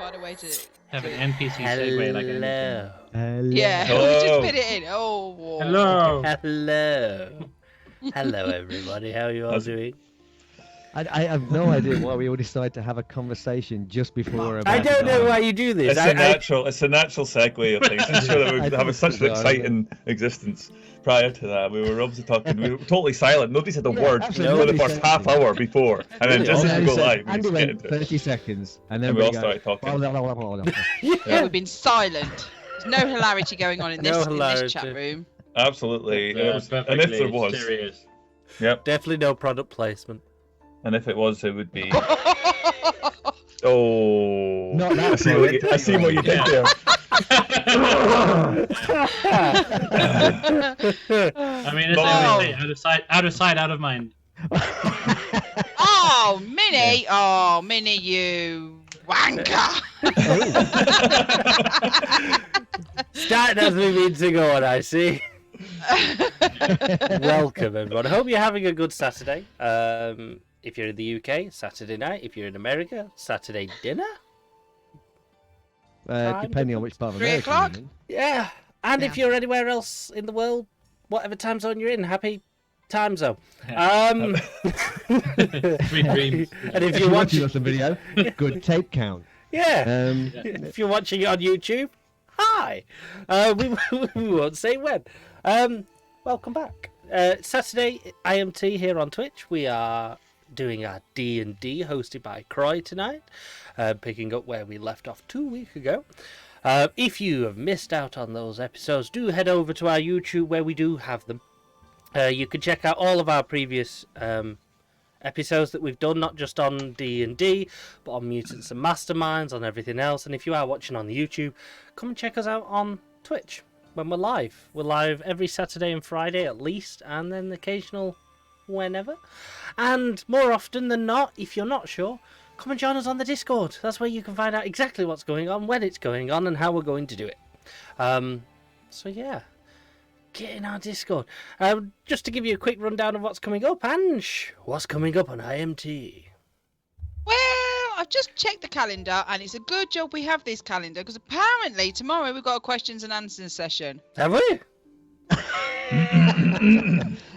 find a way to Have an NPC segue like anything. Hello. Yeah, Hello. we just fit it in. Oh, Hello. Hello. Hello, everybody. How are you all doing? I have no idea why we all decided to have a conversation just before we're about I don't to know die. why you do this. It's a natural segue of things. I'm sure that I we think have it's such an bizarre, isn't exciting existence. Prior to that, we were obviously talking. We were totally silent. Nobody said a word for absolutely. the first half hour before, and then Really? just as we go Andy live, we Andy just get went into it. 30 seconds, and then And we all go, started talking. blah, blah, blah, blah, blah. yeah, we've been silent. There's no hilarity going on in No this hilarity. chat room. Absolutely. And if there was, serious. yep. Definitely no product placement. And if it was, it would be. Oh. Not that I see what you did there. I mean, it's everything. Out of sight, out of mind. Oh, Minnie! Oh, Minnie, you wanker! Starting as we mean to go on, I see. Welcome, everyone. I hope you're having a good Saturday. If you're in the UK, Saturday night. If you're in America, Saturday dinner. Depending on which part of 3 America o'clock? you're in. Yeah. And if Yeah. you're anywhere else in the world, whatever time zone you're in, happy time zone. Sweet dreams. And if If you're you're watching watching, us on video, good tape count. yeah. If you're watching it on YouTube, hi. We won't say when. Welcome back. Saturday, IMT here on Twitch. We are doing our D&D hosted by Croy tonight, picking up where we left off 2 weeks ago. If you have missed out on those episodes, do head over to our YouTube where we do have them. You can check out all of our previous episodes that we've done, not just on D&D, but on Mutants and Masterminds, on everything else. And if you are watching on the YouTube, come and check us out on Twitch when we're live. We're live every Saturday and Friday at least, and then the occasional whenever. And more often than not, if you're not sure, come and join us on the Discord. That's where you can find out exactly what's going on, when it's going on, and how we're going to do it. So yeah, get in our Discord. Just to give you a quick rundown of what's coming up, Ange, what's coming up on IMT? Well, I've just checked the calendar, and it's a good job we have this calendar, because apparently tomorrow we've got a questions and answers session. Have we?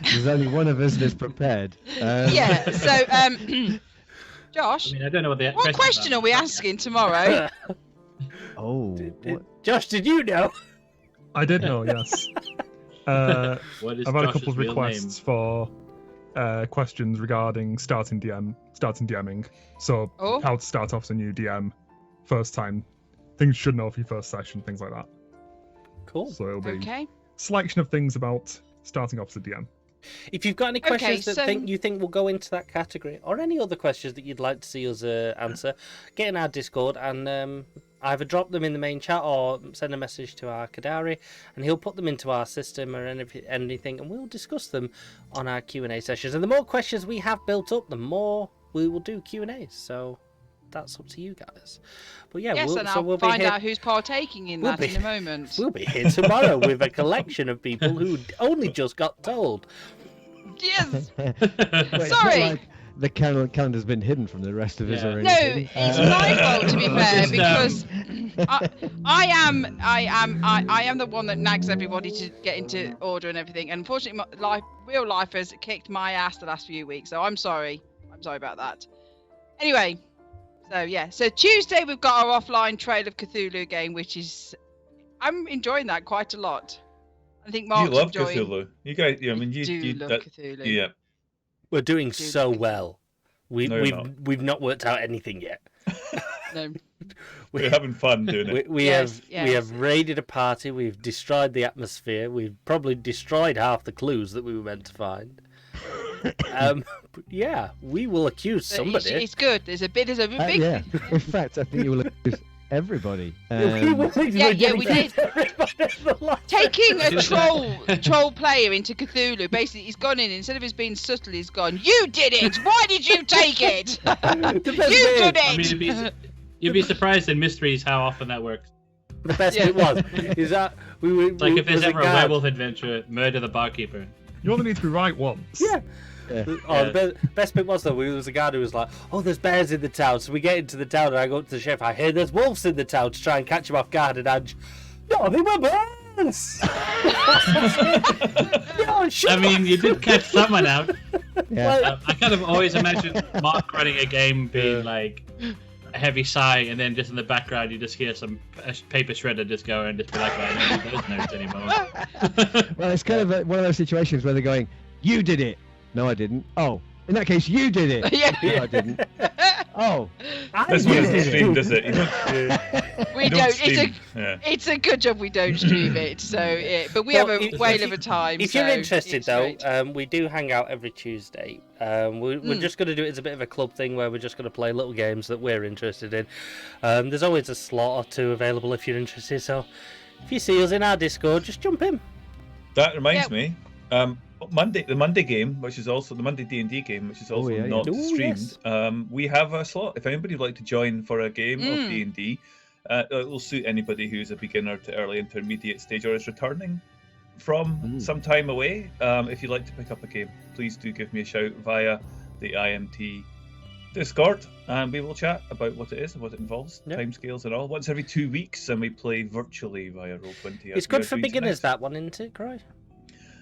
There's only one of us that's prepared. Yeah, so, Josh, I mean, I don't know what the what question are we asking tomorrow? Oh, what? Josh, did you know? I did know, yes. What is I've had a Josh's couple of real requests for questions regarding starting DMing. So Oh. how to start off as a new DM, first time, things you should know for your first session, things like that. Cool. So it'll be Okay. selection of things about starting off as a DM. If you've got any questions that so- you think will go into that category, or any other questions that you'd like to see us answer, get in our Discord and either drop them in the main chat or send a message to our Kadari, and he'll put them into our system or anything, and we'll discuss them on our Q&A sessions. And the more questions we have built up, the more we will do Q&As. So that's up to you guys. But yeah, Yes, and so I'll we'll be find here. out who's partaking in We'll that be- in a moment. We'll be here tomorrow with a collection of people who only just got told. Yes. Wait, it's not Sorry. like the calendar's been hidden from the rest of us Yeah. or No, anything. it's my fault to be fair, Just, because I am the one that nags everybody to get into order and everything. And unfortunately, real life has kicked my ass the last few weeks, so I'm sorry. I'm sorry about that. Anyway, so yeah, so Tuesday we've got our offline Trail of Cthulhu game, which is I'm enjoying that quite a lot. I think Mark's You love enjoying. Cthulhu. You guys, I mean, I do love that, Cthulhu. yeah. We're doing Do so think- well. No, you're We've not worked out anything yet. No. We're having fun doing it. We Yes, we have raided a party. We've destroyed the atmosphere. We've probably destroyed half the clues that we were meant to find. But yeah, we will accuse But somebody. It's good. There's a big. Yeah, in fact, I think you will accuse everybody. We will- Yeah, we did. did. Taking a troll player into Cthulhu, basically he's gone in, instead of his being subtle, he's gone, you did it! Why did you take it? You did I mean, it! you'd be surprised in mysteries how often that works. The best bit was is that we were Like if there's was ever a guy- werewolf adventure, murder the barkeeper. You only need to be right once. Yeah, The best bit was, though, there was a guy who was like, oh, there's bears in the town. So we get into the town, and I go up to the chef. I hear there's wolves in the town to try and catch him off guard. And I'm, no, they were bears! I mean, you did catch someone out. Yeah. I kind of always imagine Mark running a game being like a heavy sigh, and then just in the background you just hear some paper shredder just go and just be like, I don't need those notes anymore. Well, it's kind of one of those situations where they're going, "You did it." No, I didn't. Oh, in that case, you did it. Yeah. No, I didn't. Oh, This one isn't streamed, is it? You don't, We you don't. stream. Yeah. It's a good job we don't stream it. So, but we have a whale of a time. If so you're interested, it's though, great. we do hang out every Tuesday. We're just going to do it as a bit of a club thing where we're just going to play little games that we're interested in. There's always a slot or two available if you're interested. So if you see us in our Discord, just jump in. That reminds me. The Monday game, which is also the Monday D&D game, which is also not streamed. Yes. We have a slot. If anybody would like to join for a game of D&D, it will suit anybody who's a beginner to early intermediate stage or is returning from some time away. If you'd like to pick up a game, please do give me a shout via the IMT Discord, and we will chat about what it is and what it involves, timescales and all. Once every 2 weeks, and we play virtually via Roll20. It's good for beginners, that one, isn't it, Croy?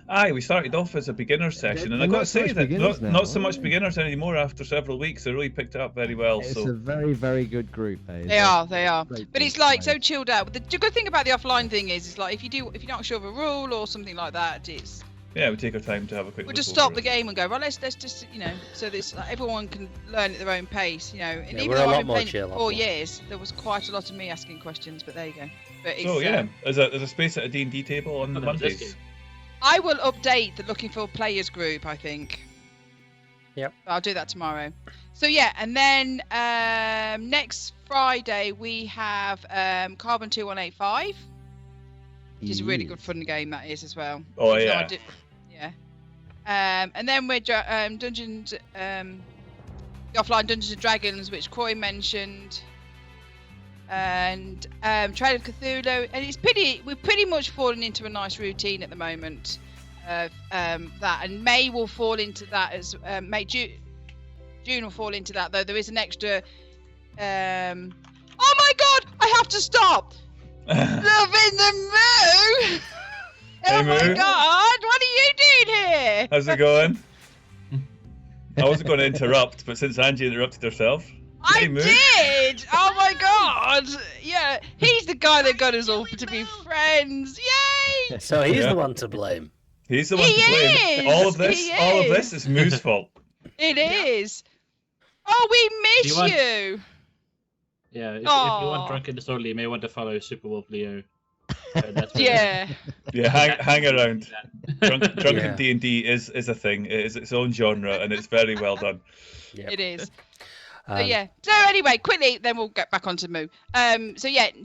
Aye, we started off as a beginners session, and I got to say that not so much beginners anymore. After several weeks, they really picked it up very well. It's a very, very good group. They are. But it's like so chilled out. The good thing about the offline thing is, it's like if you're not sure of a rule or something like that, it's we take our time to have a quick. We'll just stop the game and go, well, let's just so this everyone can learn at their own pace, and even though I've been playing for 4 years, there was quite a lot of me asking questions, but there you go. But it's, there's a space at a D&D table on the Mondays. I will update the Looking for Players group, I think. Yep. I'll do that tomorrow. So yeah, and then next Friday we have Carbon 2185, which is a really good fun game that is as well. Oh yeah. And then we're Dungeons, the offline Dungeons and Dragons, which Croy mentioned, and Trail of Cthulhu, and we're pretty much falling into a nice routine at the moment. That, and May will fall into that as June will fall into that, though there is an extra. Oh my God! I have to stop. Love in the Moo. Oh my God! What are you doing here? How's it going? I wasn't going to interrupt, but since Angie interrupted herself. I did! Oh my God! Yeah, he's the guy that got us all to be friends. Yay! So he's the one to blame. He's the one to blame. All of this is Moo's fault. It is. Oh, we miss you. Yeah, if you want drunken disorderly, you may want to follow Superwolf Leo. Yeah. Yeah, hang around. Drunken D&D is a thing. It is its own genre, and it's very well done. Yep. It is. So anyway, quickly, then we'll get back onto Moo.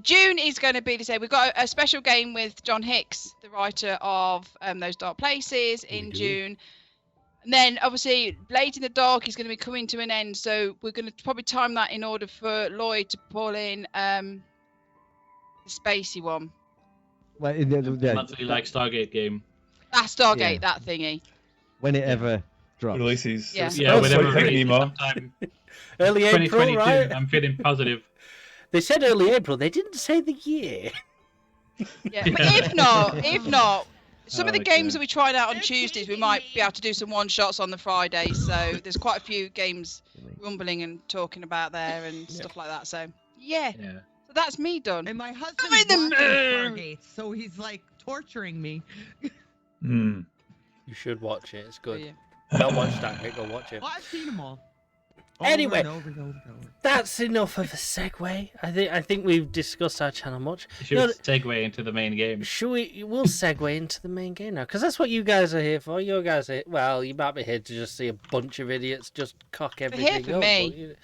June is going to be the same. We've got a special game with John Hicks, the writer of Those Dark Places, in June. And then, obviously, Blades in the Dark is going to be coming to an end, so we're going to probably time that in order for Lloyd to pull in the Spacey one. Well, monthly like Stargate game. That Stargate, that thingy. When it ever drops. Releases. Yeah, whenever sometime. Early April, right? I'm feeling positive. They said early April. They didn't say the year. Yeah, but if not, some of the games that we tried out on Tuesdays, we might be able to do some one-shots on the Friday. So there's quite a few games rumbling and talking about there and stuff like that. So yeah. So that's me done. And my husband's watching Stargate, so he's like torturing me. You should watch it. It's good. Don't watch Stargate. Go watch it. Well, I've seen them all. Anyway, over. that's enough of a segue. I think we've discussed our channel much. Should we segue into the main game? We'll segue into the main game now, because that's what you guys are here for. You guys are, well, you might be here to just see a bunch of idiots just cock everything up. Here for me.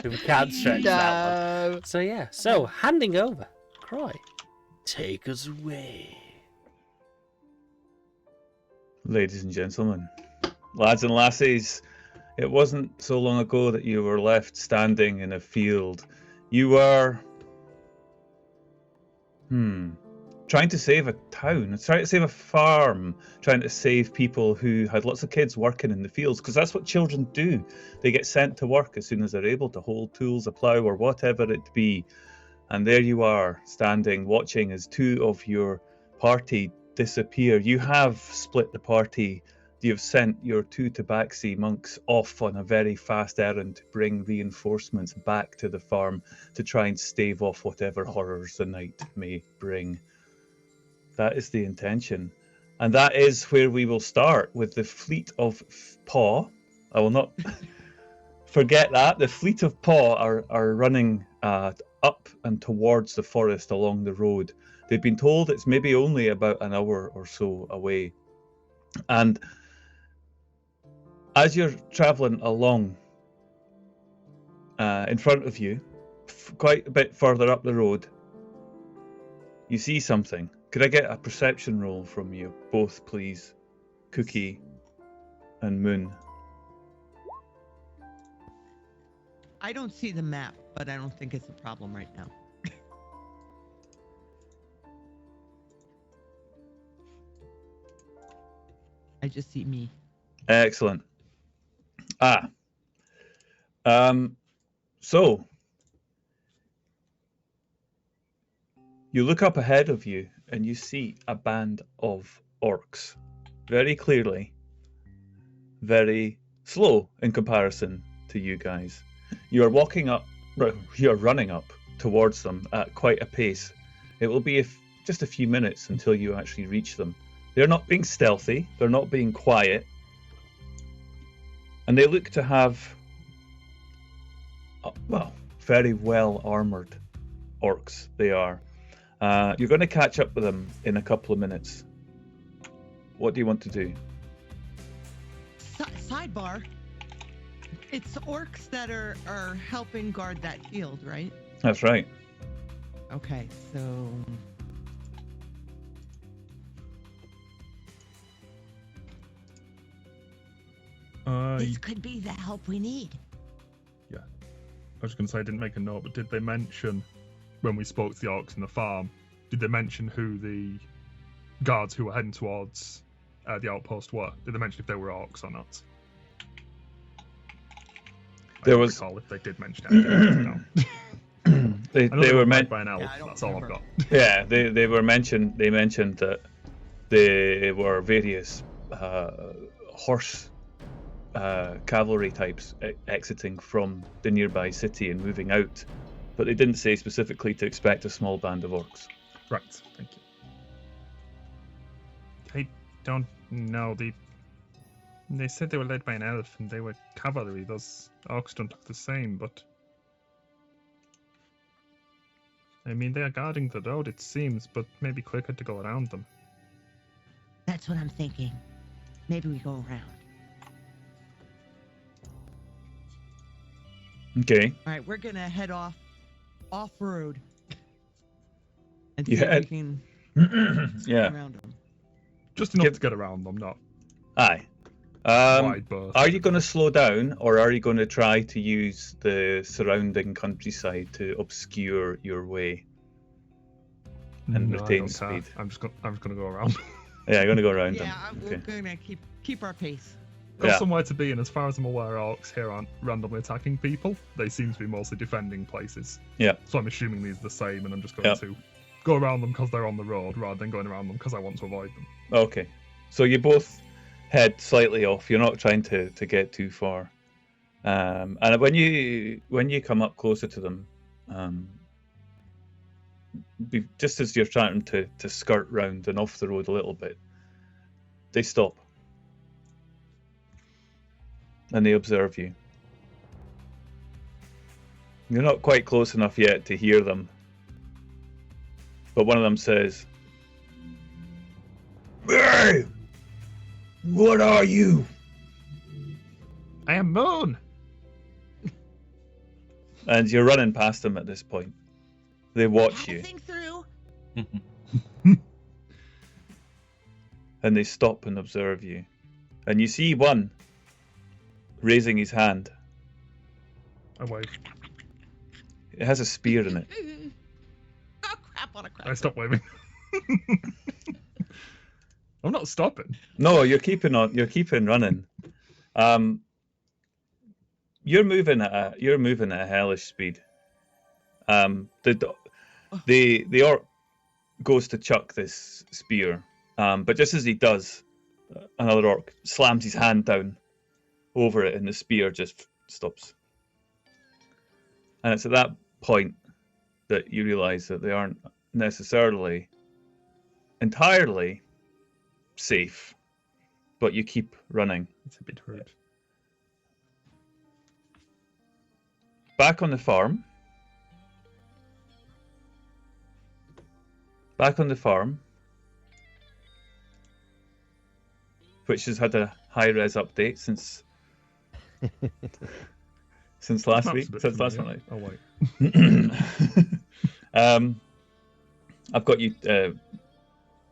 We can't stretch that one. So handing over, Croy, take us away. Ladies and gentlemen, lads and lassies, it wasn't so long ago that you were left standing in a field. You were... trying to save a town, trying to save a farm, trying to save people who had lots of kids working in the fields, because that's what children do. They get sent to work as soon as they're able to hold tools, a plough, or whatever it be. And there you are, standing, watching as two of your party disappear. You have split the party. You've sent your two tabaxi monks off on a very fast errand to bring reinforcements back to the farm to try and stave off whatever horrors the night may bring. That is the intention. And that is where we will start, with the fleet of Paw. I will not forget that. The fleet of Paw are running up and towards the forest along the road. They've been told it's maybe only about an hour or so away. And as you're travelling along, in front of you, quite a bit further up the road, you see something. Could I get a perception roll from you both, please? Cookie and Moon. I don't see the map, but I don't think it's a problem right now. I just see me. Excellent. So you look up ahead of you and you see a band of orcs, very clearly, very slow in comparison to you guys. You are walking up, you are running up towards them at quite a pace. It will be just a few minutes until you actually reach them. They're not being stealthy, they're not being quiet, and they look to have, well, very well armoured orcs they are. You're going to catch up with them in a couple of minutes. What do you want to do? Sidebar. It's orcs that are helping guard that field, right? That's right. Okay, so... this could be the help we need. Yeah. I was going to say I didn't make a note, but did they mention, when we spoke to the orcs in the farm, did they mention who the guards who were heading towards the outpost were? Did they mention if they were orcs or not? There was... recall if they did mention it. they were mentioned by an elf. That's all I've got. Yeah, they were mentioned. They mentioned that there were various horse cavalry types exiting from the nearby city and moving out, but they didn't say specifically to expect a small band of orcs. Right. Thank you. I don't know. They said they were led by an elf and they were cavalry. Those orcs don't look the same, but I mean, they are guarding the road, it seems, but maybe quicker to go around them. That's what I'm thinking. Maybe we go around. Okay. All right, we're gonna head off-road. And see if we can yeah. around them. Just enough to get around them, not Aye. wide berth. Are you going to slow down, or are you going to try to use the surrounding countryside to obscure your way and retain speed? I'm just gonna go around. Yeah, I'm going to go around them. Yeah, we're gonna keep our pace. Got somewhere to be, and as far as I'm aware, orcs here aren't randomly attacking people. They seem to be mostly defending places. Yeah. So I'm assuming these are the same, and I'm just going to go around them because they're on the road, rather than going around them because I want to avoid them. Okay. So you both head slightly off. You're not trying to get too far. And when you come up closer to them, just as you're trying to skirt round and off the road a little bit, they stop. And they observe you. You're not quite close enough yet to hear them, but one of them says, "Hey! What are you?" I am Moon! And you're running past them at this point. They watch you. Passing through. And they stop and observe you. And you see one raising his hand. I wave. It has a spear in it. Oh crap on a crap. I stop waving. I'm not stopping. No, you're keeping on. You're keeping running. You're moving at a hellish speed. The orc goes to chuck this spear, but just as he does, another orc slams his hand down over it, and the spear just stops. And it's at that point that you realise that they aren't necessarily entirely safe, but you keep running. It's a bit rude. Back on the farm. Which has had a high-res update since last week. Since last night. Oh wait. I've got you.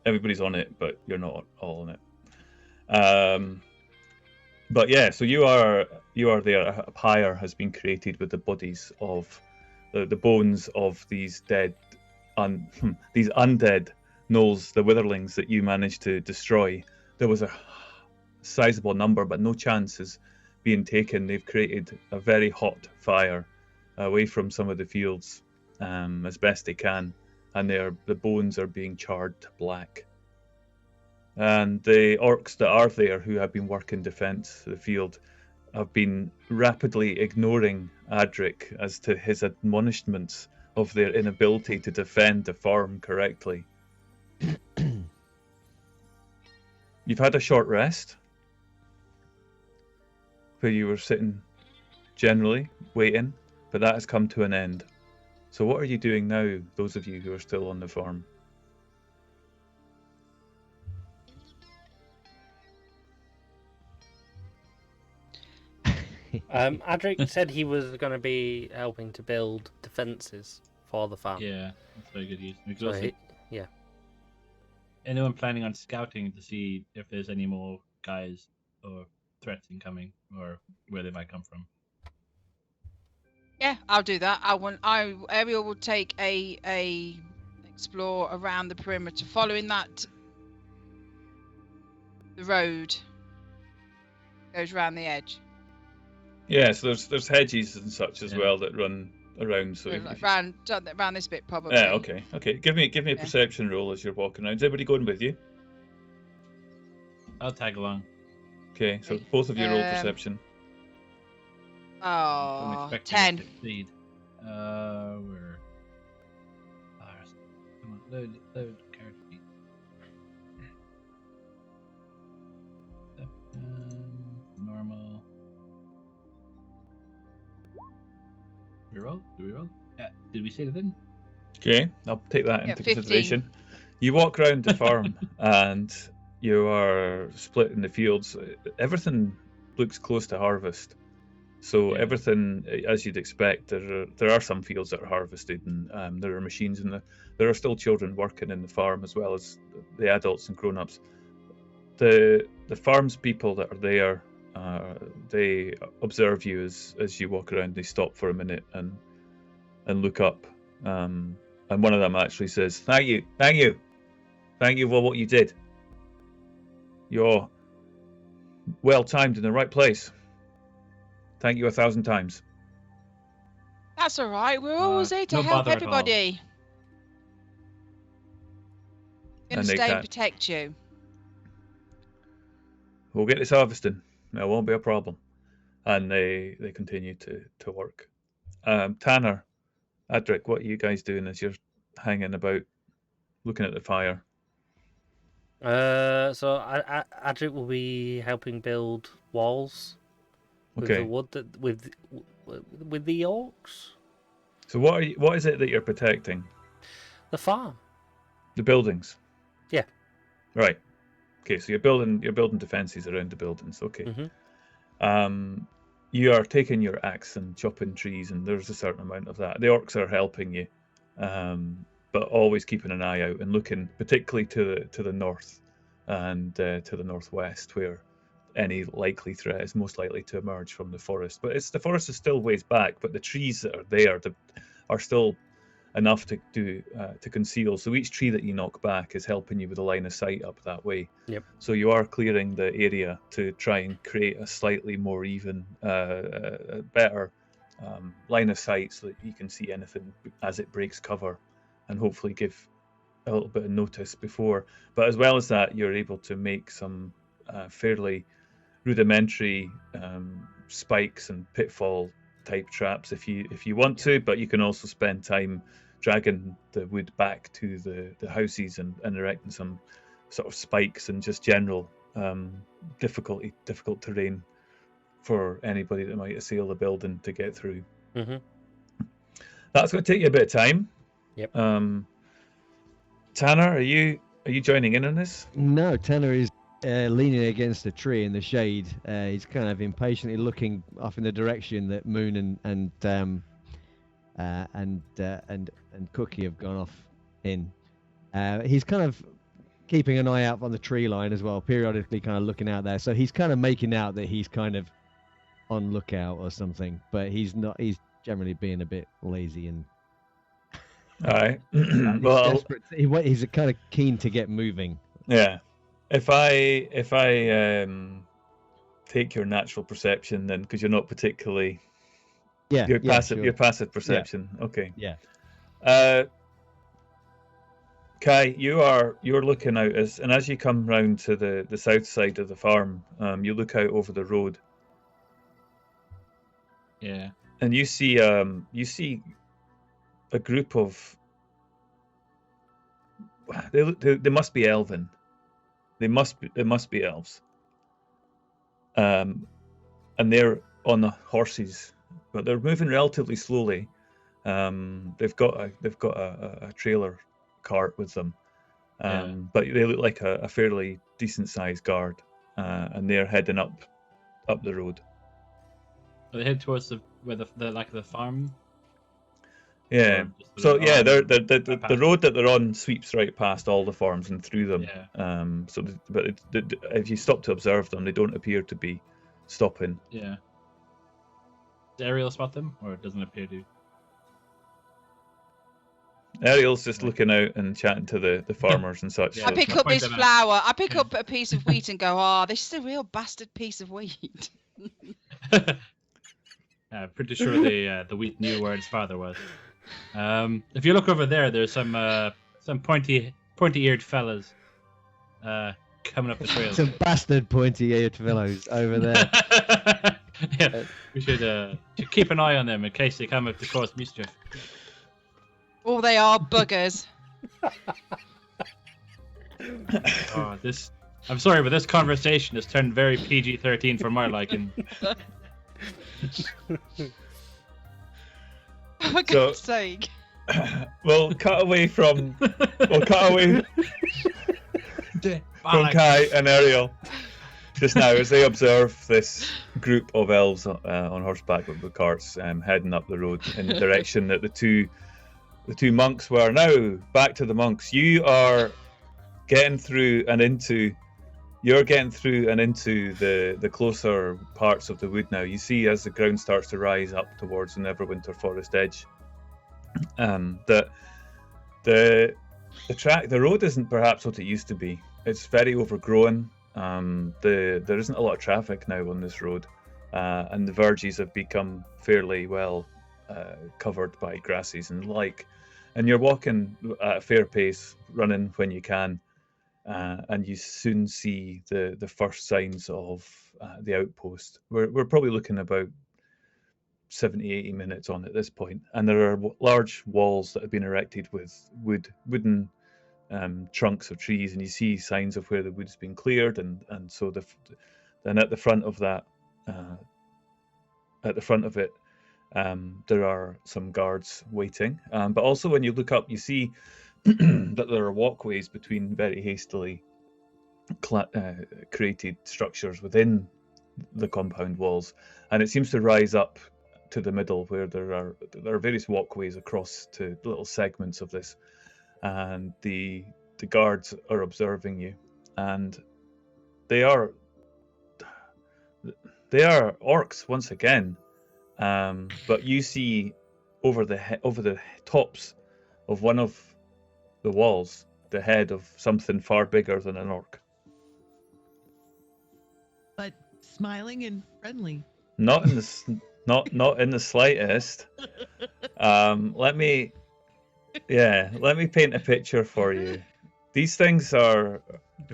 Everybody's on it, but you're not all on it. But yeah, so you are there. A pyre has been created with the bodies of the bones of these these undead gnolls, the witherlings that you managed to destroy. There was a sizable number, but no chance is being taken. They've created a very hot fire away from some of the fields as best they can, and the bones are being charred to black. And the orcs that are there, who have been working defence of the field, have been rapidly ignoring Adric as to his admonishments of their inability to defend the farm correctly. You've had a short rest, where you were sitting generally waiting, but that has come to an end. So what are you doing now, those of you who are still on the farm? Adric said he was going to be helping to build defences for the farm. Yeah, that's very good use. So yeah. Anyone planning on scouting to see if there's any more guys or threats incoming, or where they might come from? Yeah, I'll do that. Ariel will take a explore around the perimeter, following the road goes around the edge. Yeah, so there's hedges and such as well that run around. So around this bit probably. Yeah, okay. Give me a perception roll as you're walking around. Is everybody going with you? I'll tag along. Okay, so both of you roll perception. Oh, I'm expecting 10. to succeed. We're... Come on, load character sheet. Normal. We roll? Do we roll? Yeah. Did we say that then? Okay, I'll take that into consideration. You walk around the farm and you are split in the fields. Everything looks close to harvest. So everything, as you'd expect, there are some fields that are harvested, and there are machines, and there are still children working in the farm as well as the adults and grown-ups. The farm's people that are there, they observe you as you walk around. They stop for a minute and look up, and one of them actually says, "Thank you for what you did. You're well timed in the right place. Thank you 1,000 times." That's all right. We're always here to no help bother at everybody. Gonna And they stay and can't- protect you. We'll get this harvesting. It won't be a problem. And they continue to work. Tanner, Adric, what are you guys doing as you're hanging about, looking at the fire? So Adric will be helping build walls with Okay. the wood with the orcs. So what is it that you're protecting? The farm. The buildings. Yeah. Right. Okay, so you're building defenses around the buildings. Okay. Mm-hmm. You are taking your axe and chopping trees, and there's a certain amount of that. The orcs are helping you, but always keeping an eye out and looking particularly to the north and to the northwest, where any likely threat is most likely to emerge from the forest. But the forest is still ways back, but the trees that are there are still enough to conceal. So each tree that you knock back is helping you with a line of sight up that way. Yep. So you are clearing the area to try and create a slightly more even, better line of sight, so that you can see anything as it breaks cover, and hopefully give a little bit of notice before. But as well as that, you're able to make some fairly rudimentary spikes and pitfall type traps if you want to, but you can also spend time dragging the wood back to the houses and erecting some sort of spikes and just general difficult terrain for anybody that might assail the building to get through. Mm-hmm. That's going to take you a bit of time. Yep. Tanner, are you joining in on this? No, Tanner is leaning against a tree in the shade. He's kind of impatiently looking off in the direction that Moon and Cookie have gone off in. He's kind of keeping an eye out on the tree line as well, periodically kind of looking out there. So he's kind of making out that he's kind of on lookout or something, but he's not. He's generally being a bit lazy and. All right. Well, he's kind of keen to get moving. Yeah. If I take your natural perception, then, because you're not particularly. Yeah. Your passive. Sure. Your passive perception. Yeah. Okay. Yeah. Kai, you're looking out as you come round to the south side of the farm. You look out over the road. Yeah. And you see a group of. They must be elven. They must be elves. And they're on the horses, but they're moving relatively slowly. They've got a trailer cart with them, but they look like a fairly decent sized guard, and they're heading up the road. Are they head towards the farm? Yeah. So yeah, the road that they're on sweeps right past all the farms and through them. Yeah. But if you stop to observe them, they don't appear to be stopping. Yeah. Does Ariel spot them, or it doesn't appear to? Ariel's just looking out and chatting to the farmers and such. Yeah. I pick up his flour. I pick up a piece of wheat and go, "Ah, this is a real bastard piece of wheat." Pretty sure the wheat knew where his father was. If you look over there, there's some pointy-eared fellas coming up the trail. Some bastard pointy-eared fellows over there. Yeah, we should keep an eye on them in case they come up to cause mischief. Oh, they are buggers. Oh, I'm sorry, but this conversation has turned very PG-13 for my liking. For God's sake. We'll cut away from Kai and Ariel just now as they observe this group of elves on horseback with carts heading up the road in the direction that the two monks were. Now back to the monks. You are getting through and into the closer parts of the wood now. You see as the ground starts to rise up towards the Neverwinter forest edge, that the road isn't perhaps what it used to be. It's very overgrown. There isn't a lot of traffic now on this road, and the verges have become fairly well covered by grasses and like. And you're walking at a fair pace, running when you can. And you soon see the first signs of the outpost. We're probably looking about 70-80 minutes on at this point, and there are large walls that have been erected with wooden trunks of trees, and you see signs of where the wood's been cleared, and so then at the front of that, there are some guards waiting. But also when you look up, you see that there are walkways between very hastily created structures within the compound walls, and it seems to rise up to the middle where there are various walkways across to little segments of this, and the guards are observing you, and they are orcs once again, but you see over the tops of one of the walls the head of something far bigger than an orc. But smiling and friendly. Not in the not in the slightest. Let me paint a picture for you. These things are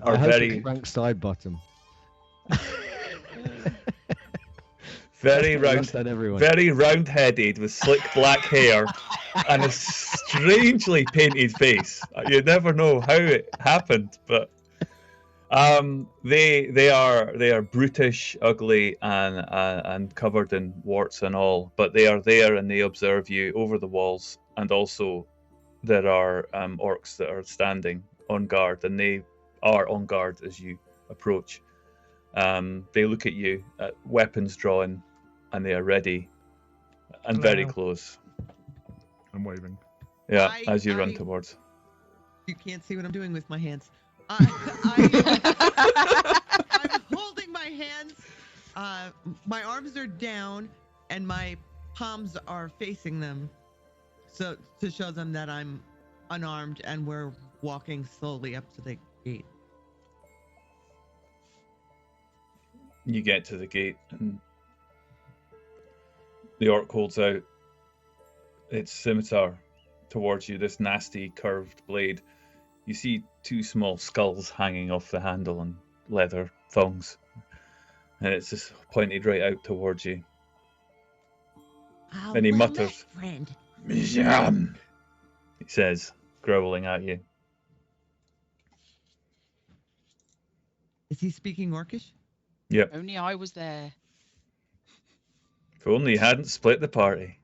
I hope very it's Frank side bottom. very That's everyone. very round-headed with slick black hair and a strangely painted face. You never know how it happened, but they are brutish, ugly, and covered in warts and all. But they are there and they observe you over the walls, and also there are orcs that are standing on guard, and they are on guard as you approach. They look at you, weapons drawn, and they are ready and very close. I'm waving. Yeah, as you run towards. You can't see what I'm doing with my hands. I'm holding my hands. My arms are down, and my palms are facing them, so to show them that I'm unarmed, and we're walking slowly up to the gate. You get to the gate, and the orc holds out its scimitar towards you, this nasty curved blade. You see two small skulls hanging off the handle and leather thongs, and it's just pointed right out towards you. And he mutters, friend. "Mijam," he says, growling at you. Is he speaking Orcish? Yep. Only I was there. If only you hadn't split the party.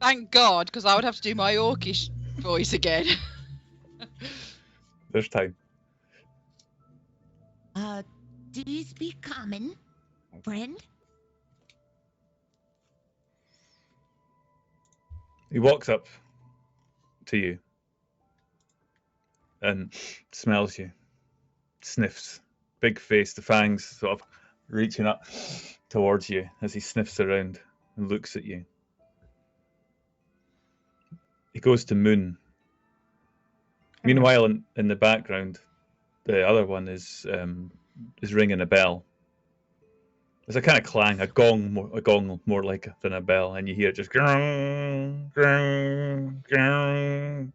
Thank God, because I would have to do my orcish voice again. There's time. Do you speak common, friend? He walks up to you and smells you, sniffs, big face, the fangs sort of reaching up towards you as he sniffs around and looks at you. He goes to Moon. Meanwhile, in the background, the other one is ringing a bell. There's a kind of clang, a gong more like than a bell, and you hear it just grung, grung, grung.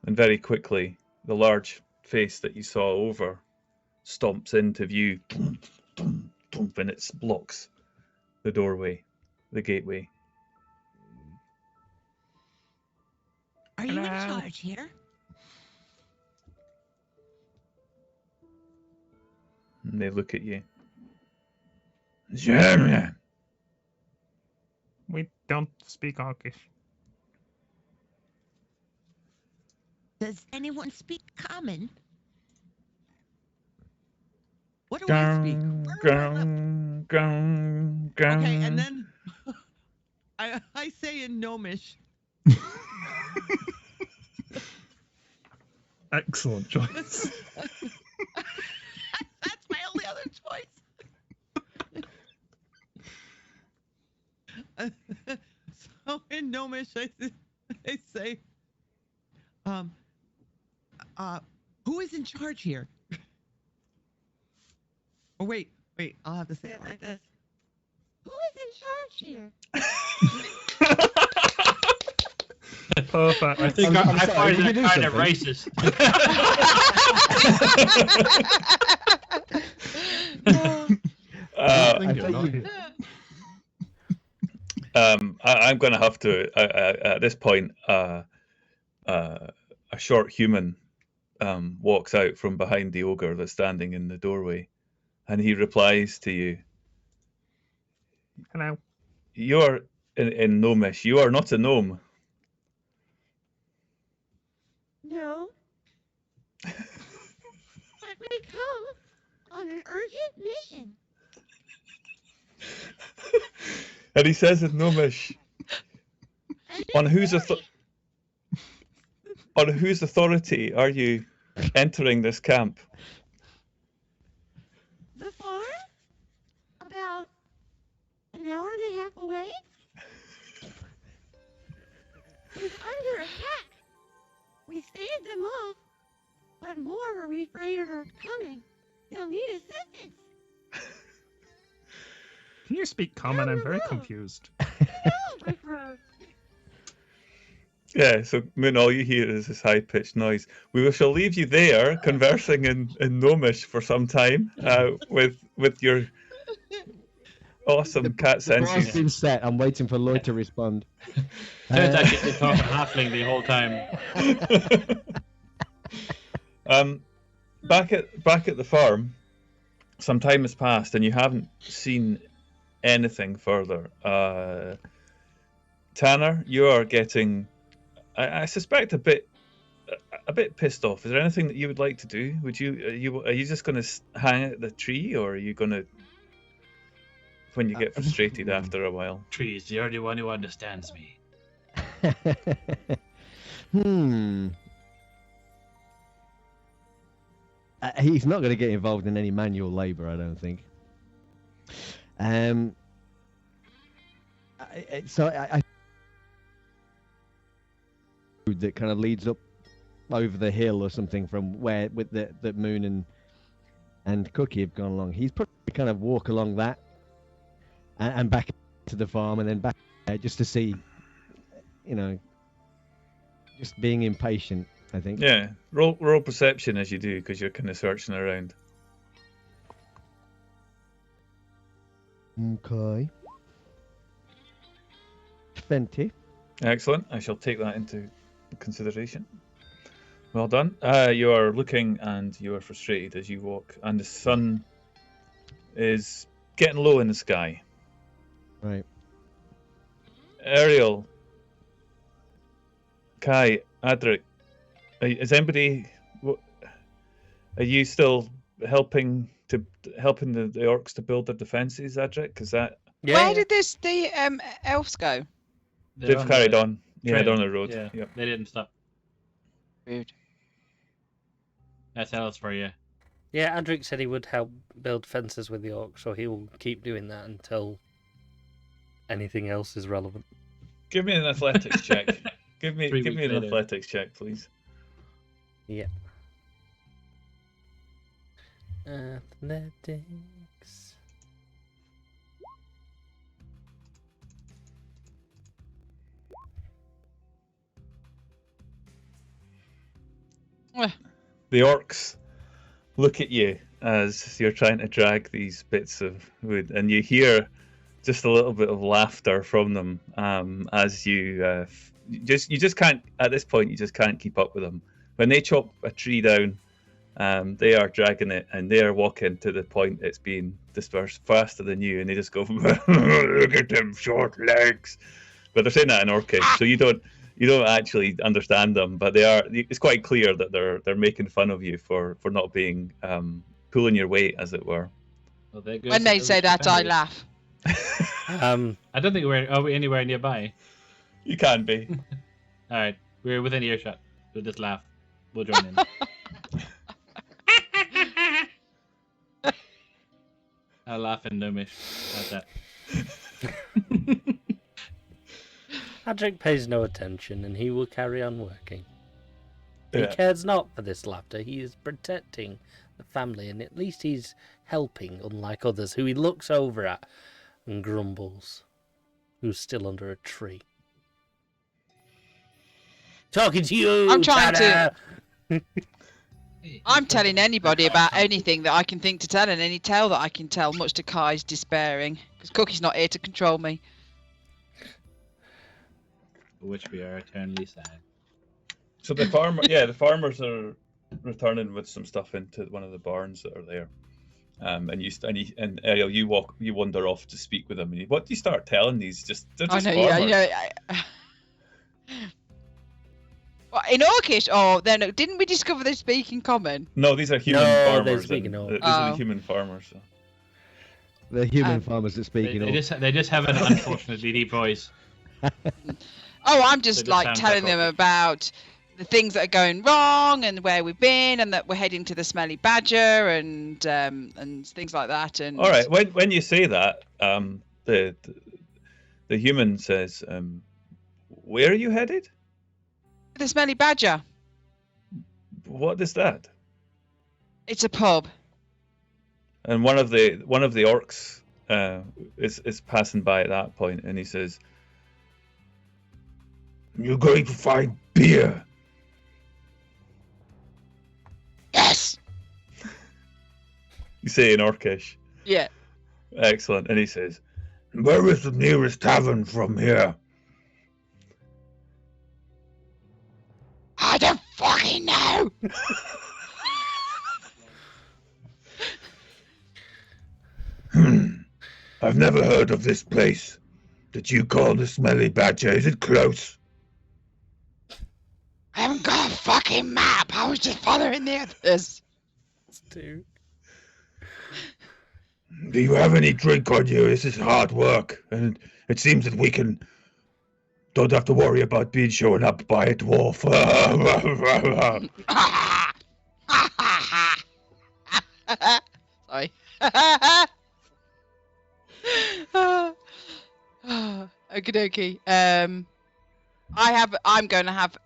And very quickly, the large face that you saw over stomps into view, and it blocks the doorway, the gateway. Are you in charge here? And they look at you. We don't speak Orcish. Does anyone speak common? What do I speak? Grung, grung, grung. Okay, and then I say in Gnomish. Excellent choice. That's my only other choice. So in Gnomish, I say, who is in charge here? Oh, wait, I'll have to say it like this. Who is in charge here? Perfect. I think I find that kind of racist. I'm going to have to, at this point, a short human walks out from behind the ogre that's standing in the doorway, and he replies to you. Hello. You're in Gnomish. You are not a gnome. No. But we come on an urgent mission. And he says in Gnomish, on whose authority are you entering this camp? The farm? About an hour and a half away. He's under attack. We staved them off, but more are afraid are coming. They'll need assistance. Can you speak common? I'm very confused. No, my friend. Yeah, so Moon, all you hear is this high-pitched noise. We shall leave you there, conversing in Gnomish for some time, with your awesome cat The bar's senses. been set. I'm waiting for Lloyd to respond. Turns out you've been talking halfling the whole time. Back at the farm, some time has passed, and you haven't seen anything further. Tanner, you are getting, I suspect, a bit pissed off. Is there anything that you would like to do? Are you just going to hang at the tree, or are you going to, when you get frustrated after a while? Trees, the only one who understands me. He's not going to get involved in any manual labour, I don't think. I that kind of leads up over the hill or something from where with the Moon and Cookie have gone along. He's probably kind of walk along that and back to the farm and then back just to see, just being impatient, I think. Yeah, roll perception as you do, because you're kind of searching around. Okay. 20. Excellent. I shall take that into consideration. Well done. You are looking and you are frustrated as you walk, and the sun is getting low in the sky. Right. Ariel, Kai, Adric, is anybody? Are you still helping the orcs to build their defences, Adric? Is that? Yeah. Where did the elves go? They've carried on. Yeah, train. down the road. Yeah, Yep. they didn't stop. Rude. That's elves for you. Yeah, Andric said he would help build fences with the orcs, so he will keep doing that until anything else is relevant. Give me an athletics check. Give me 3 weeks an later. athletics check, please. Yeah. Athletics. The orcs look at you as you're trying to drag these bits of wood, and you hear just a little bit of laughter from them as you just can't, at this point, you just can't keep up with them. When they chop a tree down, they are dragging it, and they are walking to the point it's being dispersed faster than you, and they just go, look at them short legs. But they're saying that in Orcish, so you don't actually understand them, but it's quite clear that they're making fun of you for not being pulling your weight, as it were. Well, there goes When they the say that, I defenders. laugh. I don't think are we anywhere nearby? You can be. All right, we're within earshot. We'll just laugh. We'll join in. I'll laugh in Gnomish. How's that? Adric pays no attention, and he will carry on working. He Yeah. cares not for this laughter. He is protecting the family, and at least he's helping, unlike others who he looks over at and grumbles, who's still under a tree. Talking to you, I'm trying to- Tanner! I'm telling anybody about anything that I can think to tell, and any tale that I can tell, much to Kai's despairing, because Cookie's not here to control me. For which we are eternally sad. So the farmers are returning with some stuff into one of the barns that are there. And Ariel, you wander off to speak with them. And what do you start telling these? They're I just know, farmers. yeah. Well, in Orcish, didn't we discover they speak in common? No, these are human No, they're farmers. speaking and of- these are Oh. the human farmers. So. The human farmers that speak They in just have an unfortunately deep voice. Oh, I'm just just like sound telling like them Orcish. about the things that are going wrong and where we've been, and that we're heading to the Smelly Badger and things like that. And All right. When you say that, the human says, "Where are you headed? The Smelly Badger. What is that?" It's a pub. And one of the orcs is passing by at that point, and he says, "You're going to find beer." Yes. You say in Orcish. Yeah. Excellent. And he says, "Where is the nearest tavern from here?" I don't fucking know. I've never heard of this place that you call the Smelly Badger. Is it close? I haven't got a fucking map. I was just following the others. Dude. Do you have any drink on you? This is hard work, and it seems that we don't have to worry about being shown up by a dwarf. Sorry. Okie dokie. I'm gonna have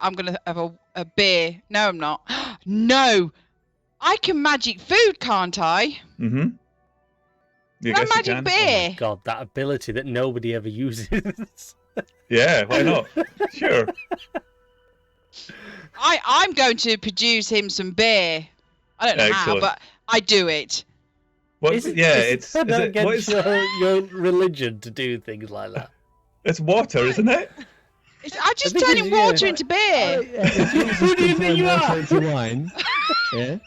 a beer. No, I'm not. No, I can magic food, can't I? Mm-hmm. Can I magic beer? God, that ability that nobody ever uses. Yeah, why not? Sure. I'm going to produce him some beer. I don't know how, but I do it. What, Is it against your religion to do things like that? It's water, isn't it? I'm just turning water into beer. Who do you think you are? Into wine. Yeah.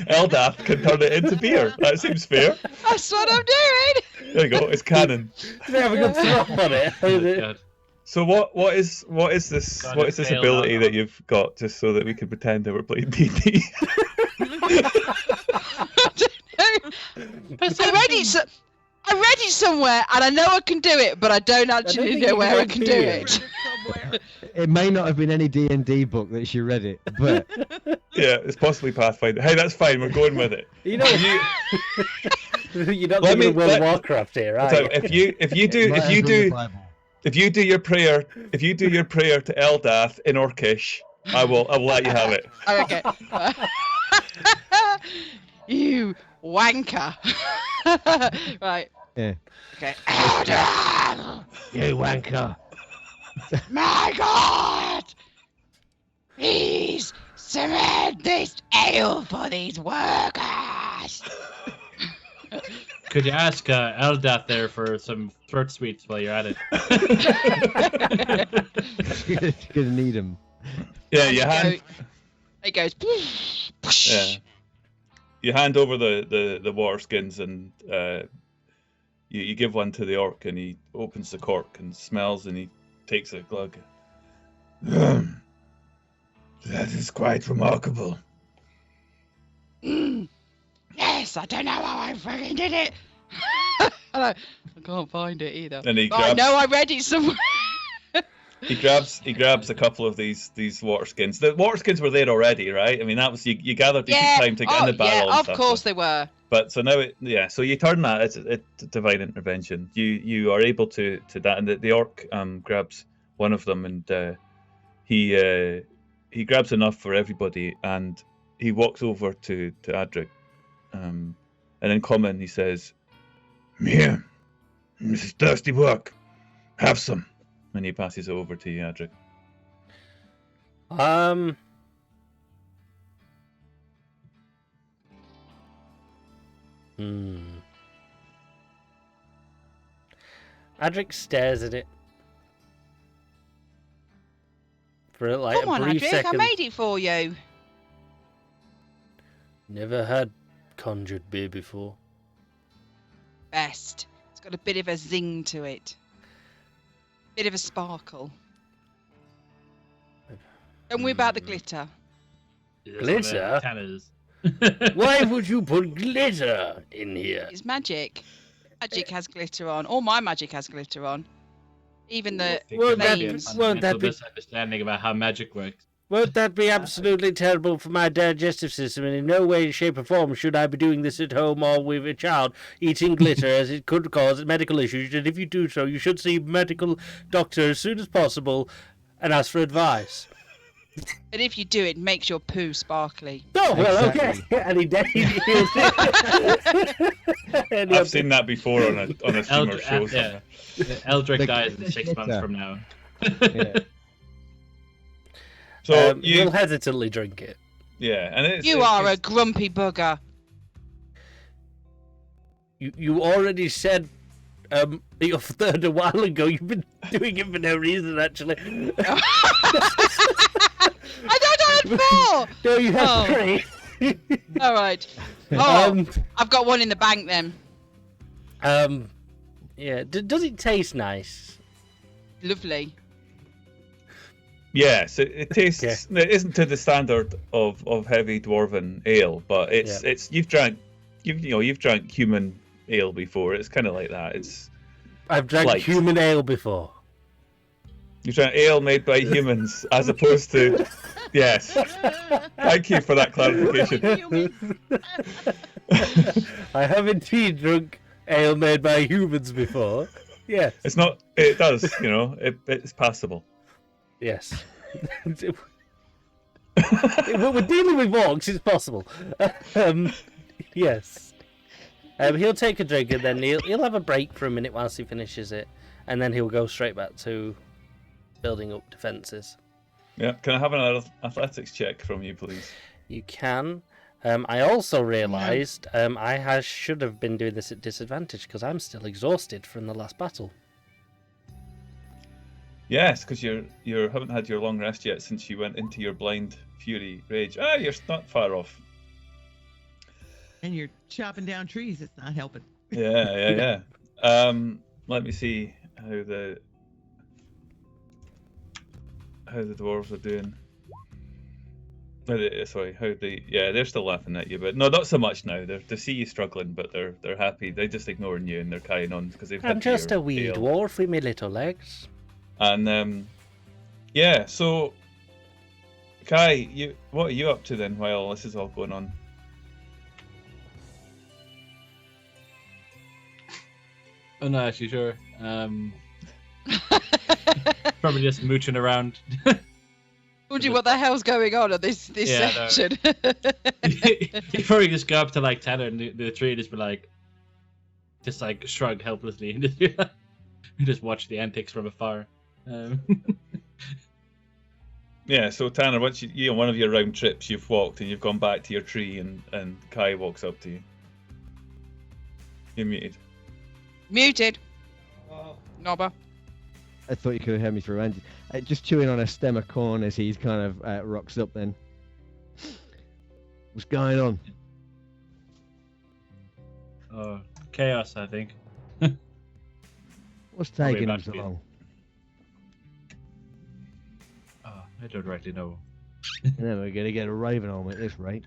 Eldath can turn it into beer. That seems fair. That's what I'm doing. There you go. It's canon. They have a good throw on it. So what is this? God, What is this ability that you've got, just so that we can pretend that we're playing D&D? I read it somewhere, and I know I can do it, but I don't actually know where I can do it. It may not have been any D&D book that she read it, but Yeah, it's possibly Pathfinder. Hey, that's fine. We're going with it. You know, you're not doing World of Warcraft here, right? So if you do your prayer to Eldath in Orcish, I will let you have it. Okay. You wanker. Right. yeah. Okay. You wanker. My God! Please serve this ale for these workers. Could you ask Eldath there for some throat sweets while you're at it? You're gonna need them. Yeah, you hand. It goes. Yeah. You hand over the water skins, and you give one to the orc, and he opens the cork and smells, and he takes a glug. That is quite remarkable. Yes, I don't know how I fucking did it. I can't find it either. And he But grabs. I know I read it somewhere. He grabs a couple of these water skins. The water skins were there already, right? I mean, that was you gathered decent time to get in the barrel. Yeah, and of course they were. But so now, so you turn that. It's divine intervention. You are able to that, and the orc grabs one of them, and he grabs enough for everybody, and he walks over to Adric, and in common he says, "Here, this is thirsty work. Have some." And he passes it over to you, Adric. Adric stares at it for like Come on, a brief Adric, second. I made it for you. Never had conjured beer before. Best. It's got a bit of a zing to it. Bit of a sparkle. Don't worry about the glitter. Glitter? Tanners. Why would you put glitter in here? It's magic. Magic has glitter on. All my magic has glitter on. Even the Won't that names. won't that be misunderstanding about how magic works. Won't that be absolutely terrible for my digestive system? And in no way, shape, or form should I be doing this at home or with a child eating glitter, as it could cause medical issues. And if you do so, you should see a medical doctor as soon as possible and ask for advice. And if you do, it makes your poo sparkly. Oh, well, Exactly. okay. Any day. I've seen that before on a streamer show. Yeah. Eldrick The dies in 6 months glitter. from now. Yeah. So You'll hesitantly drink it. yeah, and it's You are a grumpy bugger. You already said your third a while ago. You've been doing it for no reason, actually. I thought I had 4! No, you have Oh. 3. All right. Oh, Um, I've got one in the bank then. Yeah. Does it taste nice? Lovely. Yes, it tastes. Okay. It isn't to the standard of heavy dwarven ale, but it's you've drank human ale before. It's kind of like that. I've drank Light. human ale before. You've drank ale made by humans as opposed to yes. Thank you for that clarification. I have indeed drunk ale made by humans before. Yes. It's not. It does. It's passable. Yes. We're dealing with orcs, it's possible. Yes. He'll take a drink and then he'll have a break for a minute whilst he finishes it, and then he'll go straight back to building up defences. Yeah. Can I have another athletics check from you, please? You can. I also realised I should have been doing this at disadvantage because I'm still exhausted from the last battle. Yes, because you haven't had your long rest yet since you went into your blind fury rage. You're not far off. And you're chopping down trees. It's not helping. Yeah. Let me see how the dwarves are doing. They're still laughing at you, but no, not so much now. They see you struggling, but they're happy. They're just ignoring you and they're carrying on because they've. I'm had just your a wee ale. dwarf with my little legs. And so Kai, what are you up to then while this is all going on? I'm not actually sure. Probably just mooching around. Wondering what the hell's going on at this Yeah, no. section. You probably just go up to like Tanner and the three just be like, shrug helplessly and just watch the antics from afar. Yeah, so Tanner, once you one of your round trips, you've walked and you've gone back to your tree, and Kai walks up to you. You're muted. Muted. Nobber. I thought you could have heard me through. And just chewing on a stem of corn as he's kind of rocks up. Then, what's going on? Chaos, I think. What's Probably taking him about so to be- long? I don't rightly know. Never gonna get a Ravensholm at this rate.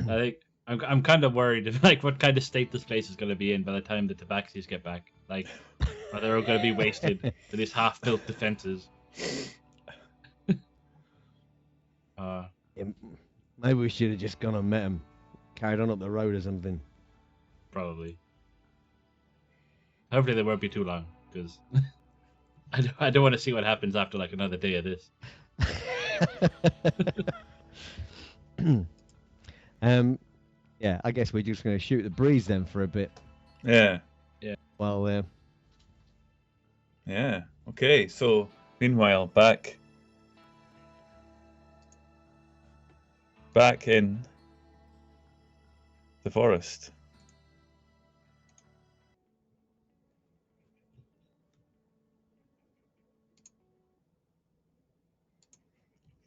I think I'm kind of worried of what kind of state this place is going to be in by the time the Tabaxis get back. Are they all going to be wasted for these half-built defenses? Yeah, maybe we should have just gone and met him, carried on up the road or something. Probably. Hopefully they won't be too long, because I don't want to see what happens after another day of this. Yeah, I guess we're just gonna shoot the breeze then for a bit. Yeah. Well, Yeah. Okay. So meanwhile, back in the forest.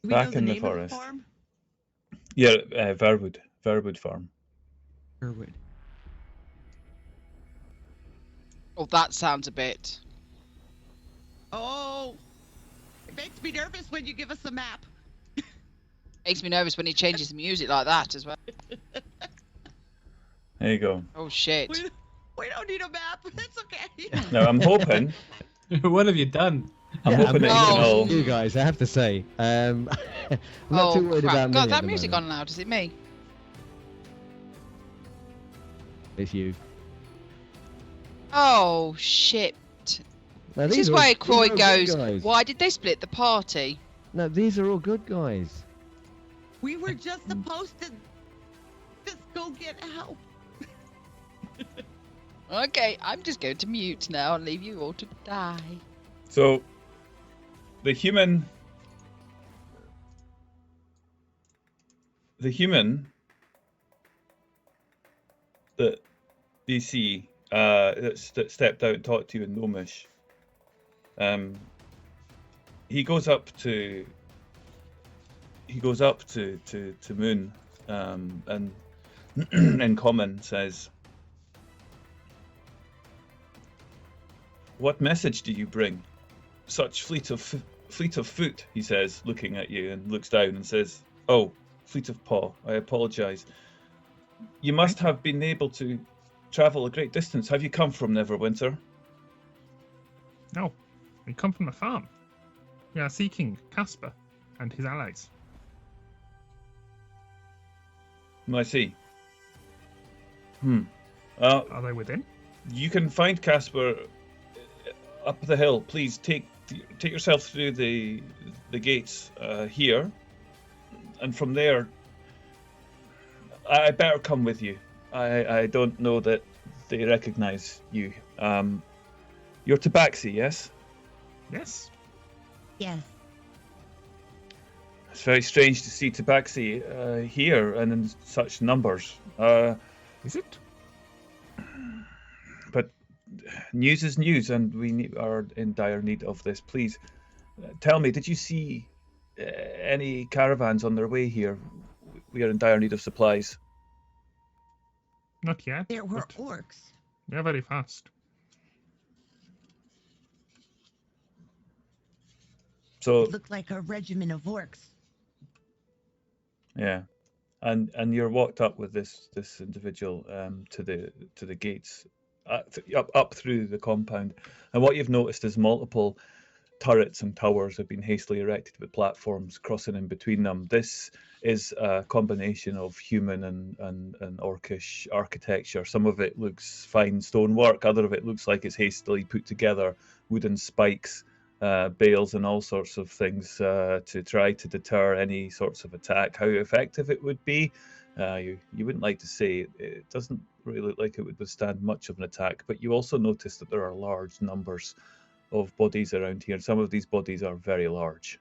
Do we know Back the in the name of forest. farm? Yeah, Verwood Farm. Sherwood. Oh, that sounds a bit. Oh, it makes me nervous when you give us a map. Makes me nervous when he changes the music like that as well. There you go. Oh shit. We don't need a map. It's okay. Now I'm hoping. What have you done? I'm hoping that you can Oh. all. You guys, I have to say, I'm not too worried crap. about me God, at that the music moment. on loud. Is it me? It's you. Oh shit. Now, This these is are all- where these are Croy all good goes, guys. why did they split the party? No, these are all good guys. We were just supposed to just go get help. Okay, I'm just going to mute now and leave you all to die. So, the human that you see that stepped out and talked to you in Gnomish, he goes up to Moon, and in common says, "What message do you bring? Such fleet of foot," he says, looking at you, and looks down and says, "Oh, fleet of paw, I apologize. You must have been able to travel a great distance. Have you come from Neverwinter?" No, we come from the farm. We are seeking Casper and his allies. I see. Are they within? You can find Casper up the hill. Please take yourself through the gates here, and from there, I better come with you. I don't know that they recognize you. You're Tabaxi, yes? Yes. Yes. It's very strange to see Tabaxi here and in such numbers. Is it? But news is news, and we are in dire need of this. Please, tell me, did you see any caravans on their way here? We are in dire need of supplies. Not yet. There were but orcs. They're very fast. So It looked like a regiment of orcs. yeah, and you're walked up with this individual to the gates, up through the compound, and what you've noticed is multiple turrets and towers have been hastily erected with platforms crossing in between them. This is a combination of human and orcish architecture. Some of it looks fine stonework, other of it looks like it's hastily put together, wooden spikes, bales and all sorts of things to try to deter any sorts of attack. How effective it would be, you wouldn't like to say. It doesn't really look like it would withstand much of an attack, but you also notice that there are large numbers of bodies around here. Some of these bodies are very large,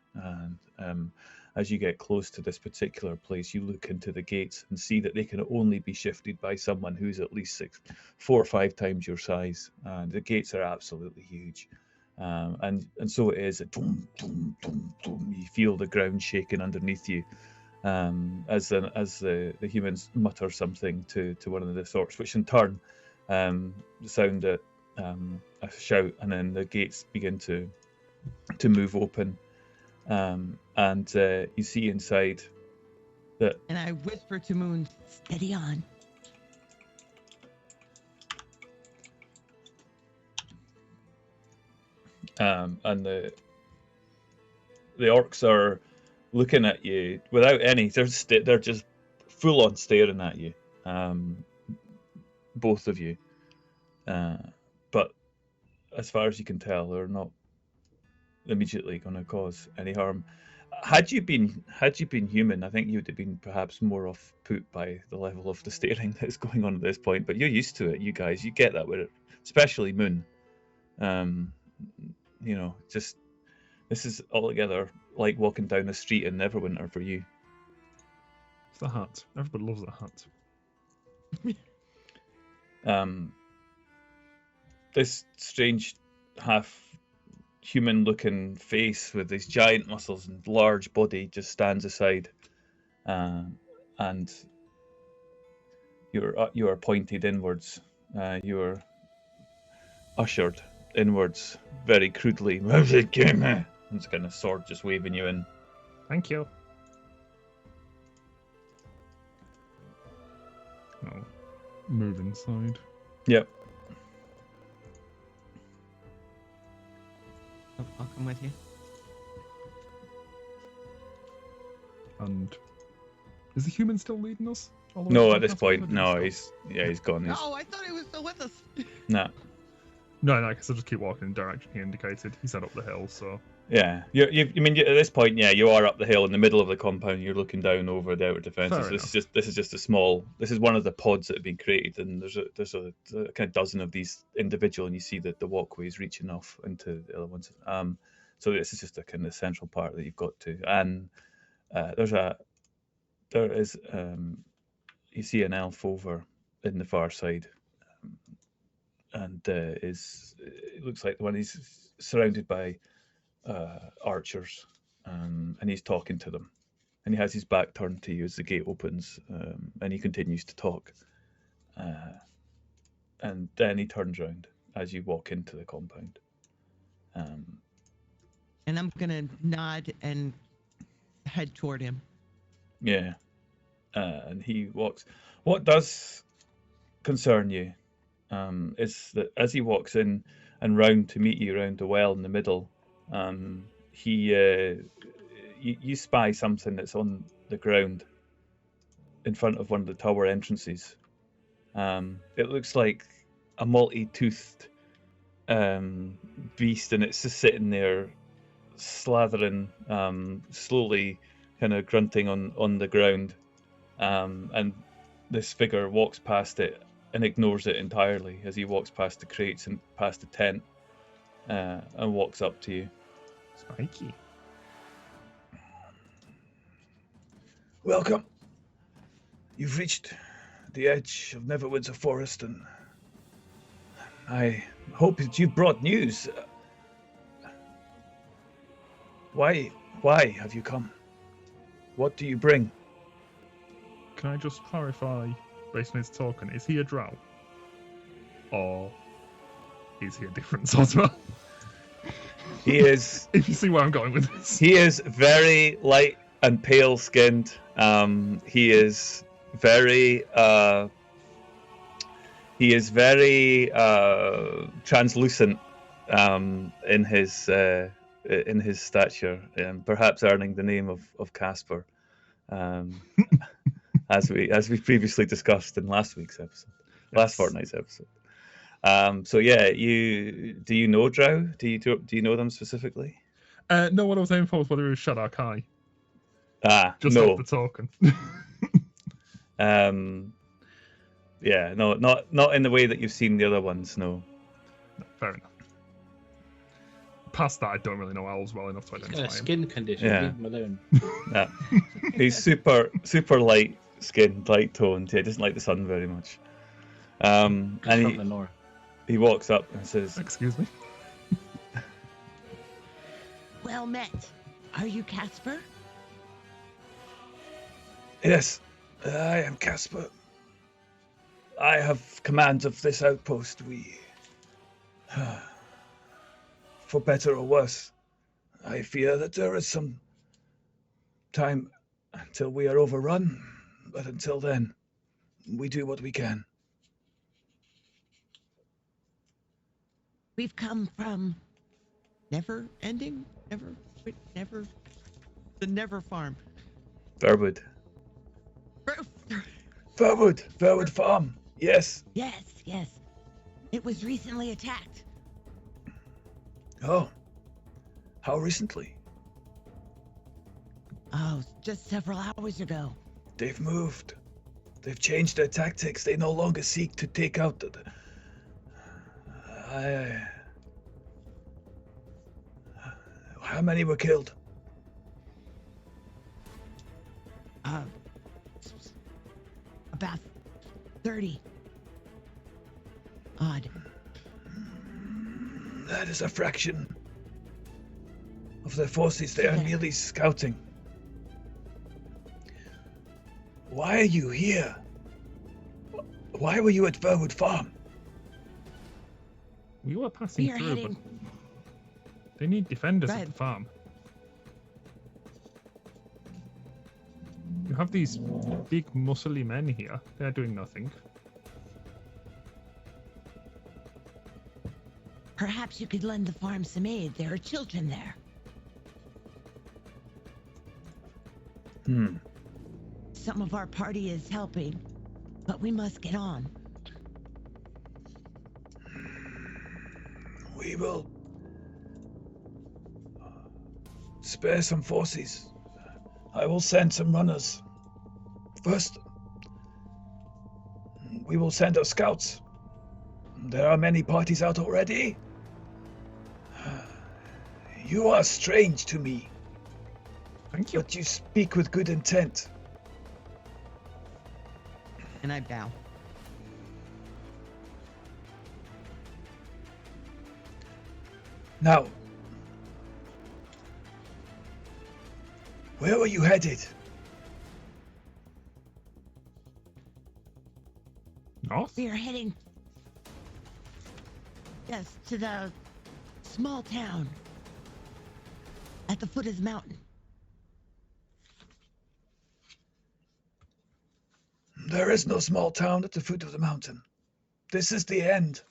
and as you get close to this particular place, you look into the gates and see that they can only be shifted by someone who's at least 4 or 5 times your size. The gates are absolutely huge. And so it is. Dum, dum, dum, dum. You feel the ground shaking underneath you as the humans mutter something to one of the sorts, which in turn sound a shout, and then the gates begin to move open, and you see inside that. And I whisper to Moon, steady on. And the orcs are looking at you without any. They're just full on staring at you, both of you. But as far as you can tell, they're not immediately going to cause any harm. Had you been human, I think you would have been perhaps more off put by the level of the staring that's going on at this point. But you're used to it, you guys. You get that with it, especially Moon. Just this is altogether like walking down the street in Neverwinter for you. It's the hut. Everybody loves the hut. This strange half human looking face with these giant muscles and large body just stands aside, and you are pointed inwards. You are ushered inwards very crudely. It's kind of sword just waving you in. Thank you. No. move inside. Yep. I'll come with you. And is the human still leading us? All the way No, to at this Castle, or point, did he no. stop? He's gone. He's, Oh, I thought he was still with us. nah. No, I guess I'll just keep walking in the direction he indicated. He said up the hill, so. Yeah, I mean, at this point, yeah, you are up the hill in the middle of the compound. You're looking down over the outer defences. This is just a small. This is one of the pods that have been created, and there's a kind of dozen of these individual, and you see that the walkways reaching off into the other ones. So this is just a kind of central part that you've got to, and there is you see an elf over in the far side, and it looks like the one he's surrounded by archers, and he's talking to them, and he has his back turned to you as the gate opens, and he continues to talk, and then he turns around as you walk into the compound. And I'm gonna nod and head toward him. Yeah, and he walks. What does concern you is that as he walks in and round to meet you around the well in the middle, you spy something that's on the ground in front of one of the tower entrances. It looks like a multi-toothed beast, and it's just sitting there slathering, slowly kind of grunting on the ground, and this figure walks past it and ignores it entirely as he walks past the crates and past the tent, and walks up to you. Spiky. Welcome. You've reached the edge of Neverwinter Forest, and I hope that you've brought news. Why have you come? What do you bring? Can I just clarify, based on his token, is he a drow? Or is he a different sort of? He is. If you see where I'm going with this. He is very light and pale skinned. He is very translucent in his stature, perhaps earning the name of Casper, as we previously discussed in last week's episode, last fortnight's episode. So yeah, do you know Drow? Do you know them specifically? No, what I was aiming for was whether it was Shadow Kai. Just no. off the token. Yeah, no, not in the way that you've seen the other ones. No. Fair enough. Past that, I don't really know elves well enough to He's identify got a him. skin condition. Yeah. Leave him alone. Yeah. He's super light skinned, light toned. He doesn't like the sun very much. And From the north. he walks up and says, Excuse me? Well met. Are you Casper? "Yes, I am Casper. I have command of this outpost. We, for better or worse, I fear that there is some time until we are overrun. But until then, we do what we can." We've come from The Never Farm. Fairwood. Fairwood Farm. Yes. Yes. It was recently attacked. Oh. How recently? Oh, just several hours ago. They've moved. They've changed their tactics. They no longer seek to take out the... How many were killed? About 30. Odd. That is a fraction of their forces. They are merely scouting. Why are you here? Why were you at Fairwood Farm? We were passing We are through, heading... but they need defenders at Right. the farm. You have these big muscly men here. They're doing nothing. Perhaps you could lend the farm some aid. There are children there. Some of our party is helping, but we must get on. We will spare some forces. I will send some runners. First, we will send our scouts. There are many parties out already. You are strange to me. Thank you. But you speak with good intent. And I bow. Now, where were you headed? North? We are heading, yes, to the small town at the foot of the mountain. There is no small town at the foot of the mountain. This is the end.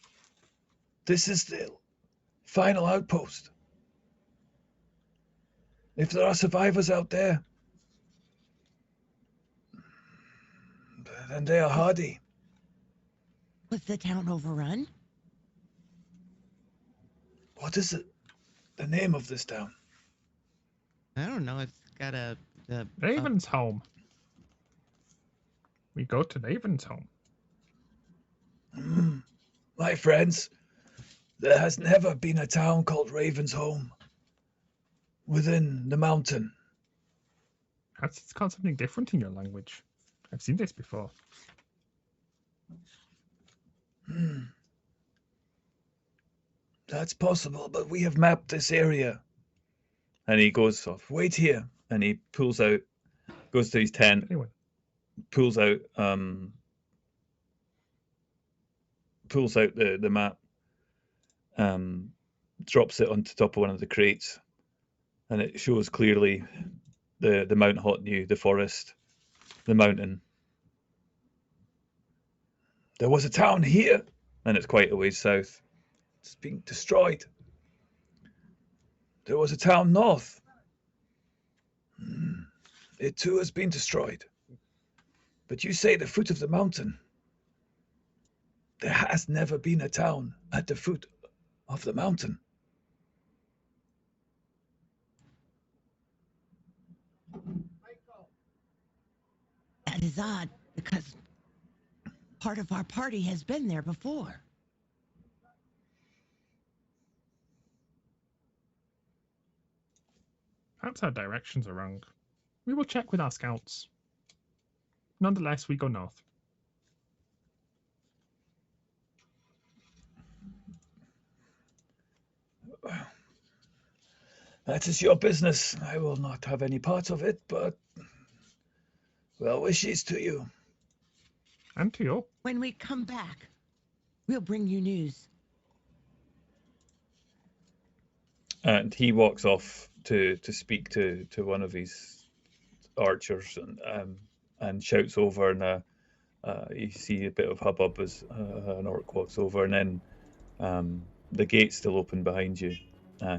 This is the final outpost. If there are survivors out there, then they are hardy. Was the town overrun? What is it? The name of this town? I don't know. It's got a Ravensholm. We go to Ravensholm. My friends, there has never been a town called Ravensholm within the mountain. It's called something different in your language. I've seen this before. That's possible, but we have mapped this area. And he goes off, wait here. And he goes to his tent, Anyway, pulls out the map, drops it onto top of one of the crates, and it shows clearly the Mount Hotnew, the forest, the mountain. There was a town here, and it's quite a ways south. It's being destroyed. There was a town north. It too has been destroyed. But you say the foot of the mountain. There has never been a town at the foot of the mountain. That is odd, because part of our party has been there before. perhaps our directions are wrong. We will check with our scouts. Nonetheless, we go north. That is your business. I will not have any part of it, but well wishes to you. And to you. When we come back, we'll bring you news. And he walks off to speak to one of his archers and shouts over, and you see a bit of hubbub as an orc walks over, and then the gate's still open behind you,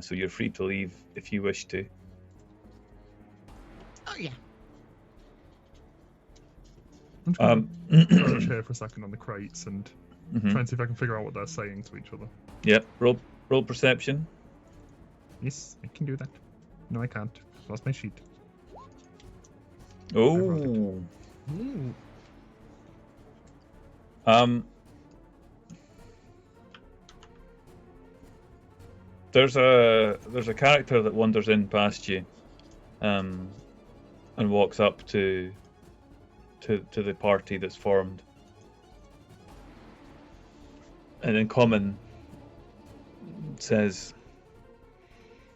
so you're free to leave if you wish to. Oh yeah. I'm just going to chair for a second on the crates and try and see if I can figure out what they're saying to each other. Yep. Roll perception. Yes, I can do that. No, I can't. Lost my sheet. Oh. There's a character that wanders in past you, and walks up to the party that's formed. And in common says,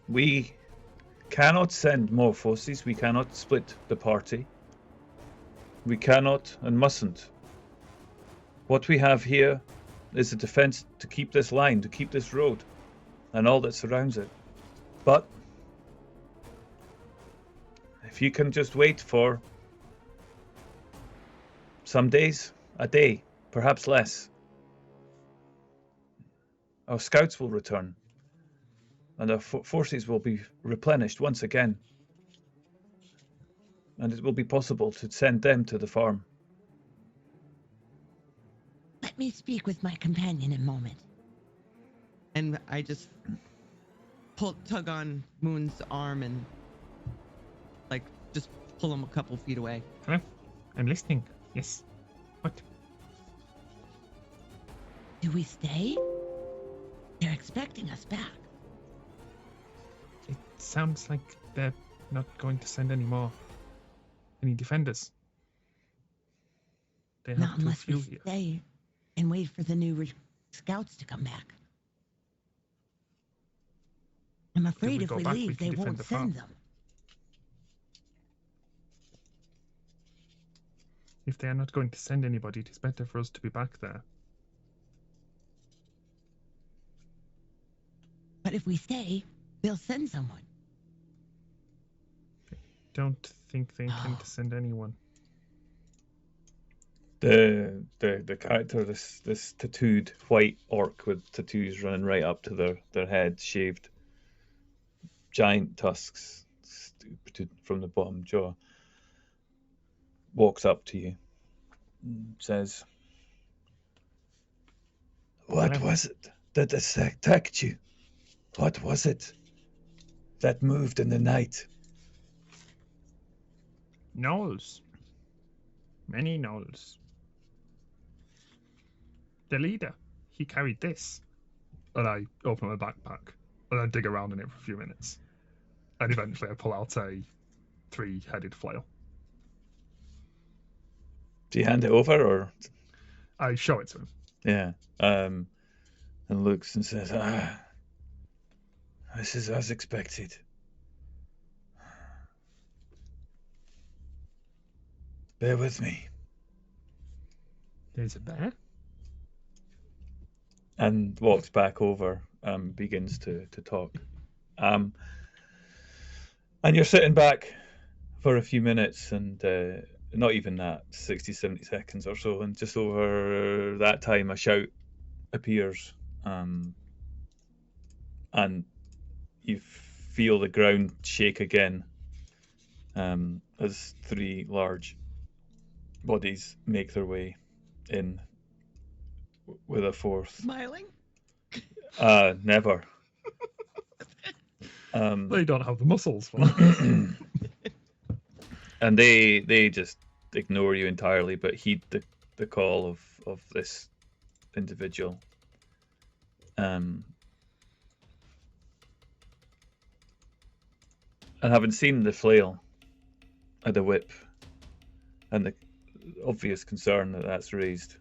"We cannot send more forces. We cannot split the party. We cannot and mustn't. What we have here is a defense to keep this line, to keep this road, and all that surrounds it. But if you can just wait for some days, a day, perhaps less, our scouts will return, and our forces will be replenished once again. And it will be possible to send them to the farm. Let me speak with my companion a moment. And I just tug on Moon's arm and like just pull him a couple feet away. Hello? I'm listening. Yes. What? Do we stay? They're expecting us back. It sounds like they're not going to send any defenders. They have Not too unless we few here. stay and wait for the new scouts to come back. I'm afraid we if go we back, we leave, can they defend won't the farm. send them. If they are not going to send anybody, it is better for us to be back there. But if we stay, they'll send someone. Don't think they intend to send anyone. The character, this tattooed white orc with tattoos running right up to their head, shaved, giant tusks from the bottom jaw, walks up to you and says, "What was it that attacked you? What was it that moved in the night?" Gnolls. Many gnolls. The leader, he carried this. And I open my backpack and I dig around in it for a few minutes. And eventually I pull out a 3-headed flail. Do you hand it over, or? I show it to him. Yeah. And looks and says, this is as expected. Bear with me. There's a bear? And walks back over, begins to talk. And you're sitting back for a few minutes, and not even that, 60, 70 seconds or so, and just over that time a shout appears, and you feel the ground shake again, as 3 large bodies make their way in with a 4th. Smiling? Never. They don't have the muscles for that. And they just ignore you entirely, but heed the call of this individual. And having seen the flail and the whip and the obvious concern that's raised,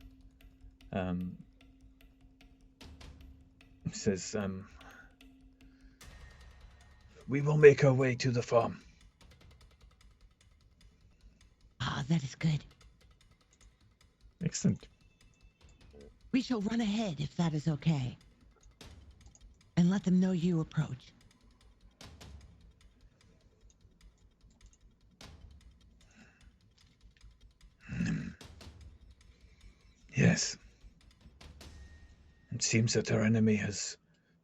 he says, "We will make our way to the farm." Ah, that is good. Excellent. We shall run ahead if that is okay. And let them know you approach. Yes. It seems that our enemy has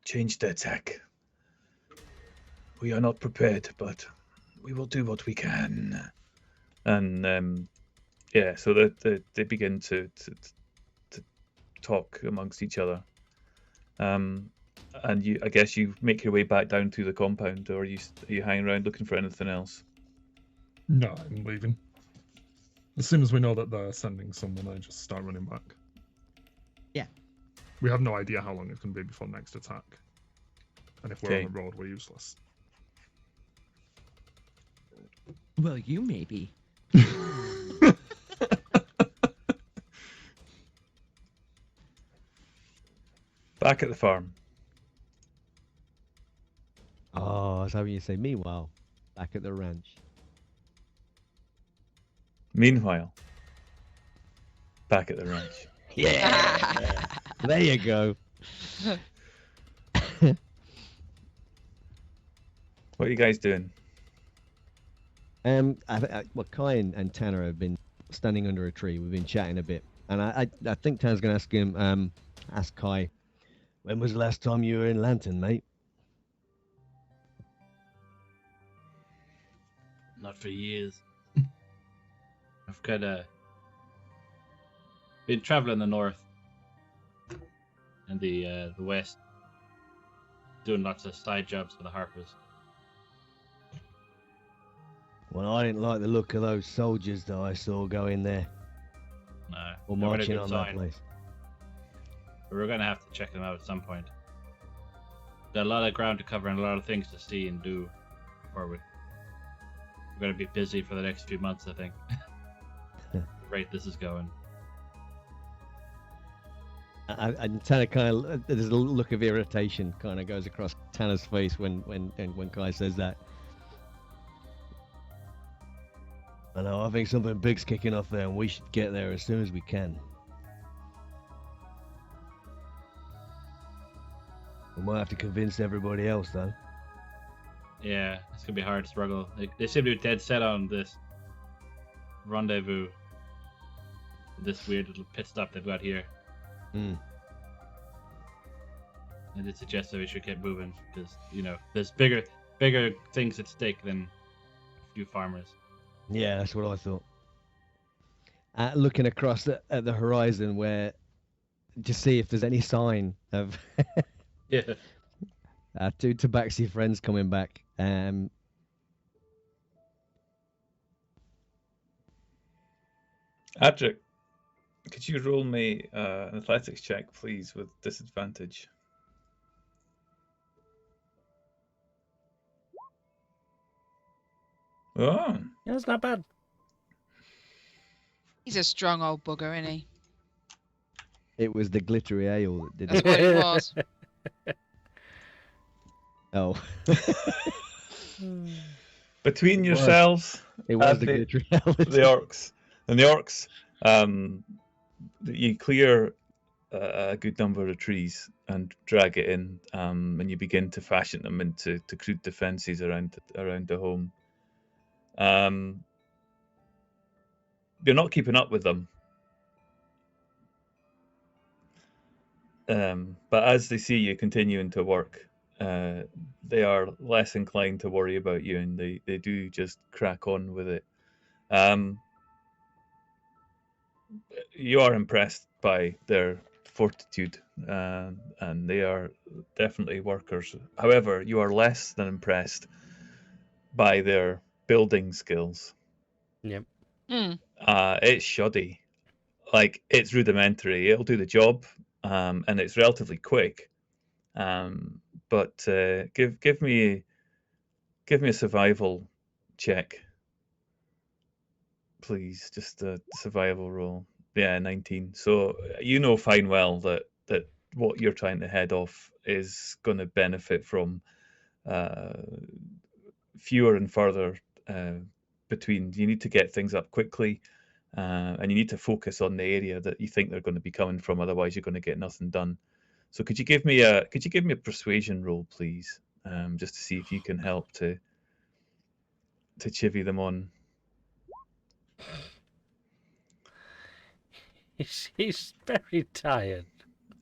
changed their attack. We are not prepared, but we will do what we can. And yeah, so they begin to talk amongst each other. And I guess you make your way back down to the compound, or are you hanging around looking for anything else? No, I'm leaving. As soon as we know that they're sending someone, I just start running back. Yeah. We have no idea how long it's going to be before next attack. And if we're Okay. on the road, we're useless. Well, you may be. Back at the farm. Oh, I was hoping you'd say, meanwhile, back at the ranch. Meanwhile, back at the ranch. Yeah! There you go. What are you guys doing? Well, Kai and Tanner have been standing under a tree. We've been chatting a bit, and I think Tanner's going to ask Kai When was the last time you were in Lantern, mate? Not for years. I've kind of been traveling the north and the west, doing lots of side jobs for the Harpers. Well, I didn't like the look of those soldiers that I saw go in there No, or they're not a marching good on sign. that place. But we're gonna have to check them out at some point. There's a lot of ground to cover and a lot of things to see and do before we're gonna be busy for the next few months, I think. The rate this is going. And Tanner kind of, there's a look of irritation kind of goes across Tanner's face when Kai says that. I know, I think something big's kicking off there and we should get there as soon as we can. We might have to convince everybody else though. Yeah, it's gonna be a hard struggle. They seem to be dead set on this rendezvous, this weird little pit stop they've got here. Mm. And it suggests that we should get moving because there's bigger things at stake than a few farmers. Yeah, that's what I thought. Looking across at the horizon, where just see if there's any sign of Yeah. two Tabaxi friends coming back. Adric, could you roll me an athletics check, please, with disadvantage? Oh, Yeah, that's not bad. He's a strong old bugger, isn't he? It was the glittery ale that did That's it. what it was. Oh, between It was. yourselves, it was and the glittery ale. the orcs, and the orcs, you clear a good number of trees and drag it in, and you begin to fashion them into crude defences around the home. You're not keeping up with them, but as they see you continuing to work, they are less inclined to worry about you, and they do just crack on with it. You are impressed by their fortitude, and they are definitely workers. However, you are less than impressed by their building skills. Yep. Mm. It's shoddy. Like, it's rudimentary. It'll do the job, and it's relatively quick. But give me a survival check, please. Just a survival roll. Yeah, 19. So you know fine well that what you're trying to head off is going to benefit from fewer and further between. You need to get things up quickly, and you need to focus on the area that you think they're going to be coming from. Otherwise, you're going to get nothing done. So could you give me a persuasion roll, please, just to see if you can help to chivvy them on. He's very tired.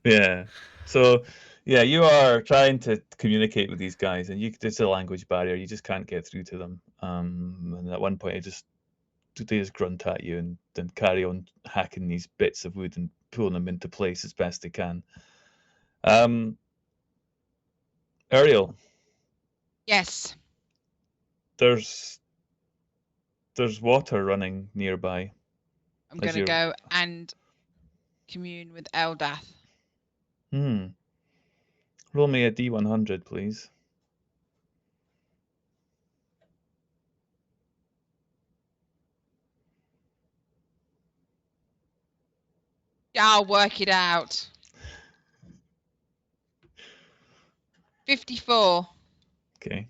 Yeah. So, yeah, you are trying to communicate with these guys, and it's a language barrier. You just can't get through to them. And at one point, they just grunt at you and then carry on hacking these bits of wood and pulling them into place as best they can. Ariel, Yes. there's water running nearby. I'm As going to you're- go and commune with Eldath. Roll me a D100, please. I'll work it out. 54. Okay.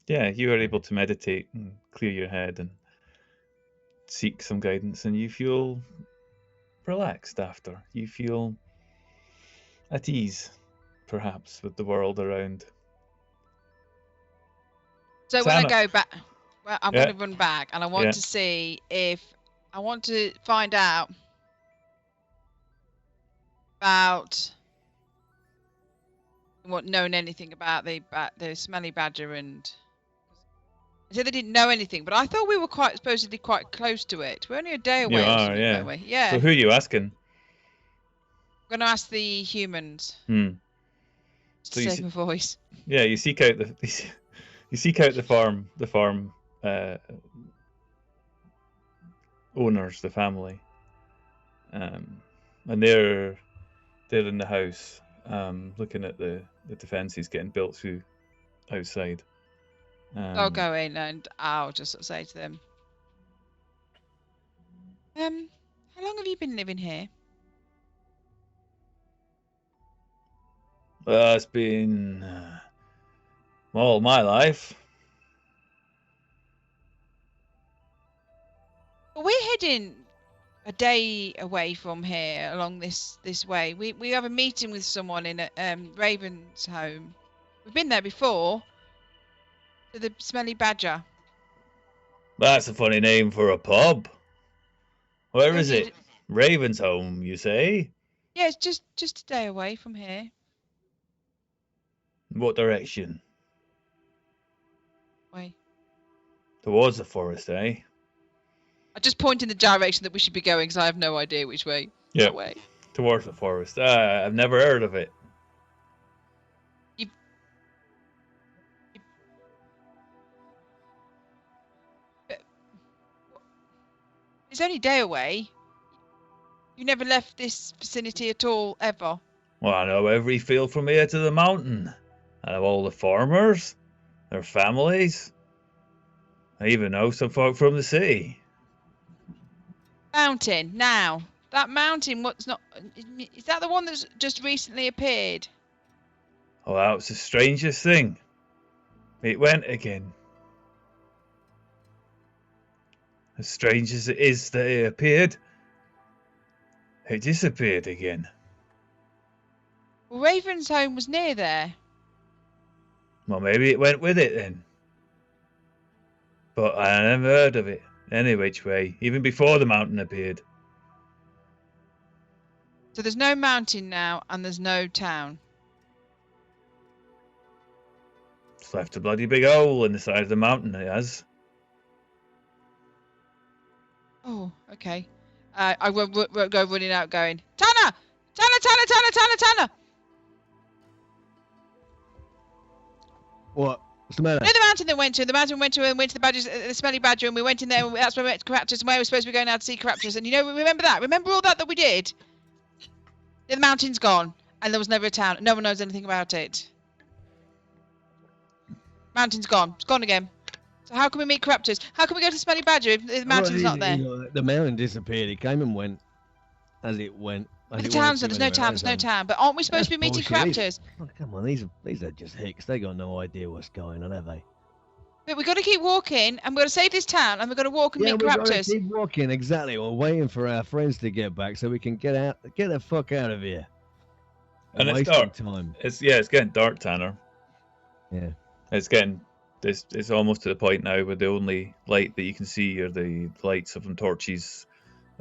Yeah, you are able to meditate and clear your head and seek some guidance, and you feel relaxed after. You feel at ease, perhaps, with the world around. So when I Sana. go back, well, I'm Yeah. going to run back, and I want Yeah. to see if I want to find out about what known anything about the smelly badger, and they said they didn't know anything, but I thought we were supposedly quite close to it. We're only a day away. You or are, something, yeah. weren't we? Yeah. So who are you asking? I'm gonna ask the humans. Hmm. To So you save see- my voice. Yeah, you seek out the farm owners, the family, and they're in the house, looking at the defences getting built through outside. I'll go in and I'll just sort of say to them, how long have you been living here? It's been all my life. Well, we're heading a day away from here along this way. We have a meeting with someone in Ravensholm. We've been there before. To the Smelly Badger. That's a funny name for a pub. Where is Indeed. it? Ravensholm, you say? Yeah, it's just a day away from here. What direction? Way. Towards the forest, eh? I just point in the direction that we should be going because I have no idea which way. Yeah. That way. Towards the forest. I've never heard of it. It's only a day away. You never left this vicinity at all, ever. Well, I know every field from here to the mountain. I know all the farmers, their families. I even know some folk from the city. Mountain. Now, that mountain, is that the one that's just recently appeared? Oh, that was the strangest thing. It went again. As strange as it is that it appeared, it disappeared again. Well, Ravensholm was near there. Well, maybe it went with it then. But I never heard of it any which way, even before the mountain appeared. So there's no mountain now, and there's no town. It's left a bloody big hole in the side of the mountain, it has. Oh, okay. I won't go running out going, Tanner! Tanner, Tanner, Tanner, Tanner, Tanner! What? What's the matter? You know the mountain that went to? The mountain we went to and went to the badgers, the Smelly Badger, and we went in there, and that's where we met Caraptors, and where we were supposed to be going out to see Caraptors. And remember that? Remember all that we did? The mountain's gone, and there was never a town. No one knows anything about it. Mountain's gone. It's gone again. So how can we meet Caraptors? How can we go to Smelly Badger if the mountain's not there? The mountain disappeared. It came and went as it went. The town's there. There's no town. There's no town. But aren't we supposed to be meeting Caraptors? Oh, come on, these are just hicks. They got no idea what's going on, have they? But we've got to keep walking, and we've got to save this town, and we've got to walk and meet we've got to Caraptors. keep walking. Exactly. We're waiting for our friends to get back so we can get the fuck out of here. And it's wasting dark. time. It's getting dark, Tanner. Yeah. It's almost to the point now where the only light that you can see are the lights of them torches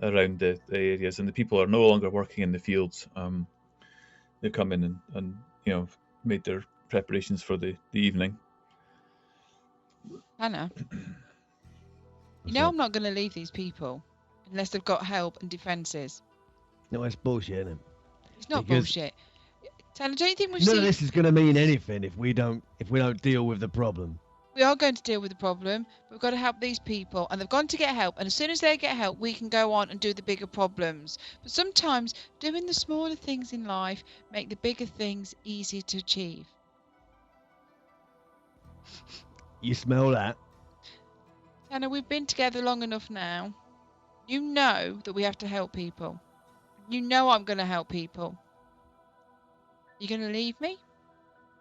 around the areas, and the people are no longer working in the fields. They've come in and made their preparations for the evening. Hannah, I'm not going to leave these people unless they've got help and defences. No, it's bullshit, isn't it? It's not Because- bullshit. Tanner, don't you think we've None seen... of this is going to mean anything if we don't deal with the problem. We are going to deal with the problem. We've got to help these people, and they've gone to get help. And as soon as they get help, we can go on and do the bigger problems. But sometimes doing the smaller things in life make the bigger things easy to achieve. You smell that? Tanner, we've been together long enough now. You know that we have to help people. You know I'm going to help people. You going to leave me?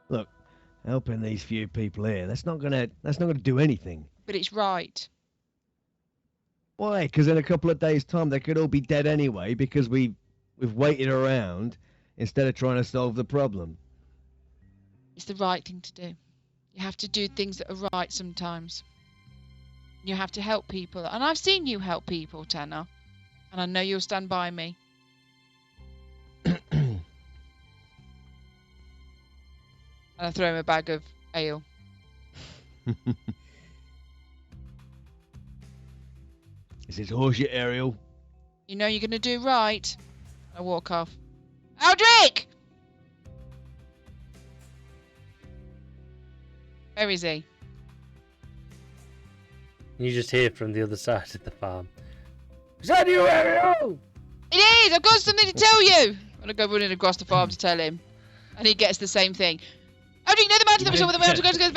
Look, helping these few people here, that's not gonna do anything. But it's right. Why? Because in a couple of days' time, they could all be dead anyway because we've waited around instead of trying to solve the problem. It's the right thing to do. You have to do things that are right sometimes. You have to help people. And I've seen you help people, Tanner. And I know you'll stand by me. And I throw him a bag of ale. Is it horseshit, Ariel? You know you're going to do right. I walk off. Aldrich! Where is he? You just hear from the other side of the farm. Is that you, Ariel? It is! I've got something to tell you! And I go running across the farm to tell him. And he gets the same thing. Aldrich, near the mountain, there was the mountain, go to the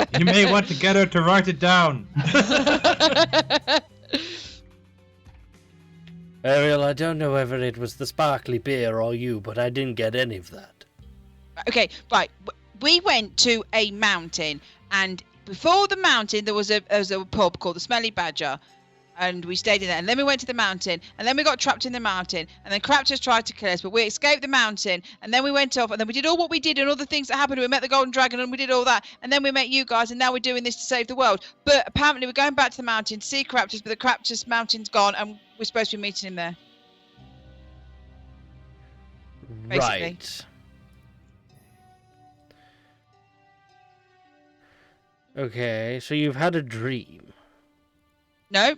mountain. You may want to get her to write it down. Ariel, I don't know whether it was the sparkly beer or you, but I didn't get any of that. Okay, right. We went to a mountain, and before the mountain there was a pub called the Smelly Badger, and we stayed in there. And then we went to the mountain, and then we got trapped in the mountain, and then Craptors tried to kill us, but we escaped the mountain, and then we went off, and then we did all what we did and all the things that happened. We met the Golden Dragon, and we did all that, and then we met you guys, and now we're doing this to save the world. But apparently we're going back to the mountain to see Craptors, but the Craptors mountain's gone, and we're supposed to be meeting him there. Basically. Right. Okay, so you've had a dream. No.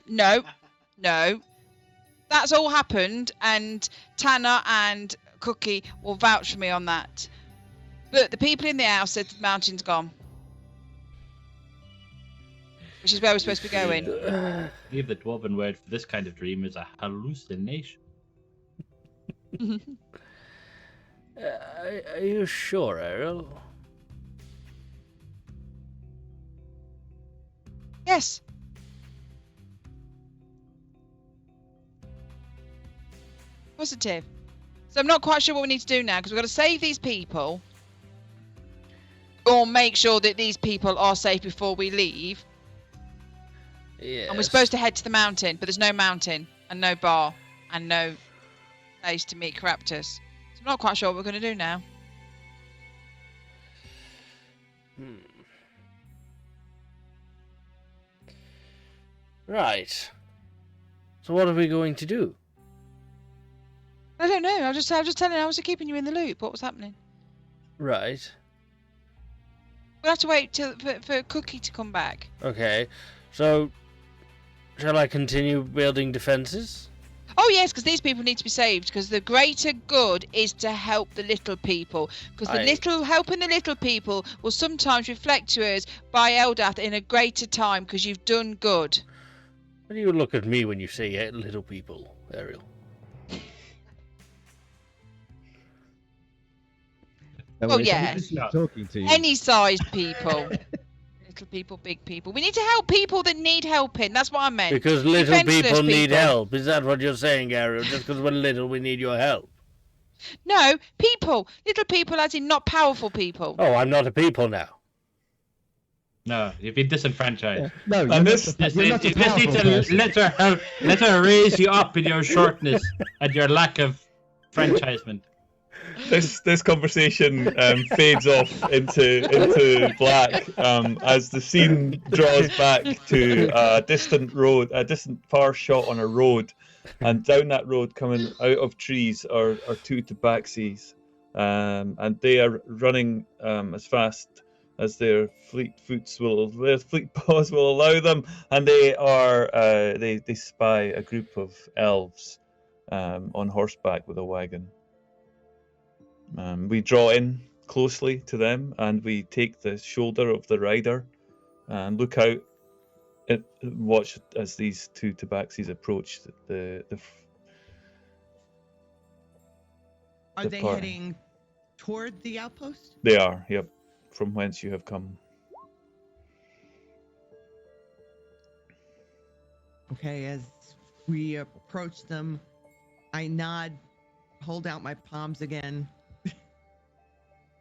That's all happened, and Tanner and Cookie will vouch for me on that. But the people in the house said the mountain's gone. Which is where we're supposed to be going. I believe the dwarven word for this kind of dream is a hallucination. Are you sure, Ariel? Yes. Positive. So I'm not quite sure what we need to do now, because we've got to save these people. Or make sure that these people are safe before we leave. Yes. And we're supposed to head to the mountain, but there's no mountain, and no bar, and no place to meet Craptors. So I'm not quite sure what we're going to do now. Right. So what are we going to do? I don't know. I was just telling. I was keeping you in the loop. What was happening? Right. We'll have to wait for Cookie to come back. Okay. So, shall I continue building defences? Oh yes, because these people need to be saved. Because the greater good is to help the little people. Because helping the little people will sometimes reflect to us by Eldath in a greater time. Because you've done good. Why do you look at me when you say little people, Ariel? Oh yeah, Talking to you. any sized people. Little people, big people. We need to help people that need helping. That's what I meant. Because little Defenseless people need help. Is that what you're saying, Ariel? Just because we're little, we need your help? No, people. Little people as in not powerful people. Oh, I'm not a people now. No, you've been disenfranchised. Yeah. No, And you're this- not, you're not a You just need powerful to person. let her raise you up in your shortness and your lack of franchisement. This conversation fades off into black as the scene draws back to a distant far shot on a road, and down that road, coming out of trees, are two tabaxis, and they are running as fast as their fleet paws will allow them, and they spy a group of elves on horseback with a wagon. We draw in closely to them, and we take the shoulder of the rider and look out and watch as these two tabaxis approach Are they party. heading toward the outpost? They are, yep, from whence you have come. Okay, as we approach them, I nod, hold out my palms again,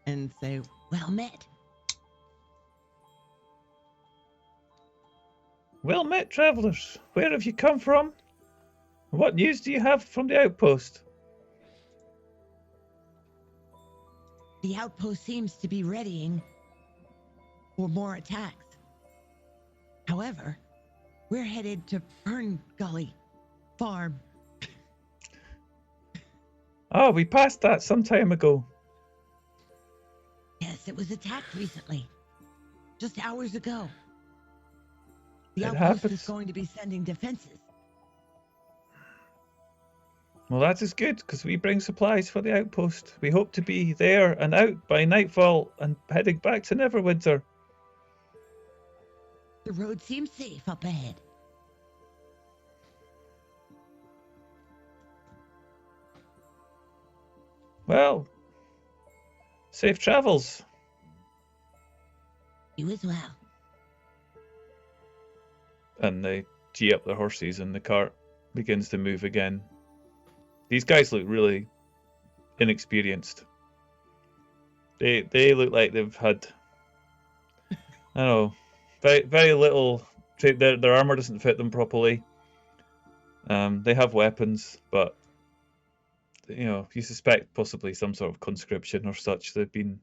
and say, "Well met." Well met, travellers. Where have you come from? What news do you have from the outpost? The outpost seems to be readying for more attacks. However, we're headed to Fern Gully Farm. Oh, we passed that some time ago. Yes. Yes, it was attacked recently. Just hours ago. The It outpost happens. is going to be sending defenses. Well, that is good, because we bring supplies for the outpost. We hope to be there and out by nightfall and heading back to Neverwinter. The road seems safe up ahead. Well, safe travels. You as well. And they gee up their horses and the cart begins to move again. These guys look really inexperienced. They look like they've had, I don't know, very little. Their armor doesn't fit them properly. They have weapons, but you suspect possibly some sort of conscription or such. They've been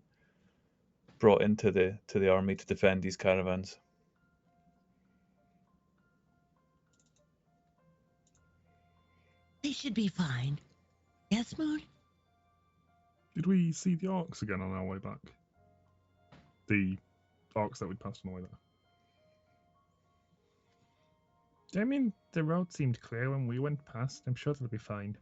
brought into the army to defend these caravans. They should be fine. Yes, Moon? Did we see the orcs again on our way back? The orcs that we'd passed on the way there. I mean, the road seemed clear when we went past. I'm sure they'll be fine.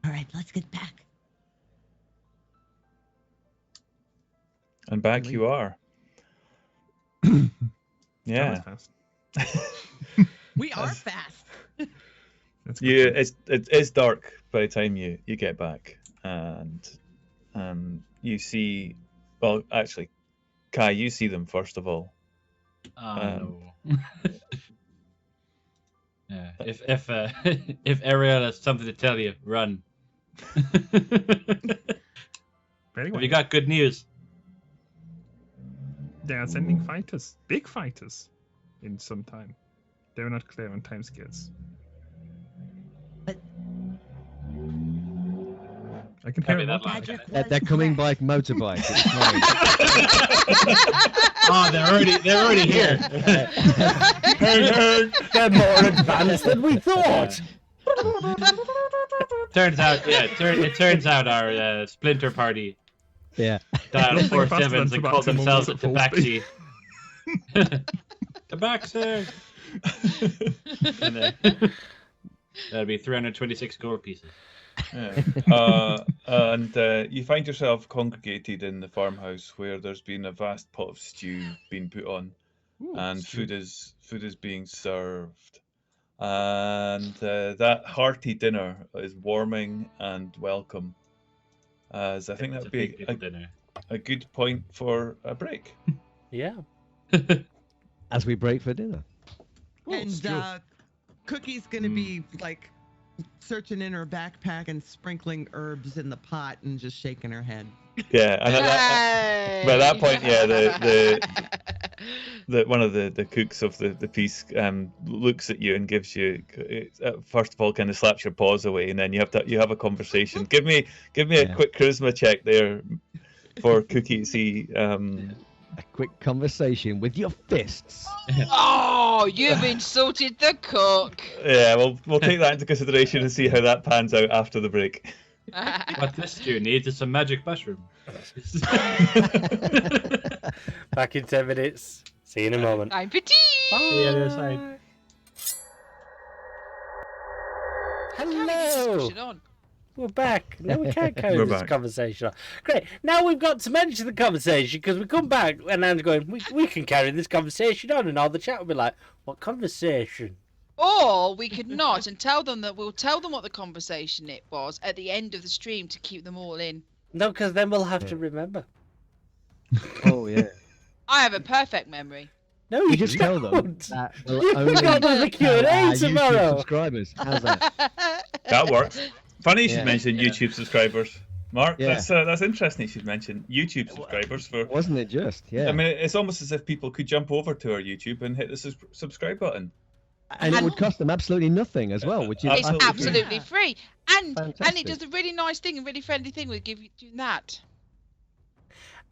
All right, let's get back. And back you are. That Yeah. was fast. We are fast. That's Yeah, good. it's dark by the time you get back, and you see. Well, actually, Kai, you see them first of all. No. Yeah. If Ariel has something to tell you, run. But anyway, Have you got good news? they are sending fighters, big fighters, in some time. They were not clear on timescales. But I can hear Maybe it. that walking. long. Patrick They're was coming correct. by motorbike. It's fine. Oh, they're already here. They're more advanced than we thought. Turns out, it turns out our splinter party Yeah. dialed Nothing four faster than sevens and called Tabaxi when we themselves was a at full Tabaxi. Tabaxi. And that'd be 326 gold pieces. Yeah. And you find yourself congregated in the farmhouse where there's been a vast pot of stew being put on, Ooh, and stew. food is being served, and that hearty dinner is warming and welcome. As I think that It's would a big be people dinner. a good point for a break. Yeah. As we break for dinner. And Cookie's gonna be like searching in her backpack and sprinkling herbs in the pot and just shaking her head. Yeah, and by that point, yeah, the one of the cooks of the piece looks at you and gives you first of all kind of slaps your paws away, and then you have a conversation. Give me a quick charisma check there for Cookie. See, A quick conversation with your fists. Oh, you've insulted the cook. yeah, we'll take that into consideration and see how that pans out after the break. What this stew needs is some magic mushroom. Back in 10 minutes. See you in a moment. I'm for tea. See you on the other side. Hello. On. We're back. No, we can't carry We're this back. conversation on. Great. Now we've got to mention the conversation because we come back and Anne's going, we can carry this conversation on, and all the chat will be like, what conversation? Or we could not and tell them that we'll tell them what the conversation it was at the end of the stream to keep them all in. No, because then we'll have to remember. Oh, yeah. I have a perfect memory. No, We you just tell them don't. that we'll You only forgot about the tell Q&A our YouTube tomorrow. subscribers. How's that? That works. Funny you should Yeah. mention YouTube subscribers, Mark. Yeah. That's interesting. You should mention YouTube subscribers for. Wasn't it just? Yeah. I mean, it's almost as if people could jump over to our YouTube and hit the subscribe button. and it would cost them absolutely nothing as well, which is It's Absolutely. absolutely free. And Fantastic. it does a really nice thing, a really friendly thing with doing that.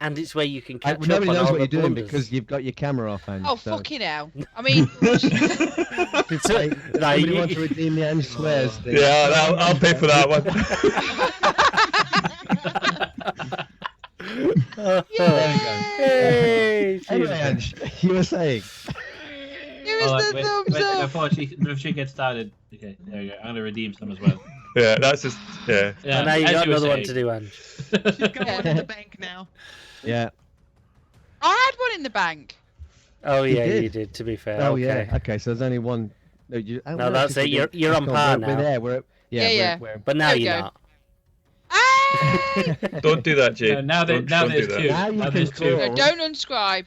and it's where you can catch up Nobody on knows all what the you're doing blunders. because you've got your camera off, and Oh, so. fucking hell. I mean, Somebody wants to redeem the Ange swears thing. Yeah, I'll pay for that one. There we go. Hey, Anyway, Ange, you were saying. give us the thumbs up. Before she gets started, okay, there you go. I'm gonna redeem some as well. Yeah, that's just yeah. Yeah, And now you as got were another one saying. to do, Ange. She's got one in the bank now. Yeah. I had one in the bank. Oh You yeah, did? you did. To be fair. Oh okay. yeah. Okay, so there's only one. No, No, that's it. You're on par now. We're there. We're Yeah. We're, But now There we you're go. not. Ah! Don't do that, Jade. Now Don't there's do that. two. Now you Now can there's two. call. No, don't unscribe.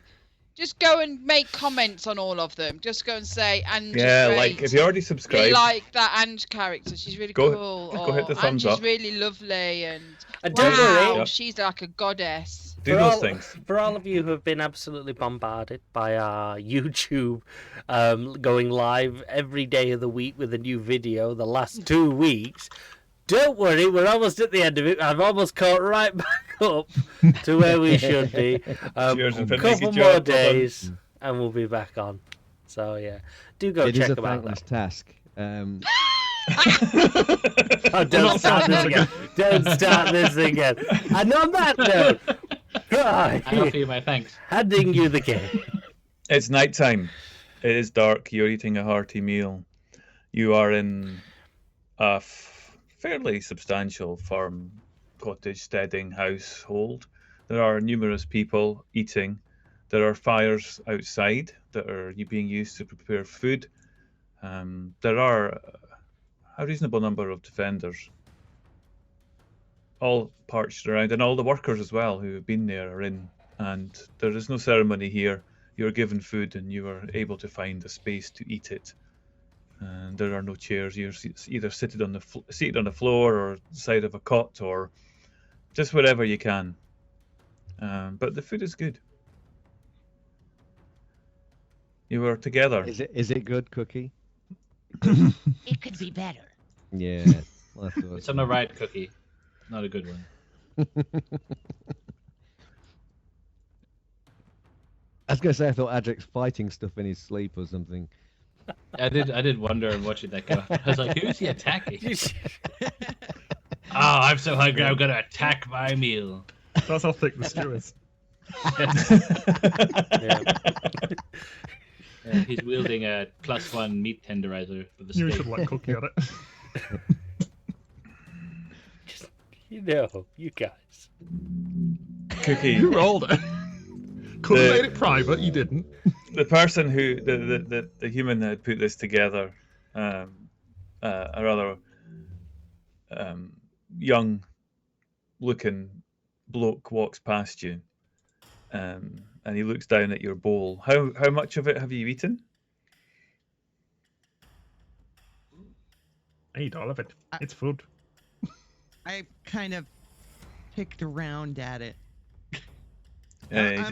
Just go and make comments on all of them. Just go and say, Ange is Yeah, great. like if you already really subscribed, like that Ange character. She's really Go- cool. go hit the Or thumbs Ange is up. really lovely, and And don't wow, worry, she's like a goddess. do those things. For all of you who have been absolutely bombarded by our YouTube going live every day of the week with a new video the last 2 weeks, don't worry, we're almost at the end of it. I've almost caught right back up to where we should be. Cheers, A Infinity. couple Good more job, well done. days and we'll be back on. So yeah, do go It check is a them out. thankless task. Oh, don't start this again. Don't start this again. And on that note, I offer right, you my thanks. handing you the game. It's nighttime. It is dark. You're eating a hearty meal. You are in a fairly substantial farm, cottage, steading household. There are numerous people eating. There are fires outside that are being used to prepare food. There are a reasonable number of defenders, all parched around, and all the workers as well who have been there are in. And there is no ceremony here. You're given food and you are able to find a space to eat it. And there are no chairs. You're either seated on the floor or side of a cot or just wherever you can. But the food is good. You are together. Is it good, Cookie? It could be better. Yeah. Well, I thought It's on the right cookie, not a good one. I was gonna say I thought Adric's fighting stuff in his sleep or something. I did wonder watching that go. I was like, who's he attacking? Oh, I'm so hungry. I'm gonna attack my meal. That's how thick the stew is. He's wielding a +1 meat tenderizer for the You steak. should let Cookie at it. You know, you guys. Cookie. You rolled it. Could have made it private, you didn't. The person who the human that had put this together, a rather young looking bloke walks past you, and he looks down at your bowl. How much of it have you eaten? I eat all of it. It's food. I kind of picked around at it. Yeah,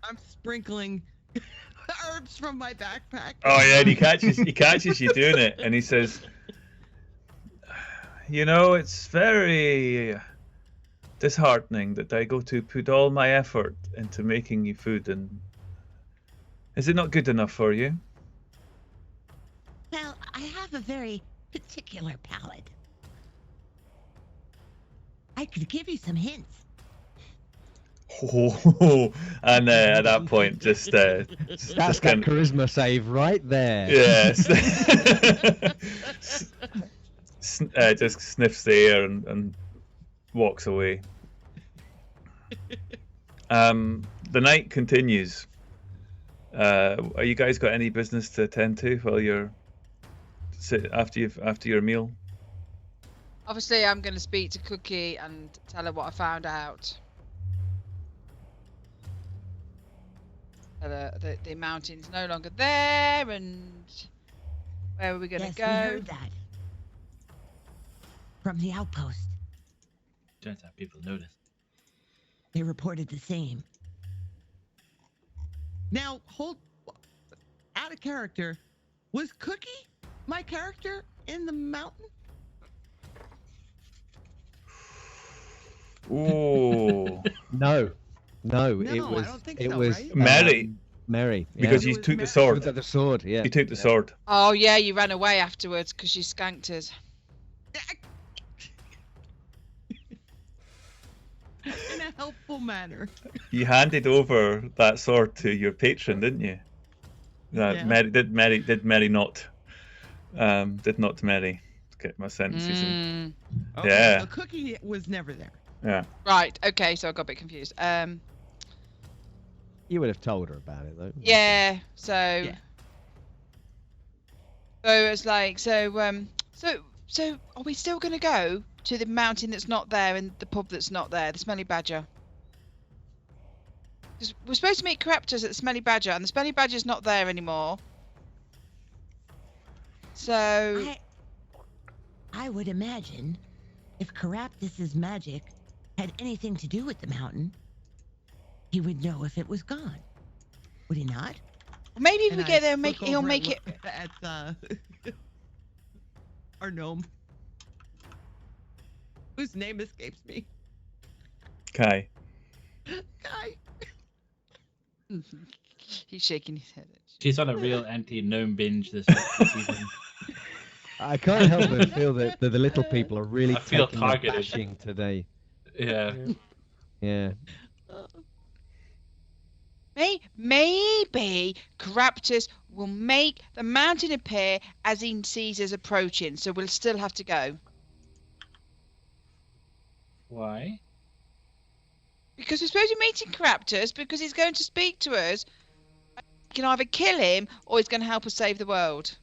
I'm sprinkling herbs from my backpack. Oh yeah, and he catches you doing it, and he says, "You know, it's very disheartening that I go to put all my effort into making you food, and is it not good enough for you?" Well, I have a very particular palate. I could give you some hints. Oh, and at that point, just That's that kind of- charisma save right there. yes, just sniffs the air and walks away. The night continues. Are you guys got any business to attend to while you're after your meal? Obviously, I'm going to speak to Cookie and tell her what I found out. The mountain's no longer there, and where are we going to Yes, go? we heard that. From the outpost. Turns out people notice. They reported the same. Now, out of character. Was Cookie my character in the mountain? Ooh. No. No, No, it I was. don't think it so, was right? Mary. Mary. Because It you was took the Mary. sword. The sword. Yeah. You took the sword. Oh yeah, you ran away afterwards because you skanked us. In a helpful manner. You handed over that sword to your patron, didn't you? Yeah. Mary not? Did not Mary? Get my sentences in. Mm. Okay, Yeah. so Cookie was never there. Yeah. Right. Okay. So I got a bit confused. You would have told her about it though. Yeah. So. Yeah. So it's like so. So are we still gonna go to the mountain that's not there and the pub that's not there, the Smelly Badger? 'Cause we're supposed to meet Caraptors at the Smelly Badger, and the Smelly Badger's not there anymore. So. I would imagine if Caraptus's magic had anything to do with the mountain, he would know if it was gone. Would he not? Maybe if we And get I there and look he'll over make and it. look at our gnome, whose name escapes me. Kai. Guy. He's shaking his head. She's on a real anti-gnome binge this season. I can't help but feel that the little people are really I feel taking the targeted. bashing today. Yeah. Yeah. Maybe Caraptus will make the mountain appear as he sees us approaching, so we'll still have to go. Why? Because we're supposed to be meeting Caraptus because he's going to speak to us. We can either kill him or he's going to help us save the world.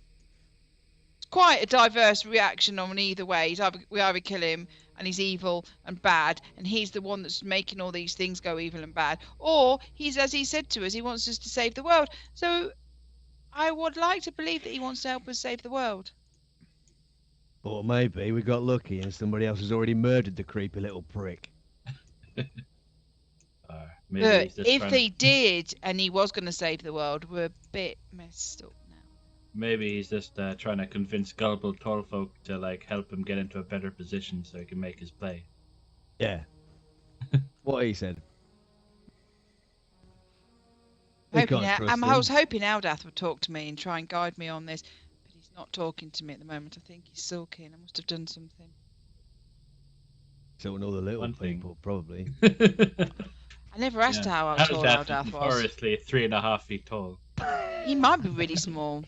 It's quite a diverse reaction on either way. We either kill him and he's evil and bad, and he's the one that's making all these things go evil and bad, or he's, as he said to us, he wants us to save the world. So I would like to believe that he wants to help us save the world. Or maybe we got lucky and somebody else has already murdered the creepy little prick. Maybe But he's just if trying- they did and he was going to save the world, we're a bit messed up now. Maybe he's just trying to convince gullible tall folk to like help him get into a better position so he can make his play. Yeah. What he said. We Hoping can't trust I was him. hoping Aldath would talk to me and try and guide me on this, but he's not talking to me at the moment. I think he's sulking. I must have done something. So and all the little One thing. people, probably. I never asked Yeah. how tall Aldath Aldath is was. notoriously 3.5 feet tall. He might be really small.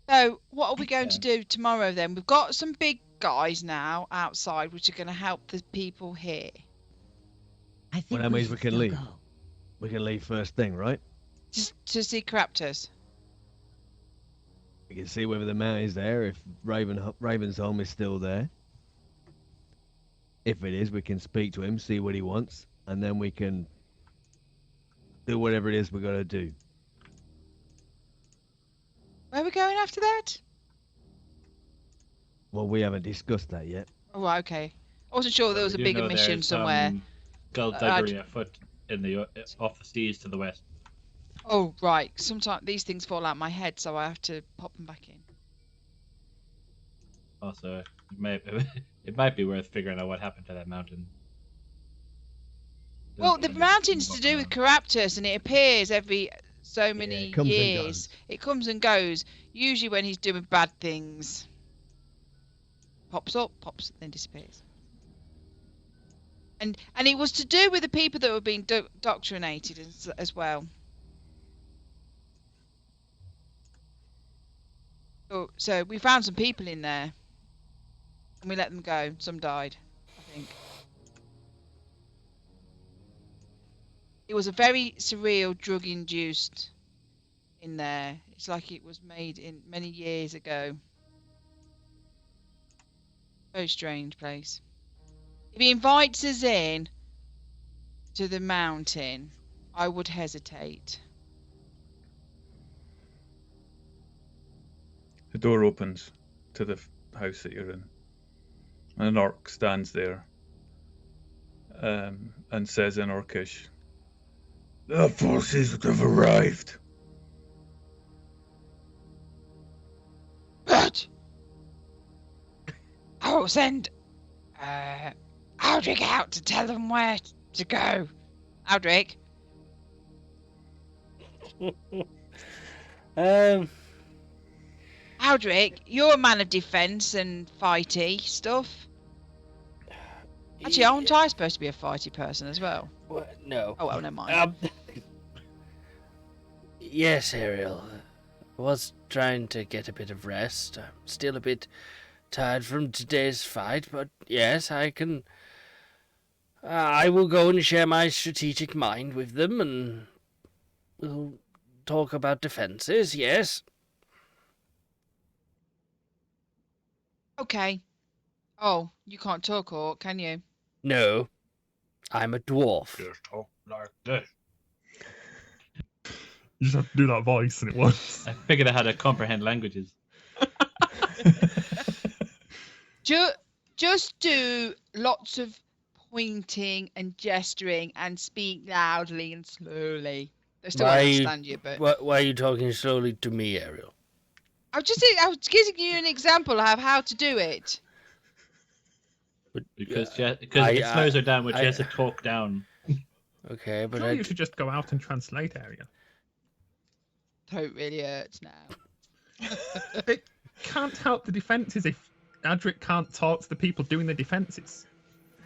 So, what are we going to do tomorrow then? We've got some big guys now outside which are going to help the people here. I think Well, that means we should can still leave. go. We can leave first thing, right? Just to see Caraptus. We can see whether the mount is there, if Ravensholm is still there. If it is, we can speak to him, see what he wants, and then we can do whatever it is we're going to do. Where are we going after that? Well, we haven't discussed that yet. Oh, right, okay. I wasn't sure there was a You bigger know mission there's, somewhere. Skullduggery afoot in the off the seas to the west. Oh, right. Sometimes these things fall out my head, so I have to pop them back in. Also, it might be worth figuring out what happened to that mountain. Well, the mountain's to do with Caraptus, and it appears every so many it comes and years. goes. It comes and goes. Usually when he's doing bad things. Pops up, pops, then disappears. And it was to do with the people that were being indoctrinated as well. So we found some people in there, and we let them go. Some died, I think. It was a very surreal, drug-induced in there. It's like it was made in many years ago. Very strange place. If he invites us in to the mountain, I would hesitate. The door opens to the house that you're in, and an orc stands there and says in Orcish, "The forces have arrived." But I will send Aldrich out to tell them where to go. Aldrich. Aldrich, you're a man of defence and fighty stuff. Actually, aren't I supposed to be a fighty person as well? No. Oh, well, never mind. Yes, Ariel. I was trying to get a bit of rest. I'm still a bit tired from today's fight, but yes, I can. I will go and share my strategic mind with them, and we'll talk about defences, yes. Okay. Oh, you can't talk, Orc, can you? No, I'm a dwarf. Just talk like this. You just have to do that voice and it works. I figured out how to comprehend languages. Just do lots of pointing and gesturing and speak loudly and slowly. They still won't understand you, but Why are you talking slowly to me, Ariel? I was giving you an example of how to do it. Because it slows her down when she has to talk down. Okay, but Surely you should just go out and translate, Ariel. Throat really hurts now. It can't help the defences if Adric can't talk to the people doing the defences.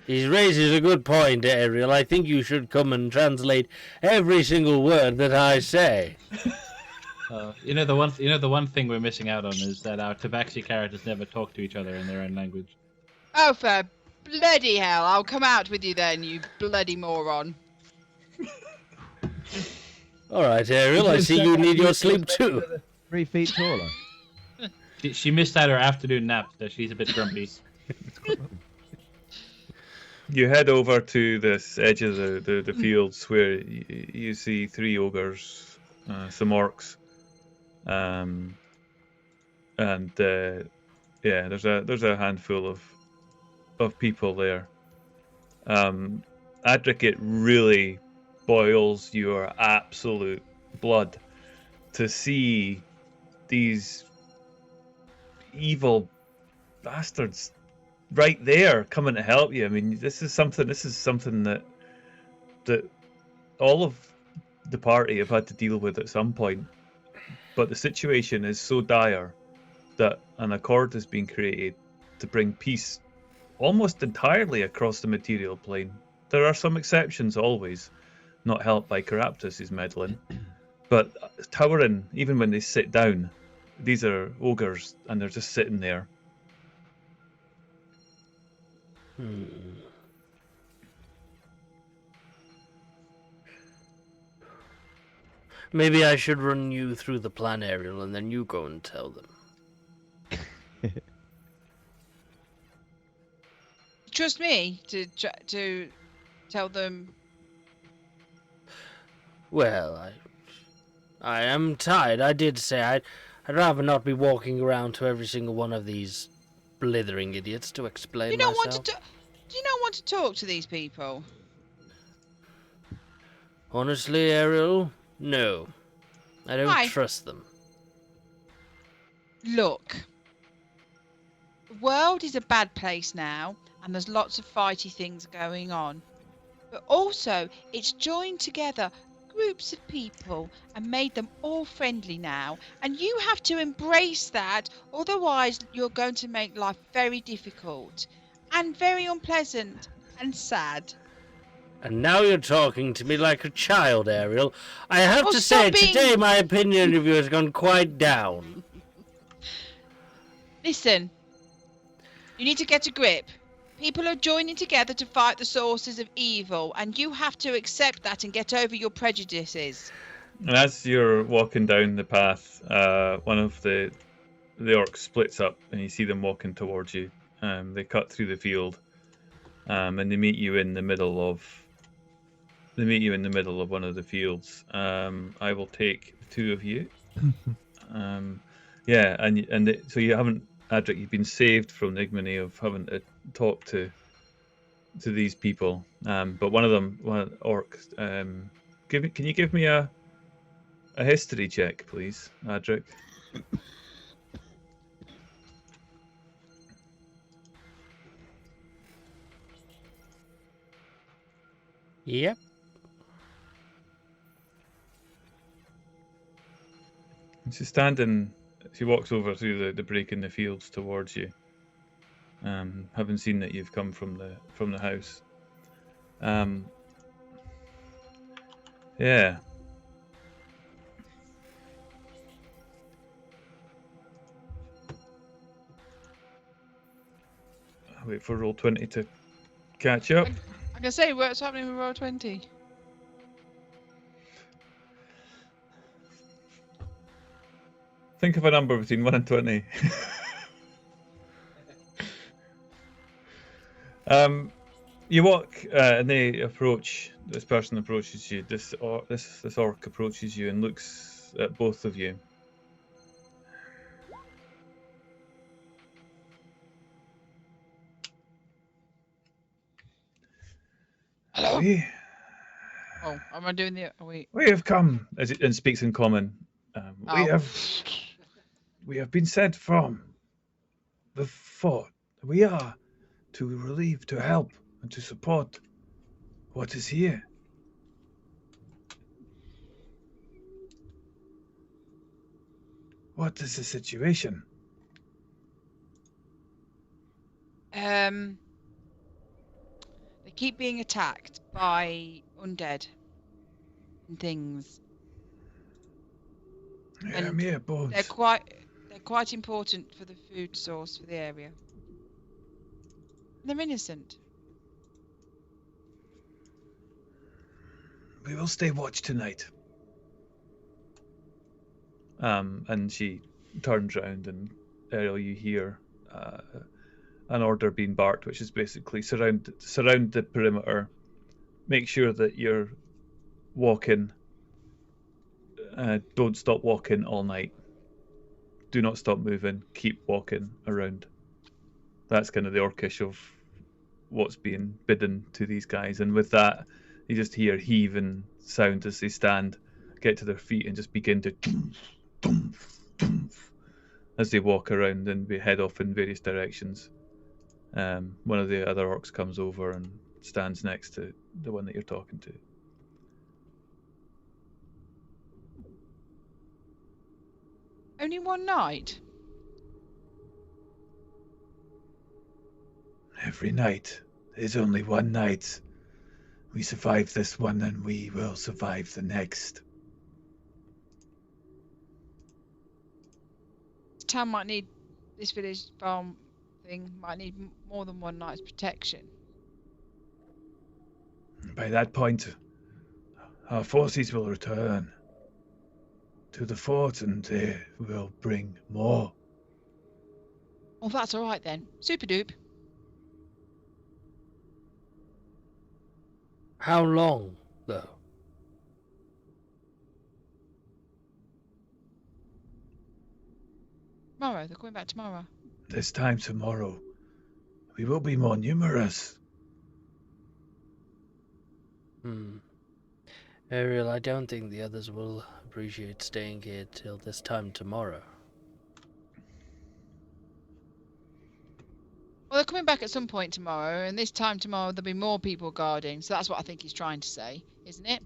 He raises a good point, Ariel. I think you should come and translate every single word that I say. The one thing we're missing out on is that our Tabaxi characters never talk to each other in their own language. Oh, for bloody hell! I'll come out with you then, you bloody moron. All right, Ariel. I see you need your sleep too. 3 feet taller. She missed out her afternoon nap, so she's a bit grumpy. You head over to this edge of the fields where you see 3 ogres, some orcs, and there's a handful of people there. Adric, it really boils your absolute blood to see these evil bastards right there coming to help you. I mean, this is something that all of the party have had to deal with at some point, but the situation is so dire that an accord has been created to bring peace almost entirely across the material plane. There are some exceptions always, not helped by Caraptus' meddling, but towering, even when they sit down, these are ogres and they're just sitting there. Maybe I should run you through the plan, Ariel, and then you go and tell them. Trust me to tell them. Well, I am tired. I did say I'd rather not be walking around to every single one of these blithering idiots to explain Do you not myself. want to talk to these people? Honestly, Ariel, no. I don't Why? trust them. Look, the world is a bad place now, and there's lots of fighty things going on. But also, it's joined together groups of people and made them all friendly now, and you have to embrace that, otherwise you're going to make life very difficult and very unpleasant and sad. And now you're talking to me like a child, Ariel. I have Oh, to say, stop being- today my opinion of you has gone quite down. Listen, you need to get a grip. People are joining together to fight the sources of evil, and you have to accept that and get over your prejudices. And as you're walking down the path, one of the orcs splits up, and you see them walking towards you. They cut through the field, and they meet you in the middle of one of the fields. I will take 2 of you. So you haven't, Adric, you've been saved from the ignominy of having to talk to these people. But one of them, orc, can you give me a history check, please, Adric? Yep. She's standing. She walks over through the break in the fields towards you. Having seen that you've come from the house. Yeah. I'll wait for roll 20 to catch up. I can say what's happening with roll 20. Think of a number between 1 and 20. You walk and they approach. This person approaches you. This orc approaches you and looks at both of you. Hello. Oh, am I doing the? Wait. We have come, and speaks in common. We have been sent from the fort. We are to relieve, to help, and to support what is here. What is the situation? They keep being attacked by undead and things. Yeah, mere bones. They're quite important for the food source for the area. They're innocent. We will stay watch tonight. And she turns round, and Ariel, you hear an order being barked, which is basically surround the perimeter, make sure that you're walking. Don't stop walking all night. Do not stop moving. Keep walking around. That's kind of the orcish of what's being bidden to these guys. And with that, you just hear heaving sound as they stand, get to their feet, and just begin to as they walk around and head off in various directions. One of the other orcs comes over and stands next to the one that you're talking to. Only one night? Every night. There's only one night. We survive this one and we will survive the next. This town might need, this village farm thing might need more than one night's protection. By that point, our forces will return to the fort and they will bring more. Oh, that's all right then. Super dupe. How long, though? Tomorrow. They're coming back tomorrow. This time tomorrow, we will be more numerous. Ariel, I don't think the others will appreciate staying here till this time tomorrow. Well, they're coming back at some point tomorrow, and this time tomorrow there'll be more people guarding, so that's what I think he's trying to say, isn't it?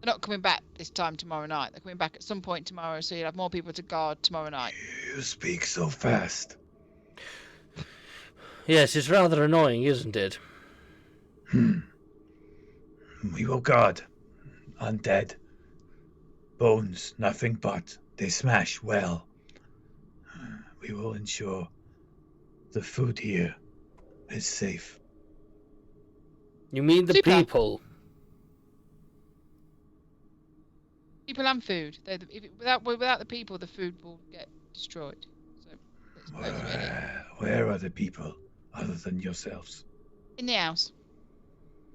They're not coming back this time tomorrow night. They're coming back at some point tomorrow, so you'll have more people to guard tomorrow night. You speak so fast. Yes, it's rather annoying, isn't it? We will guard. Undead. Bones, nothing but. They smash well. We will ensure the food here is safe. You mean the Super. people? People and food. Without the people, the food will get destroyed. So, Where are the people other than yourselves? in the house.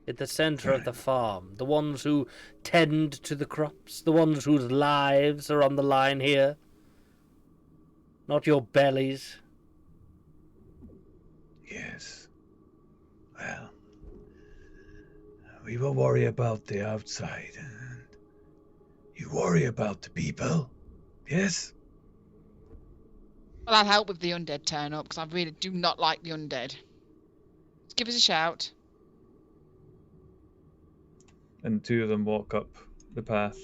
At the centre of the farm. The ones who tend to the crops. The ones whose lives are on the line here. Not your bellies. Yes. Well, we will worry about the outside, and you worry about the people. Yes? Well, I'll help with the undead turn up, because I really do not like the undead. Just give us a shout. and two of them walk up the path.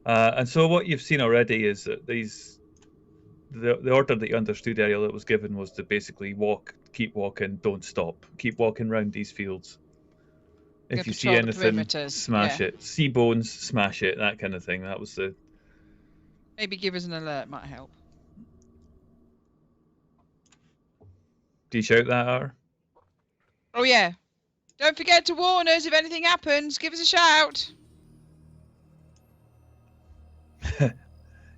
And so what you've seen already is that the order that you understood, Ariel, that was given was to basically keep walking, don't stop. Keep walking around these fields. If you see anything, smash it. See bones, smash it, that kind of thing. That was the... Maybe give us an alert might help. Do you shout that, R? Oh, yeah. Don't forget to warn us if anything happens. Give us a shout.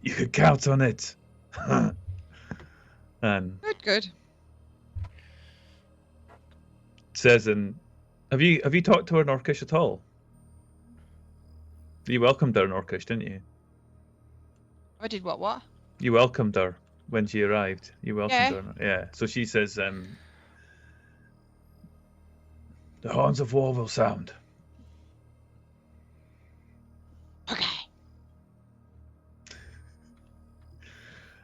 You could count on it. And Good. says, have you talked to her in Orcish at all? You welcomed her in Orcish, didn't you? I did what? You welcomed her when she arrived. You welcomed her. Yeah. So she says, the horns of war will sound. Okay.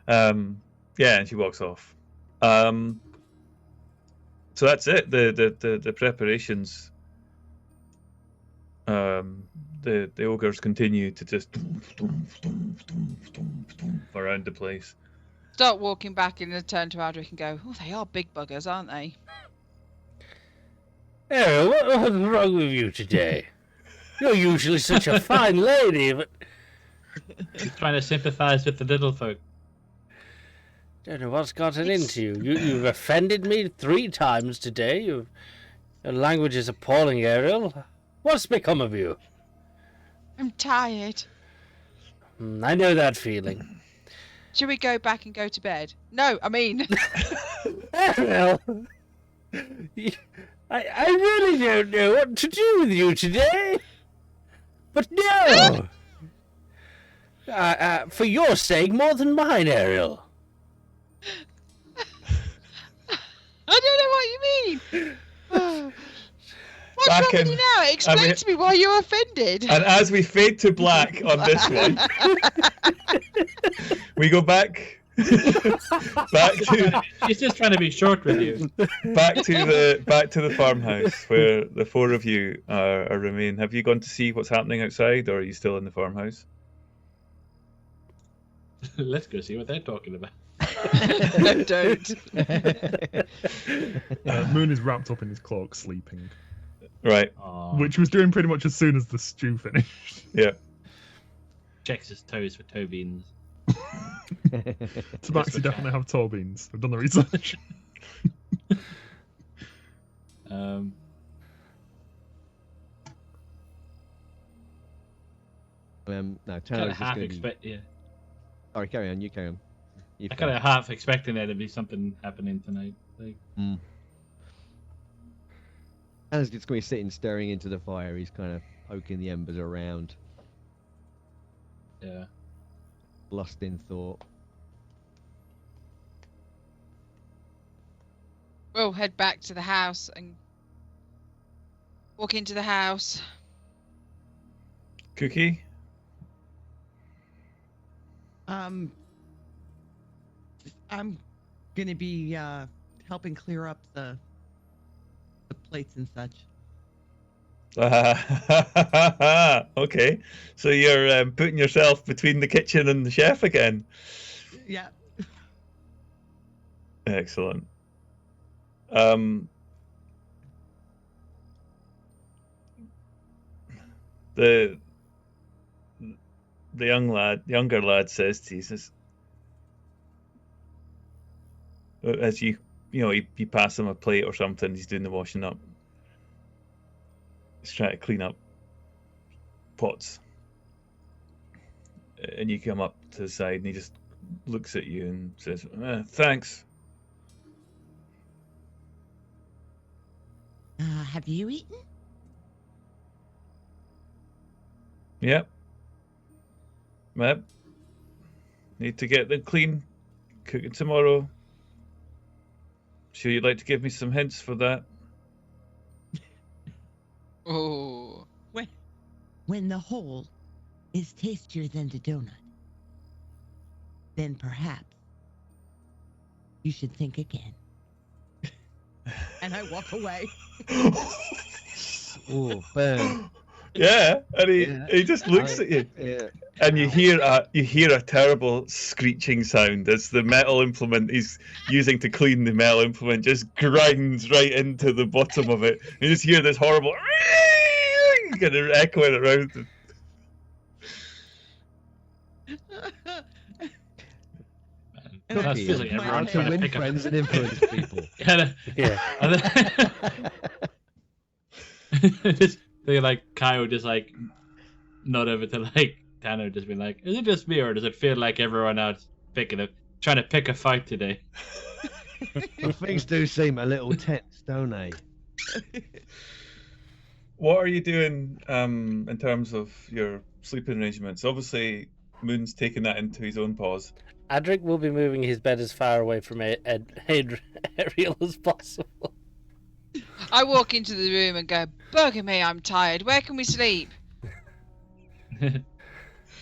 Yeah, and she walks off. So that's it. The preparations. The ogres continue to just around the place. Start walking back and then turn to Aldrich and go, oh, they are big buggers, aren't they? Ariel, what's wrong with you today? You're usually such a fine lady, but... He's trying to sympathise with the little folk. Don't know what's gotten into you. You've offended me 3 times today. Your language is appalling, Ariel. What's become of you? I'm tired. I know that feeling. Should we go back and go to bed? No, I mean... Ariel! I really don't know what to do with you today. But no! For your sake more than mine, Ariel. I don't know what you mean. What's Back wrong with in- you now? Explain to me why you're offended. And as we fade to black on this one, we go back to She's just trying to be short with you. back to the farmhouse where the 4 of you are remain. Have you gone to see what's happening outside, or are you still in the farmhouse? Let's go see what they're talking about. No, don't. Moon is wrapped up in his cloak, sleeping, Right. Aww. which he was doing pretty much as soon as the stew finished. Yeah. Checks his toes for toe beans. Tabaxi definitely have toe beans. I've done the research. No, Kind Taylor's of just half going to be... expect. Yeah. Sorry, carry on. You carry on. I kind of half expecting there to be something happening tonight. Like, Taylor's just going to be sitting, staring into the fire. He's kind of poking the embers around, yeah. lost in thought. We'll head back to the house and walk into the house. Cookie? I'm gonna be helping clear up the plates and such. Okay. So you're putting yourself between the kitchen and the chef again. Yeah. Excellent. The younger lad says to you, says, as you pass him a plate or something, he's doing the washing up. He's trying to clean up pots. And you come up to the side and he just looks at you and says, thanks. Have you eaten? Yep. Need to get them clean. Cooking tomorrow. Sure you'd like to give me some hints for that? Oh. When the whole is tastier than the donut, then perhaps you should think again. And I walk away. Oh, burn. Yeah, and Yeah. he just looks at you, Yeah. and you hear a terrible screeching sound as the metal implement he's using to clean the metal implement just grinds right into the bottom of it. You just hear this horrible kind of echoing around. And I That Cookie, feels like flip my how everyone's to trying to win pick up. friends and influence people. Yeah. Yeah. Just they like Kyle just like nod over to like Tanner, just being like, "Is it just me, or does it feel like everyone else trying to pick a fight today?" Well, things do seem a little tense, don't they? What are you doing in terms of your sleeping arrangements? Obviously, Moon's taking that into his own paws. Adric will be moving his bed as far away from Ariel as possible. I walk into the room and go, bugger me, I'm tired. Where can we sleep?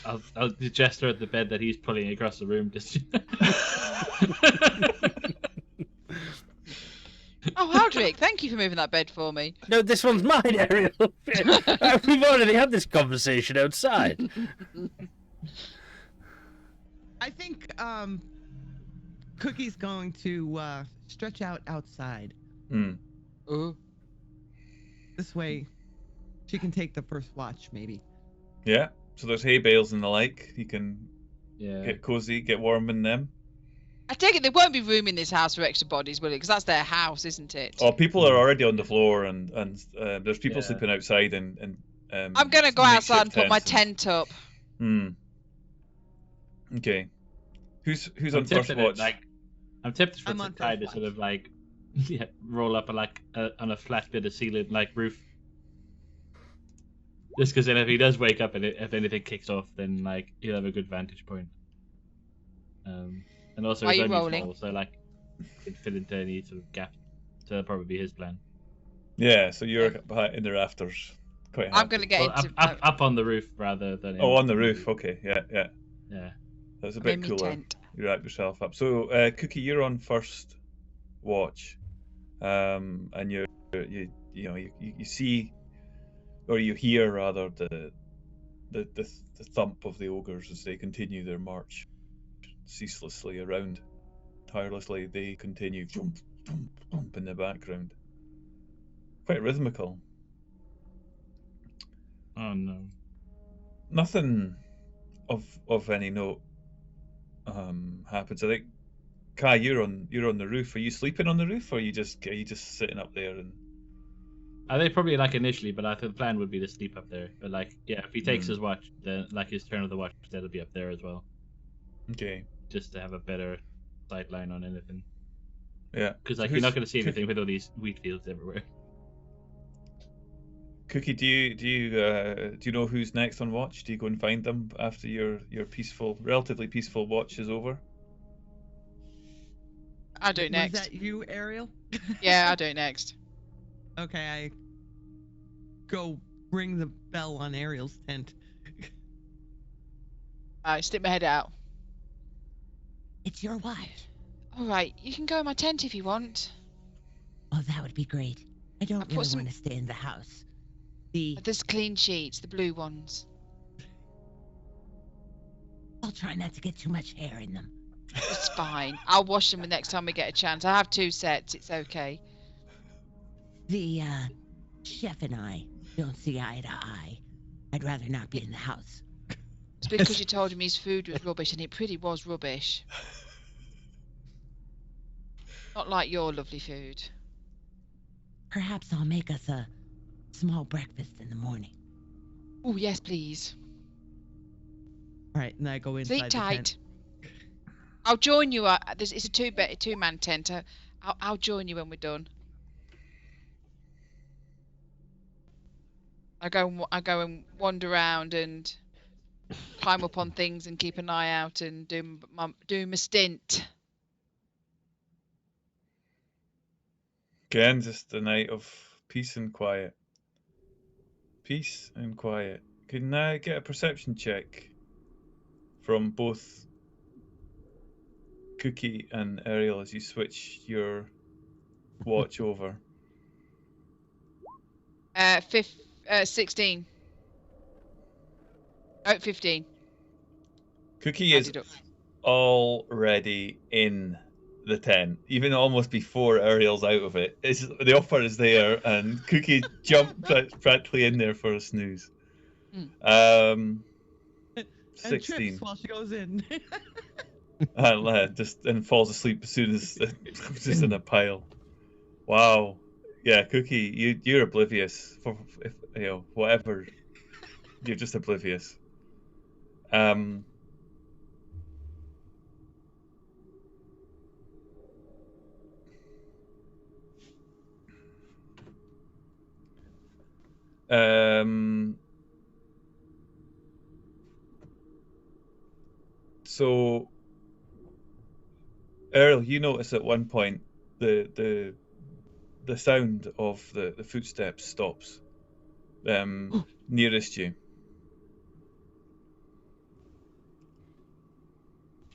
I'll gesture at the bed that he's pulling across the room. Just Oh, Aldrich, thank you for moving that bed for me. No, this one's mine, Ariel. We've already had this conversation outside. I think Cookie's going to stretch out outside. Ooh. This way, she can take the first watch, maybe. Yeah. So there's hay bales and the like. You can yeah. get cozy, get warm in them. I take it there won't be room in this house for extra bodies, will it? Because that's their house, isn't it? Oh, people are already on the floor, and there's people Yeah. sleeping outside, and I'm going to go outside and put my tent up. Okay. Who's I'm on first tempted watch? I'm tempted for I'm on Ty first to sort watch. of like roll up on a flat bit of ceiling like roof. Just because then if he does wake up and if anything kicks off, then like he'll have a good vantage point. And also Are he's you only rolling? small, so like can fit into any sort of gap. So that'll probably be his plan. Yeah, so you're behind in the rafters. Quite happy. I'm going to get Well, into... up on the roof rather than. Oh, on the roof. Okay, yeah. Yeah. That's a I'm in bit my cooler. tent. You wrap yourself up. So, Cookie, you're on first watch, and you see, or you hear rather, the thump of the ogres as they continue their march ceaselessly around. Tirelessly, they continue thump, thump, thump in the background. Quite rhythmical. Oh no. Nothing of any note happens. I think Kai, you're on the roof. Are you sleeping on the roof, or are you just sitting up there? And I think probably like initially, but I think the plan would be to sleep up there. But like, yeah, if he takes his watch, then like his turn of the watch, that'll be up there as well, okay, just to have a better sight line on anything. yeah. Because So like you're not who's- going to see anything with all these wheat fields everywhere. Cookie, do you know who's next on watch? Do you go and find them after your relatively peaceful watch is over? I'll do it Was next. that you, Ariel? Yeah, I'll do it next. Okay, I go ring the bell on Ariel's tent. I stick my head out. It's your watch. All right, you can go in my tent if you want. Oh, that would be great. I don't put really some- want to stay in the house. There's clean sheets, the blue ones. I'll try not to get too much hair in them. It's fine. I'll wash them the next time we get a chance. I have 2 sets. It's okay. The chef and I don't see eye to eye. I'd rather not be in the house. It's because you told him his food was rubbish, and it pretty was rubbish. Not like your lovely food. Perhaps I'll make us a small breakfast in the morning. Oh, yes, please. All right, and I go inside Sleep the tight. tent. I'll join you. It's a two-man tent. I'll join you when we're done. I go and wander around and climb up on things and keep an eye out and do my stint. Again, just a night of peace and quiet. Peace and quiet. Can I get a perception check from both Cookie and Ariel as you switch your watch over? 16. Oh, 15. Cookie is Added up. already in the tent, even almost before Ariel's out of it. The offer is there, and Cookie jumped practically in there for a snooze. And 16. trips while she goes in. And falls asleep as soon as just in a pile. Wow. Yeah, Cookie, you're oblivious for whatever. You're just oblivious. So, Earl, you notice at one point the sound of the footsteps stops nearest you.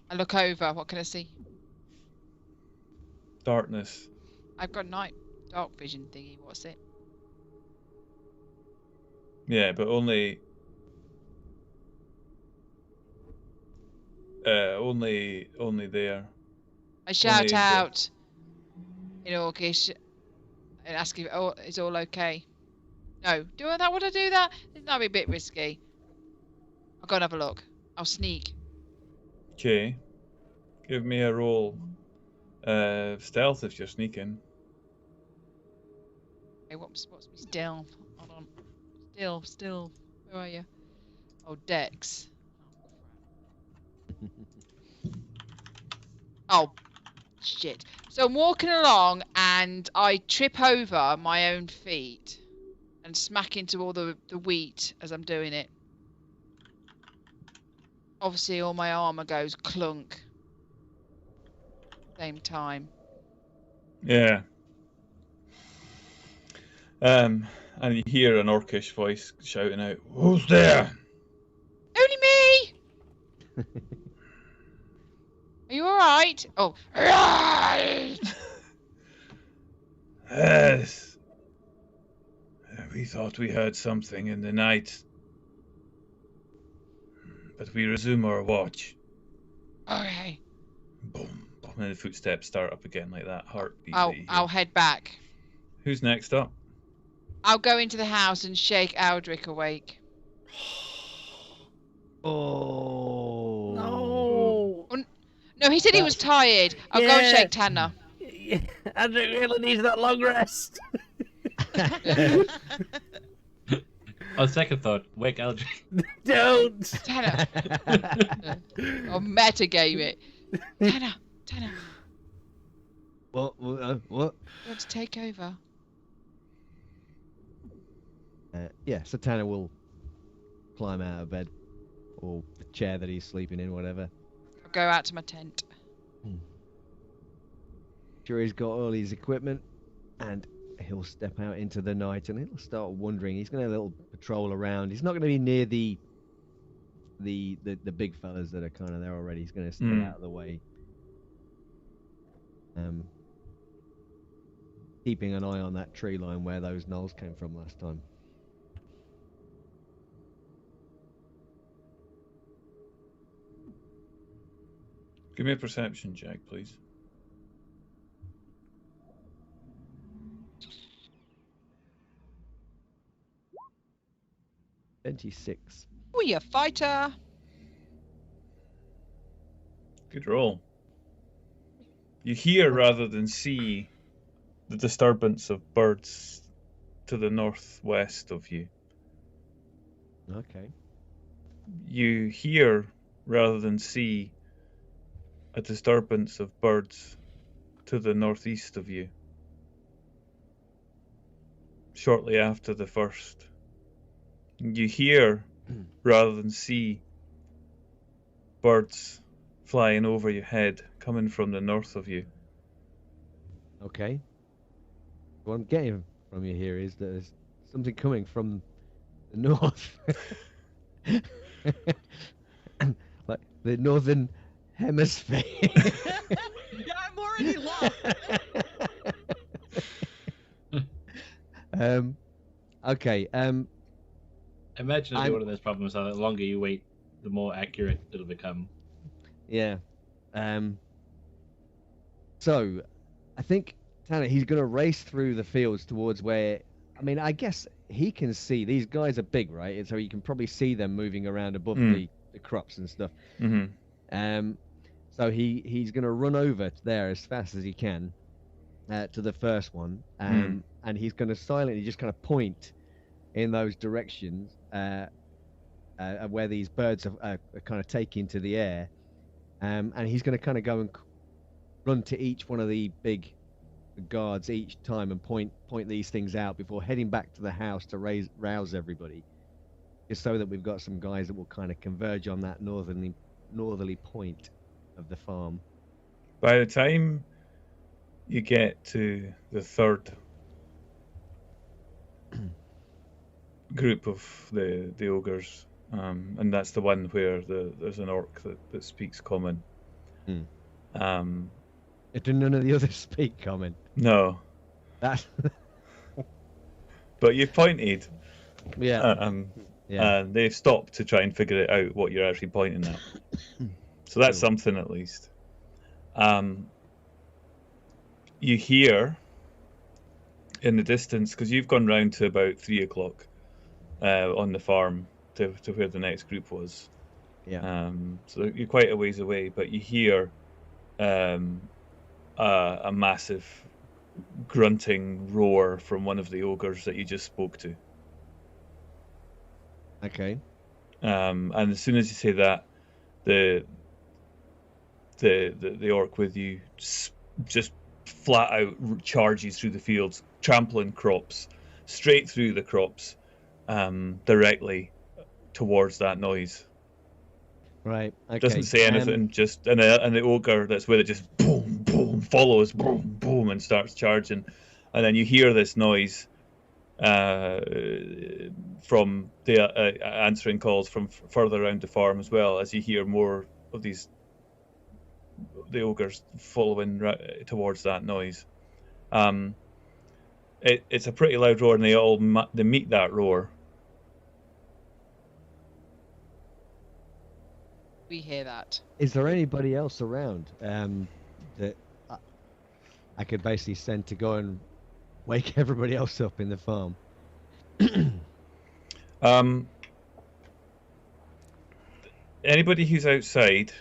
I look over. What can I see? Darkness. I've got dark vision thingy. What's it? Yeah, but only there. I shout Only out in Orcish and ask if it's all okay. No, would I do that? That'd be a bit risky. I'll go and have a look. I'll sneak. Okay. Give me a roll. Stealth if you're sneaking. Okay, what's my stealth? Hold on. Still. Where are you? Oh, Dex. Oh, shit. So I'm walking along and I trip over my own feet and smack into all the wheat as I'm doing it. Obviously, all my armor goes clunk. Same time. Yeah. And you hear an Orcish voice shouting out, "Who's there?" Only me! Are you alright? Oh, right! Yes. We thought we heard something in the night, but we resume our watch. Okay. Boom, boom, and the footsteps start up again like that heartbeat. I'll head back. Who's next up? I'll go into the house and shake Aldrich awake. Oh. No. No, he said he was tired. I'll go and shake Tanner. Andrew really needs that long rest. On second thought, wake Eldritch. Don't. Tanner. I'll metagame it. Tanner. What? You want to take over? Yeah, so Tanner will climb out of bed, or the chair that he's sleeping in, whatever. I'll go out to my tent. Sure, he's got all his equipment, and he'll step out into the night, and he'll start wandering. He's going to have a little patrol around. He's not going to be near the big fellas that are kind of there already. He's going to stay out of the way. Keeping an eye on that tree line where those gnolls came from last time. Give me a perception check, please. $26. Oh, you fighter! Good roll. You hear rather than see the disturbance of birds to the northwest of you. Okay. You hear rather than see a disturbance of birds to the northeast of you. Shortly after the first. You hear rather than see birds flying over your head coming from the north of you. Okay. What I'm getting from you here is that there's something coming from the north. Like the northern hemisphere. Yeah, I'm already lost. Okay. Imagine it'll be one of those problems that the longer you wait, the more accurate it'll become. Yeah. So, I think Tanner, he's going to race through the fields towards where. I mean, I guess he can see. These guys are big, right? And so you can probably see them moving around above the crops and stuff. Mm-hmm. So he's going to run over there as fast as he can to the first one, and he's going to silently just kind of point in those directions where these birds are kind of taking to the air, and he's going to kind of go and run to each one of the big guards each time and point these things out before heading back to the house to rouse everybody, just so that we've got some guys that will kind of converge on that northerly point of the farm. By the time you get to the third group of the ogres, and that's the one where there's an orc that speaks common. Do none of the others speak common? No. That's But you've pointed. yeah. And they've stopped to try and figure it out what you're actually pointing at. So that's something at least. You hear in the distance, because you've gone round to about 3 o'clock on the farm to where the next group was. Yeah. So you're quite a ways away, but you hear a massive grunting roar from one of the ogres that you just spoke to. Okay. And as soon as you say that, the orc with you just flat out charges through the fields, trampling crops, straight through the crops, directly towards that noise. Right. Okay. Doesn't say anything, and the ogre that's with it just boom, boom, follows, boom, boom, and starts charging. And then you hear this noise from the answering calls from further around the farm as well, as you hear more of the ogres following towards that noise. It's a pretty loud roar, and they meet that roar. We hear that. Is there anybody else around that I could basically send to go and wake everybody else up in the farm? Anybody who's outside,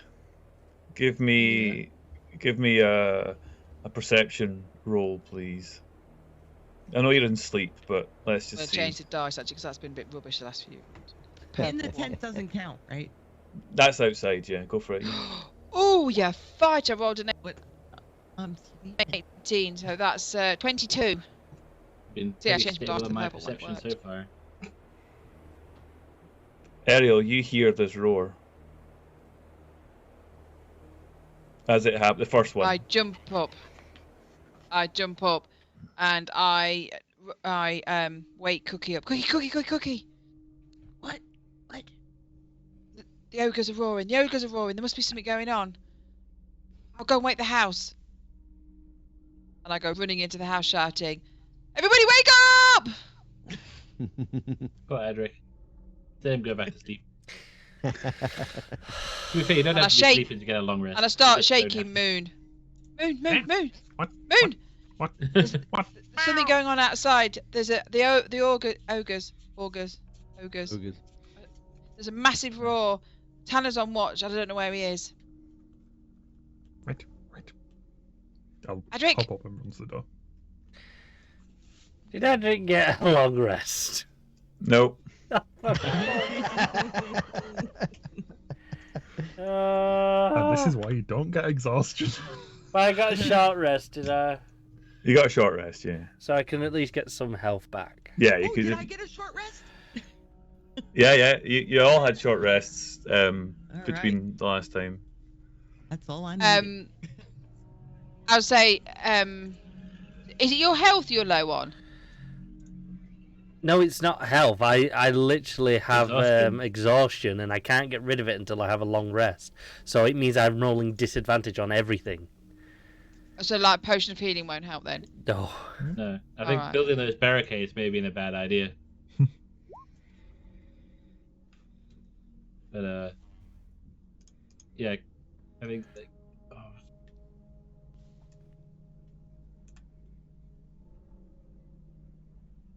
give me a perception roll, please. I know you're in sleep, but let's just I'm see. gonna change the dice actually because that's been a bit rubbish the last few. In the tent doesn't count, right? That's outside, yeah. Go for it. Oh yeah, fight! I rolled an I'm sleeping. 18, so that's 22. Been See, I pretty changed my stable dice in to my purple when it perception so worked. far. Ariel, you hear this roar. As it happened, the first one. I jump up, and I wake Cookie up. Cookie! What? The ogres are roaring. There must be something going on. I'll go and wake the house. And I go running into the house shouting, "Everybody wake up!" Go ahead, Edric. Let him go back to sleep. To be fair, you don't And have to be sleeping to get a long rest. And I start You just don't shaking have Moon. Moon! What? Moon! What? There's What? something going on outside. There's the ogres. There's a massive roar. Tanner's on watch. I don't know where he is. Right. I'll Edric! pop up and run to the door. Did Edric get a long rest? Nope. And this is why you don't get exhaustion. I got a short rest, did I? You got a short rest, yeah. So I can at least get some health back. Yeah, you Oh, could. did I get a short rest? Yeah. You all had short rests between right. the last time. That's all I need. I would say, is it your health you're low on? No, it's not health. I literally have Exhaustion. exhaustion, and I can't get rid of it until I have a long rest. So it means I'm rolling disadvantage on everything. So like potion of healing won't help then. Oh. No, I think Alright. building those barricades may have been a bad idea. But yeah, I think like, oh,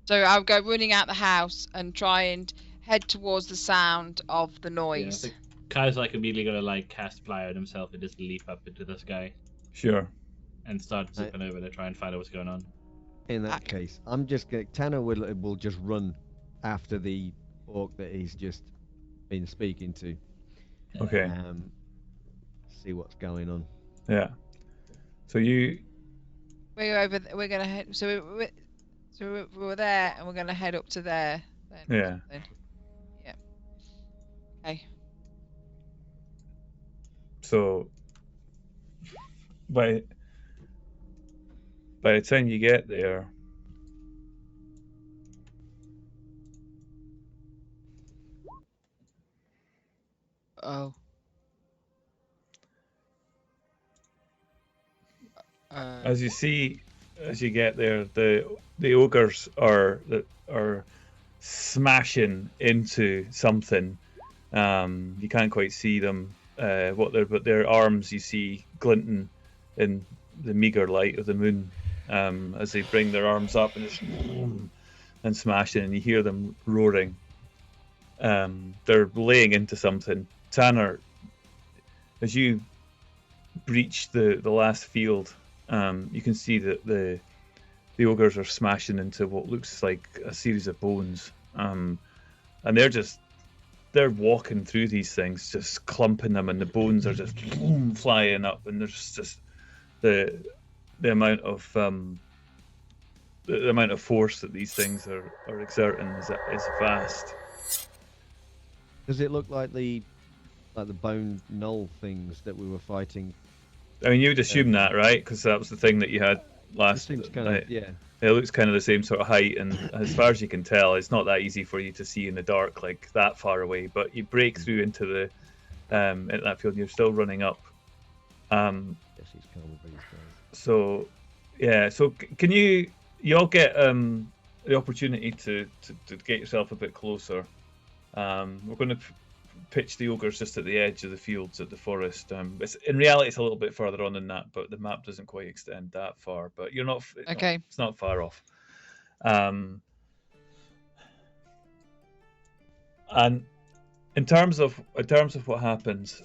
So I'll go running out the house and try and head towards the sound of the yeah, I noise. think Kai's like immediately gonna like cast fly on himself and just leap up into the sky Sure. and start zipping over to try and find out what's going on. In that case, I'm just going. Tanner will just run after the orc that he's just been speaking to. Okay. See what's going on. Yeah. So you. We're over. We're gonna head. So we're there, and we're gonna head up to there. Then, Yeah. Yeah. Okay. So by the time you get there, Oh. as you get there, the ogres are smashing into something. You can't quite see them, but their arms you see glinting in the meager light of the moon, as they bring their arms up and just and smashing, and you hear them roaring. They're laying into something. Tanner, as you breach the last field, you can see that the ogres are smashing into what looks like a series of bones, and they're walking through these things, just clumping them, and the bones are just flying up, and there's just the amount of force that these things are exerting is vast. Does it look like the bone knoll things that we were fighting? I mean, you would assume that, right? Because that was the thing that you had last night. Yeah. It looks kind of the same sort of height, and as far as you can tell, it's not that easy for you to see in the dark, like that far away. But you break through into the into that field, and you're still running up. So, yeah. So, can you all get the opportunity to get yourself a bit closer? We're going to pitch the ogres just at the edge of the fields at the forest. In reality, it's a little bit further on than that, but the map doesn't quite extend that far. But you're not. Okay. It's not far off. And in terms of what happens,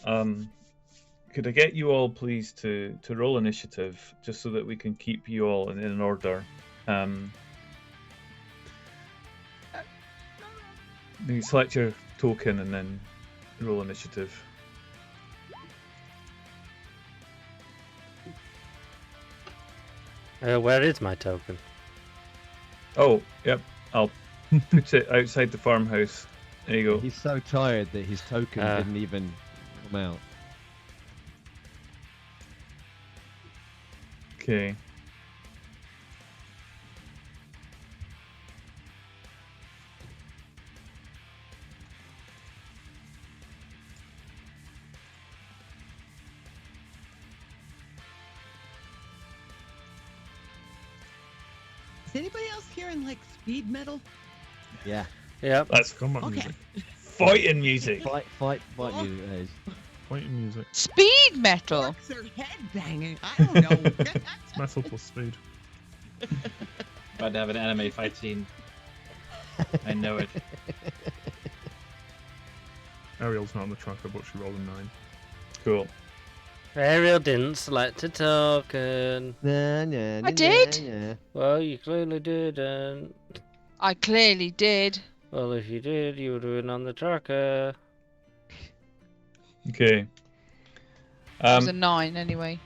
could I get you all, please, to roll initiative, just so that we can keep you all in an order. You select your token and then roll initiative. Where is my token? Oh, yep. I'll put it outside the farmhouse. There you go. He's so tired that his token didn't even come out. Okay. Is anybody else hearing like speed metal? Yeah. Yep. That's Combat Okay. music. fighting music. Fight music. That is. Fighting music. Speed metal. Orcs are head banging. I don't know. It's metal plus speed. About to have an anime fight scene. I know it. Ariel's not on the tracker, but she rolled a 9. Cool. Ariel didn't select a token. I did. Nah. Well, you clearly didn't. I clearly did. Well, if you did, you would have been on the tracker. Okay. It was a 9 anyway.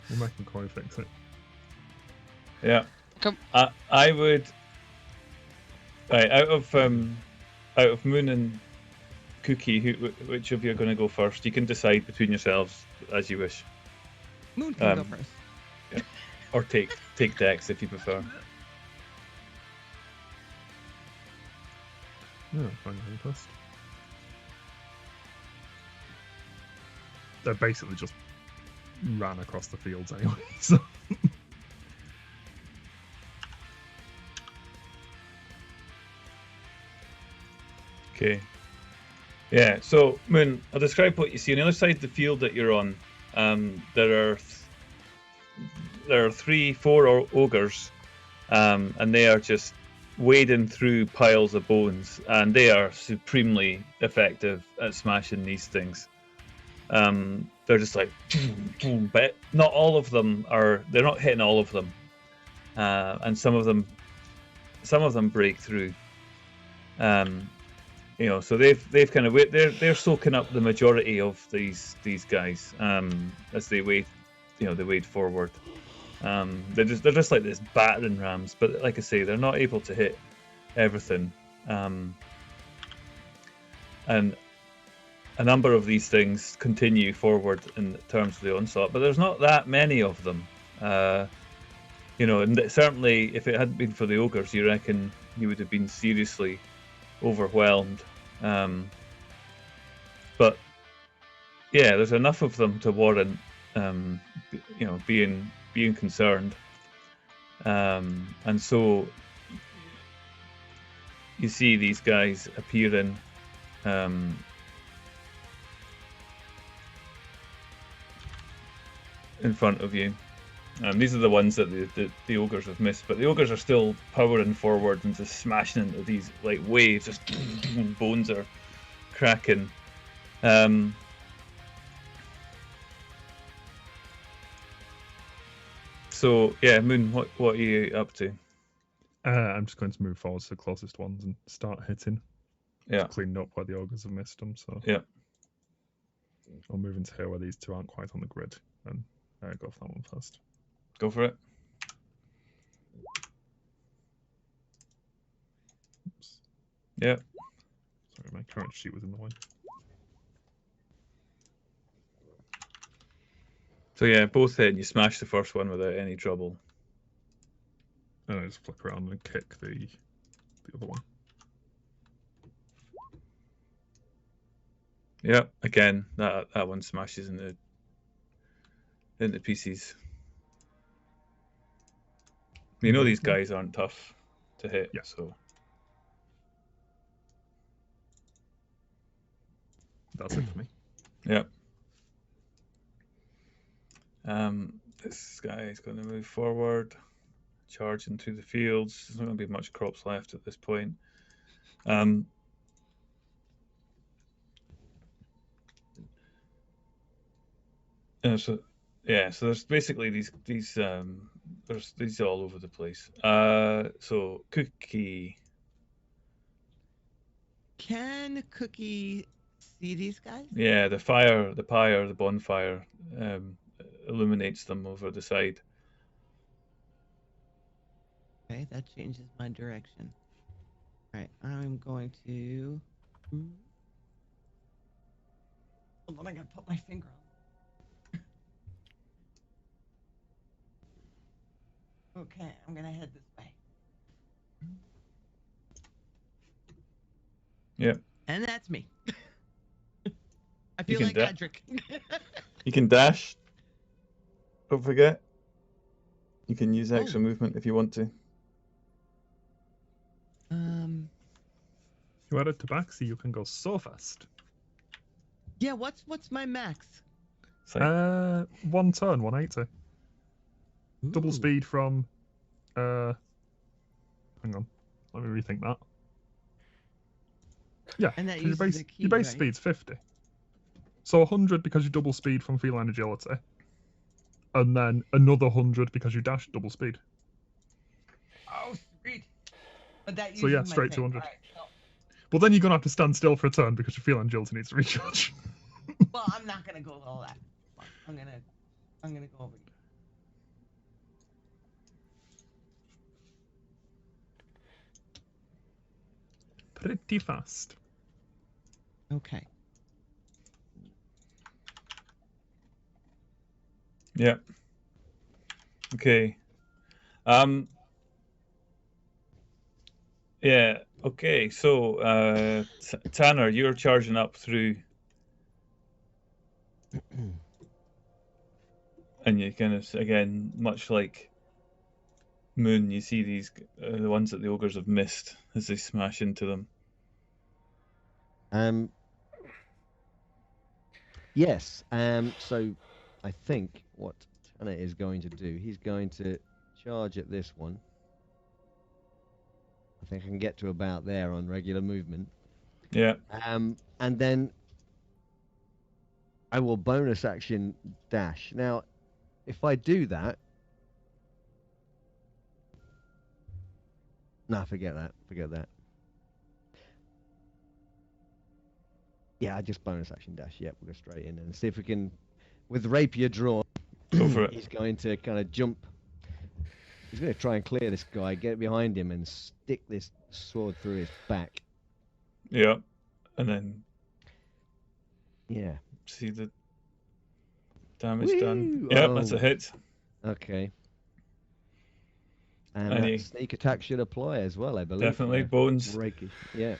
We'll make McCoy fix it. Yeah. Come. I would. Right, out of Moon and Cookie, which of you are going to go first? You can decide between yourselves as you wish, Moon can go first. or take Dex if you prefer. Yeah, fine, go first. They basically just ran across the fields anyway, so. Okay. Yeah. So Moon, I'll describe what you see on the other side of the field that you're on. There are 3-4 ogres, and they are just wading through piles of bones, and they are supremely effective at smashing these things. They're just like, but not all of them are. They're not hitting all of them, and some of them break through. So they've kind of they're soaking up the majority of these guys as they wade, they wade forward. They're just like this battering rams, but like I say, they're not able to hit everything. And a number of these things continue forward in terms of the onslaught, but there's not that many of them. And certainly if it hadn't been for the ogres, you reckon you would have been seriously overwhelmed. But yeah, there's enough of them to warrant being concerned. And so you see these guys appearing in front of you. These are the ones that the ogres have missed, but the ogres are still powering forward and just smashing into these like waves. Just bones are cracking. So yeah, Moon, what are you up to? I'm just going to move forward to the closest ones and start hitting. Yeah, just cleaning up where the ogres have missed them. So yeah, I'll move into here where these two aren't quite on the grid, and go for that one first. Go for it. Oops. Yeah. Sorry, my current sheet was in the way. So yeah, both hit and you smash the first one without any trouble. And I just flick around and kick the other one. Yeah, again, that one smashes into pieces. You know these guys aren't tough to hit, yeah. So that's it for me. Yeah. This guy is going to move forward, charging through the fields. There's not going to be much crops left at this point. So there's basically these there's these all over the place. So Cookie. Can Cookie see these guys? Yeah, the bonfire illuminates them over the side. Okay, that changes my direction. All right, I'm going to. Hold on, I gotta put my finger on. Okay, I'm gonna head this way. Yeah. And that's me. I feel like Adric. You can dash. Don't forget. You can use extra movement if you want to. You add a tabaxi, you can go so fast. Yeah, what's my max? Like... 1 turn, 180. Ooh. Double speed from hang on. Let me rethink that. Yeah, and that your base right? Speed's 50. So 100 because you double speed from feline agility. And then another 100 because you dash double speed. Oh, sweet. But that so yeah, straight 200. Right, no. Well, then you're going to have to stand still for a turn because your feline agility needs to recharge. Well, I'm not going to go all that. I'm going to go over here. Pretty fast. Okay. Yeah. Okay. Yeah. Okay. So, Tanner, you're charging up through, and you kind of again, much like Moon, you see these the ones that the ogres have missed as they smash into them. Yes. So I think what Tanner is going to do, he's going to charge at this one. I think I can get to about there on regular movement. Yeah. And then I will bonus action dash. Now, if I do that, nah, forget that. Forget that. Yeah, I just bonus action dash. Yep, we'll go straight in and see if we can, with rapier drawn. Go for it. He's going to kind of jump. He's going to try and clear this guy, get behind him, and stick this sword through his back. Yeah. And then Yeah. see the damage done. Whee! Yeah, that's a hit. Okay. And Any- that sneak attack should apply as well, I believe. Definitely. Yeah. Bones. Rakish. Yeah.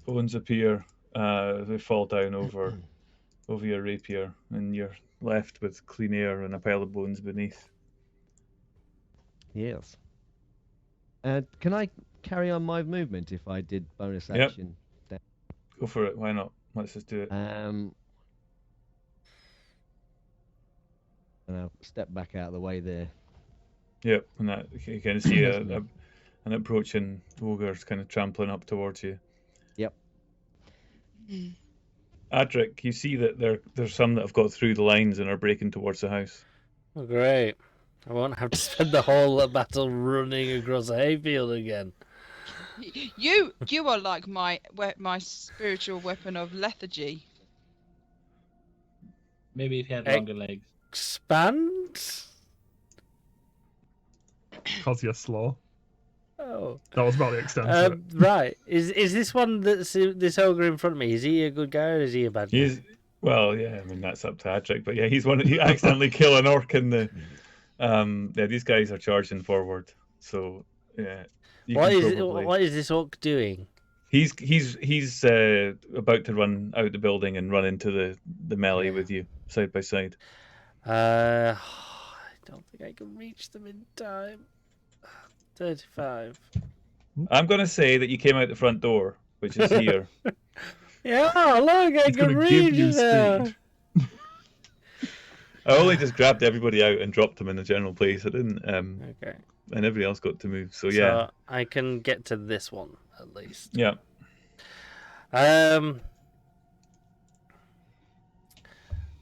Bones appear. They fall down over your rapier, and you're left with clean air and a pile of bones beneath. Yes. Can I carry on my movement if I did bonus Yep. action? Go for it. Why not? Let's just do it. And I'll step back out of the way there. Yep. And that you can see an approaching ogre's kind of trampling up towards you. Yep. Adric, you see that there's some that have got through the lines and are breaking towards the house. Oh, great. I won't have to spend the whole battle running across a hayfield again. You are like my spiritual weapon of lethargy. Maybe if you had longer legs. Expand? Because you're slow. Oh. That was about the extent of it. Right. Is this one that's this ogre in front of me? Is he a good guy or is he a bad guy? Well, yeah. I mean, that's up to Adric, but yeah, he accidentally kill an orc in the. Yeah, these guys are charging forward, so yeah. What is this orc doing? He's about to run out the building and run into the melee with you side by side. I don't think I can reach them in time. 35. I'm gonna say that you came out the front door, which is here. Yeah, look, I It's can gonna give reach you there. speed. I only just grabbed everybody out and dropped them in a general place. I didn't. Okay. And everybody else got to move. So yeah. So I can get to this one at least. Yeah.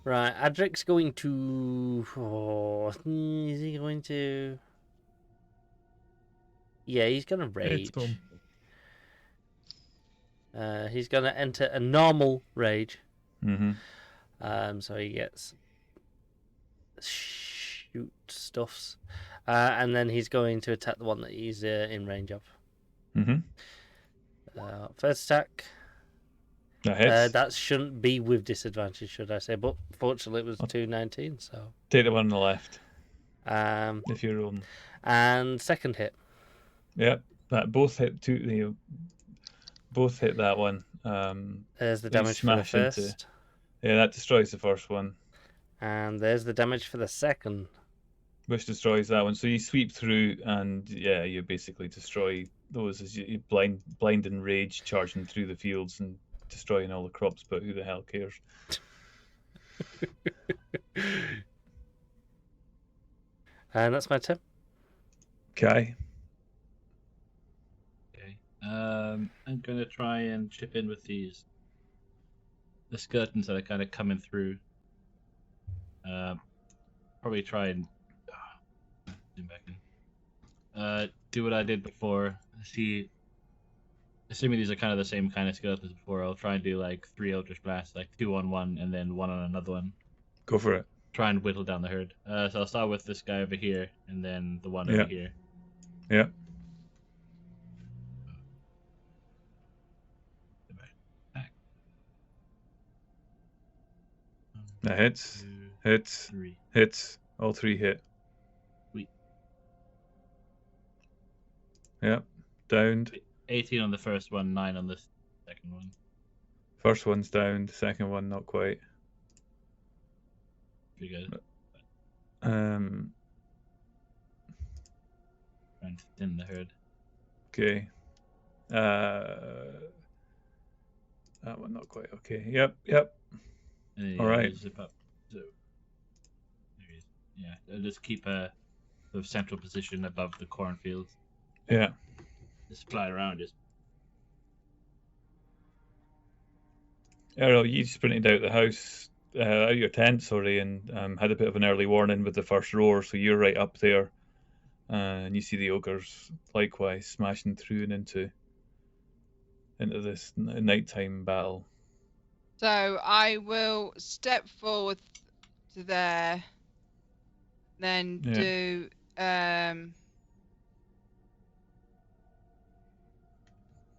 Right, Adric's going to. Oh, is he going to? Yeah, he's gonna rage. It's done. He's gonna enter a normal rage. Mm-hmm. So he gets shoot stuffs, and then he's going to attack the one that he's in range of. Mm-hmm. First attack. That hits. That shouldn't be with disadvantage, should I say? But fortunately, it was 219. So Take the one on the left. If you're rolling. And second hit. Yep. That both hit both hit that one. There's the damage for the first. Yeah, that destroys the first one. And there's the damage for the second. Which destroys that one. So you sweep through, and yeah, you basically destroy those as you blind and rage charging through the fields and destroying all the crops. But who the hell cares? And that's my turn. Okay. I'm gonna try and chip in with the skeletons that are kind of coming through. Probably try and zoom back in. Do what I did before. See, assuming these are kind of the same kind of skeletons before, I'll try and do like 3 Eldritch Blasts, like 2 on one and then 1 on another one. Go for it. Try and whittle down the herd. So I'll start with this guy over here and then the one over here. Yeah. That hits. 2, Hits. 3. Hits. All 3 hit. Sweet. Yep. Downed. 18 on the first one, 9 on the second one. First one's down. The second one not quite. Pretty good. Um. Trying to thin the herd. Okay. That one not quite. Okay. Yep. Yep. And then All right. zip up. So, yeah, I'll just keep a sort of central position above the cornfields. Yeah. Just fly around. Just Errol, you sprinted out the house, out your tent, sorry, and had a bit of an early warning with the first roar, so you're right up there. And you see the ogres likewise smashing through and into this nighttime battle. So I will step forward to there, then Yeah. do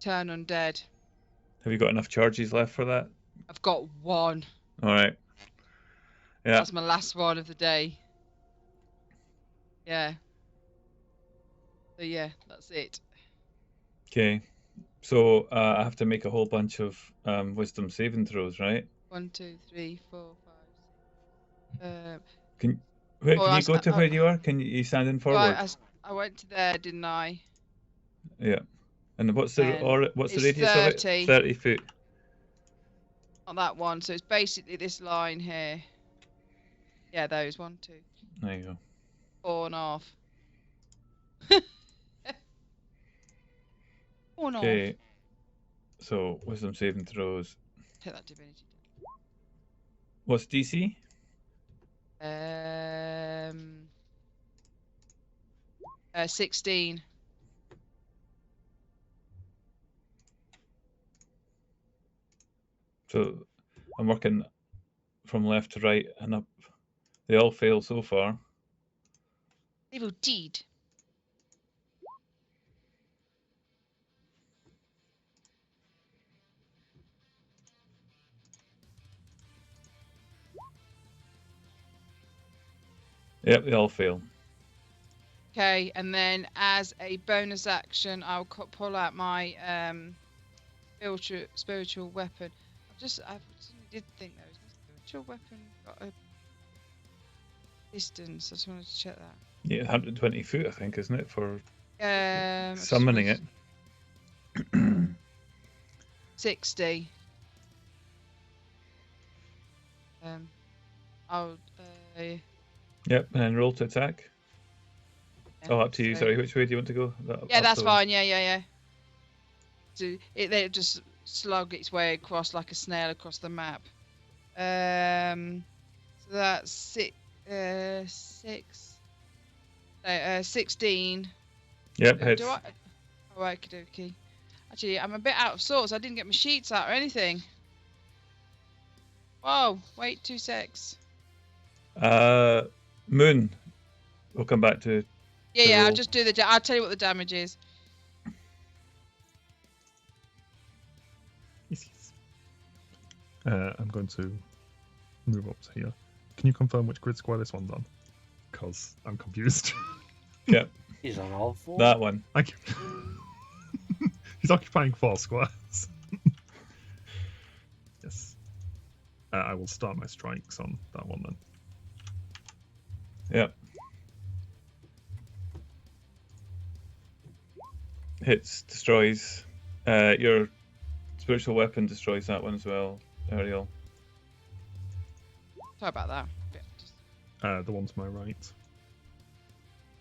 turn undead. Have you got enough charges left for that? I've got one. All right. Yeah. That's my last one of the day. Yeah. So yeah, that's it. Okay. So I have to make a whole bunch of wisdom saving throws, right? 1, 2, 3, 4, 5, 6. Can you I go to where you are? Can you stand in forward? I went to there, didn't I? Yeah. And what's the It's radius of it? 30. 30 foot. Not that one. So it's basically this line here. Yeah, those 1, 2, There you go. 4.5. 4.5. Okay. So wisdom saving throws. Take that divinity. What's DC? 16. So I'm working from left to right and up. They all fail so far. Evil deed. Yep, they all fail. Okay, and then as a bonus action, I'll pull out my spiritual weapon. I did think there was a spiritual weapon got a distance. I just wanted to check that. Yeah, 120 foot, I think, isn't it, for Um, summoning it? 60. I'll. Yep, and then roll to attack. Yeah, Oh, up to you. so- Sorry, which way do you want to go? Yeah, Up that's the- fine. Yeah. So they just slug its way across like a snail across the map. So that's 16. Yep, Oh, hits. do I? Oh, okey-dokey. Actually, I'm a bit out of sorts. I didn't get my sheets out or anything. Whoa, wait 2 secs. Moon. We'll come back to. Yeah, I'll roll. just do I'll tell you what the damage is. Yes. I'm going to move up to here. Can you confirm which grid square this one's on? Because I'm confused. Yep, He's on all four. that one. Thank you. He's occupying 4 squares. Yes. I will start my strikes on that one then. Yep. Hits, destroys. Your spiritual weapon destroys that one as well, Ariel. Sorry about that. Yeah, just- The one to my right.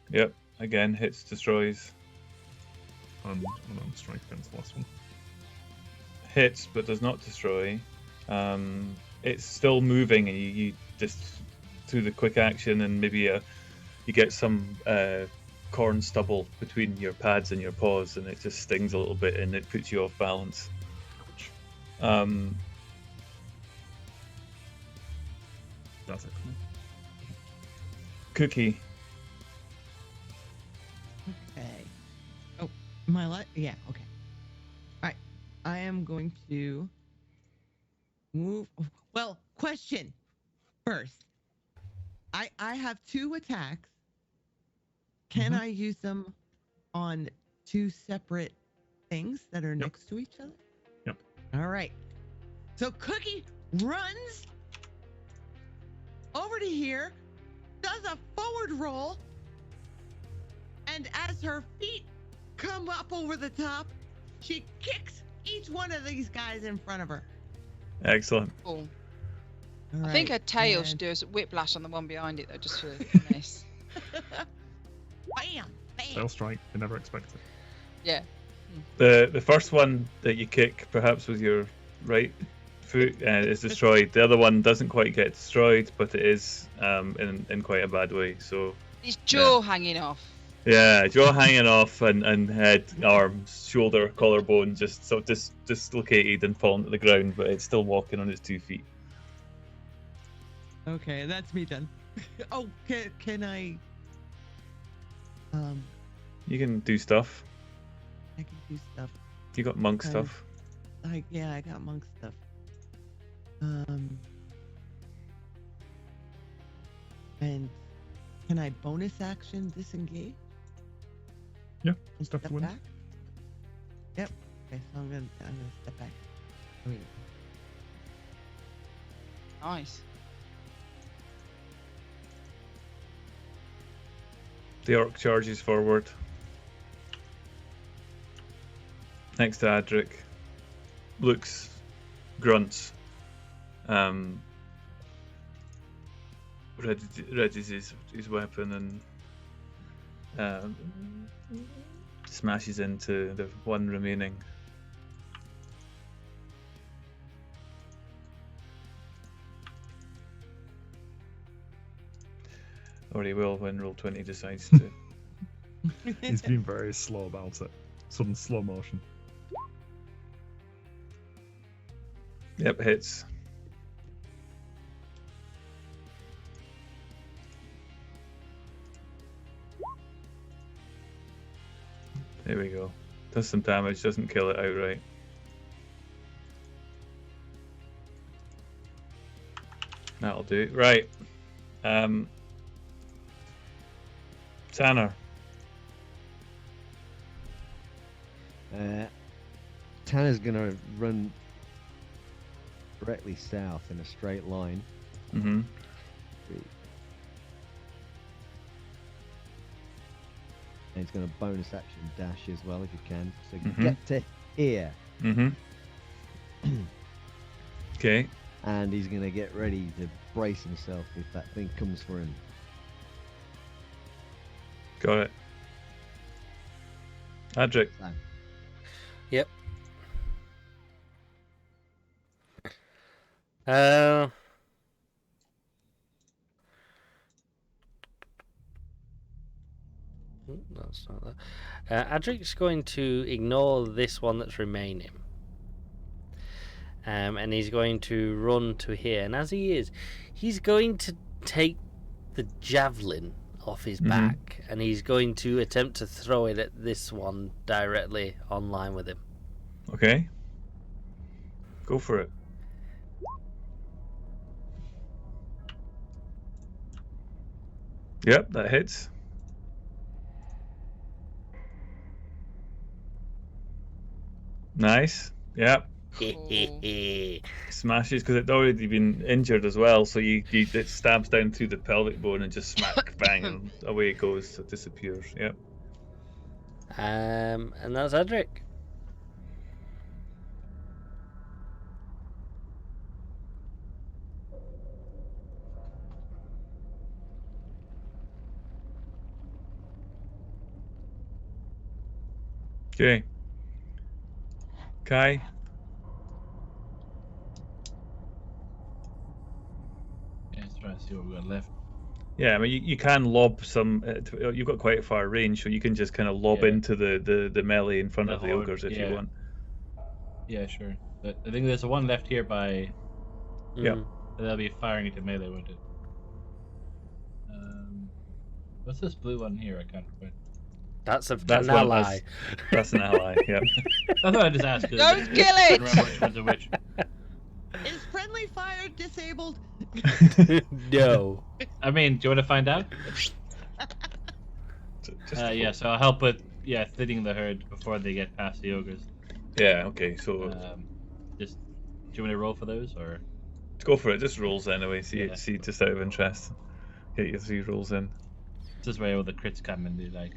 Yep, again, hits, destroys. And I'm strike against the last one. Hits, but does not destroy. It's still moving, and you just, through the quick action, and maybe you get some corn stubble between your pads and your paws, and it just stings a little bit, and it puts you off balance. That's it for me. Cookie. Okay. Oh, my light. Yeah. Okay. All right. I am going to move. Well, question first. I have 2 attacks. Can I use them on 2 separate things that are next to each other? Yep. All right. So Cookie runs over to here, does a forward roll, and as her feet come up over the top, she kicks each one of these guys in front of her. Excellent. Cool. I think her tail and- should do a whiplash on the one behind it though, just for nice. Bam! Bam! Tail strike. You never expect it. Yeah. The first one that you kick, perhaps with your right foot, is destroyed. The other one doesn't quite get destroyed, but it is in quite a bad way. So His jaw hanging off. yeah, jaw hanging off, and head, arms, shoulder, collarbone just sort of dislocated and fallen to the ground, but it's still walking on its 2 feet. Okay, that's me done. Oh, can I? You can do stuff. I can do stuff. You got monk Okay. stuff. I got monk stuff. And can I bonus action disengage? Yeah, And step to win. back? Yep. Okay, so I'm gonna step back. Oh, yeah. Nice. The orc charges forward. Next to Adric. Looks, grunts. Readies his weapon and smashes into the one remaining. Or he will when Roll20 decides to. He's been very slow about it. Sudden slow motion. Yep, hits. There we go. Does some damage, doesn't kill it outright. That'll do. Right. Tanner. Tanner's gonna run directly south in a straight line. Mm-hmm. And he's going to bonus action dash as well if he can. So Mhm. get to here. Mm-hmm. Okay. And he's going to get ready to brace himself if that thing comes for him. Got it. Adric. Yep. That's not that. Adric's going to ignore this one that's remaining. And he's going to run to here. And as he is, he's going to take the javelin off his back. And he's going to attempt to throw it at this one directly on line with him. Okay. Go for it. Yep, that hits. Nice. Yep. Cool. Smashes because it's already been injured as well, so it stabs down through the pelvic bone and just smack bang and away it goes. It disappears. Yep. And that's Adric. Okay. Kai. Yeah, let's try to see what we got left. Yeah, I mean you can lob some. You've got quite a far range, so you can just kind of lob Yeah. into the melee in front The of the horde, ogres if yeah. you want. Yeah, sure. I think there's a one left here by. Yep. They'll be firing into melee, won't it? What's this blue one here? I can't quite. That's an That's one ally. That's an ally. Yep. I thought I'd just ask. 'Cause Don't I kill couldn't it! remember which one's a which. Is friendly fire disabled? No. I mean, do you want to find out? Yeah, so I'll help with thinning the herd before they get past the ogres. Yeah. Okay. So Just do you want to roll for those or? go for it. Just rolls anyway. See, Yeah. see, just out of interest. Get your 3 rolls in. This is where all the crits come in. They like.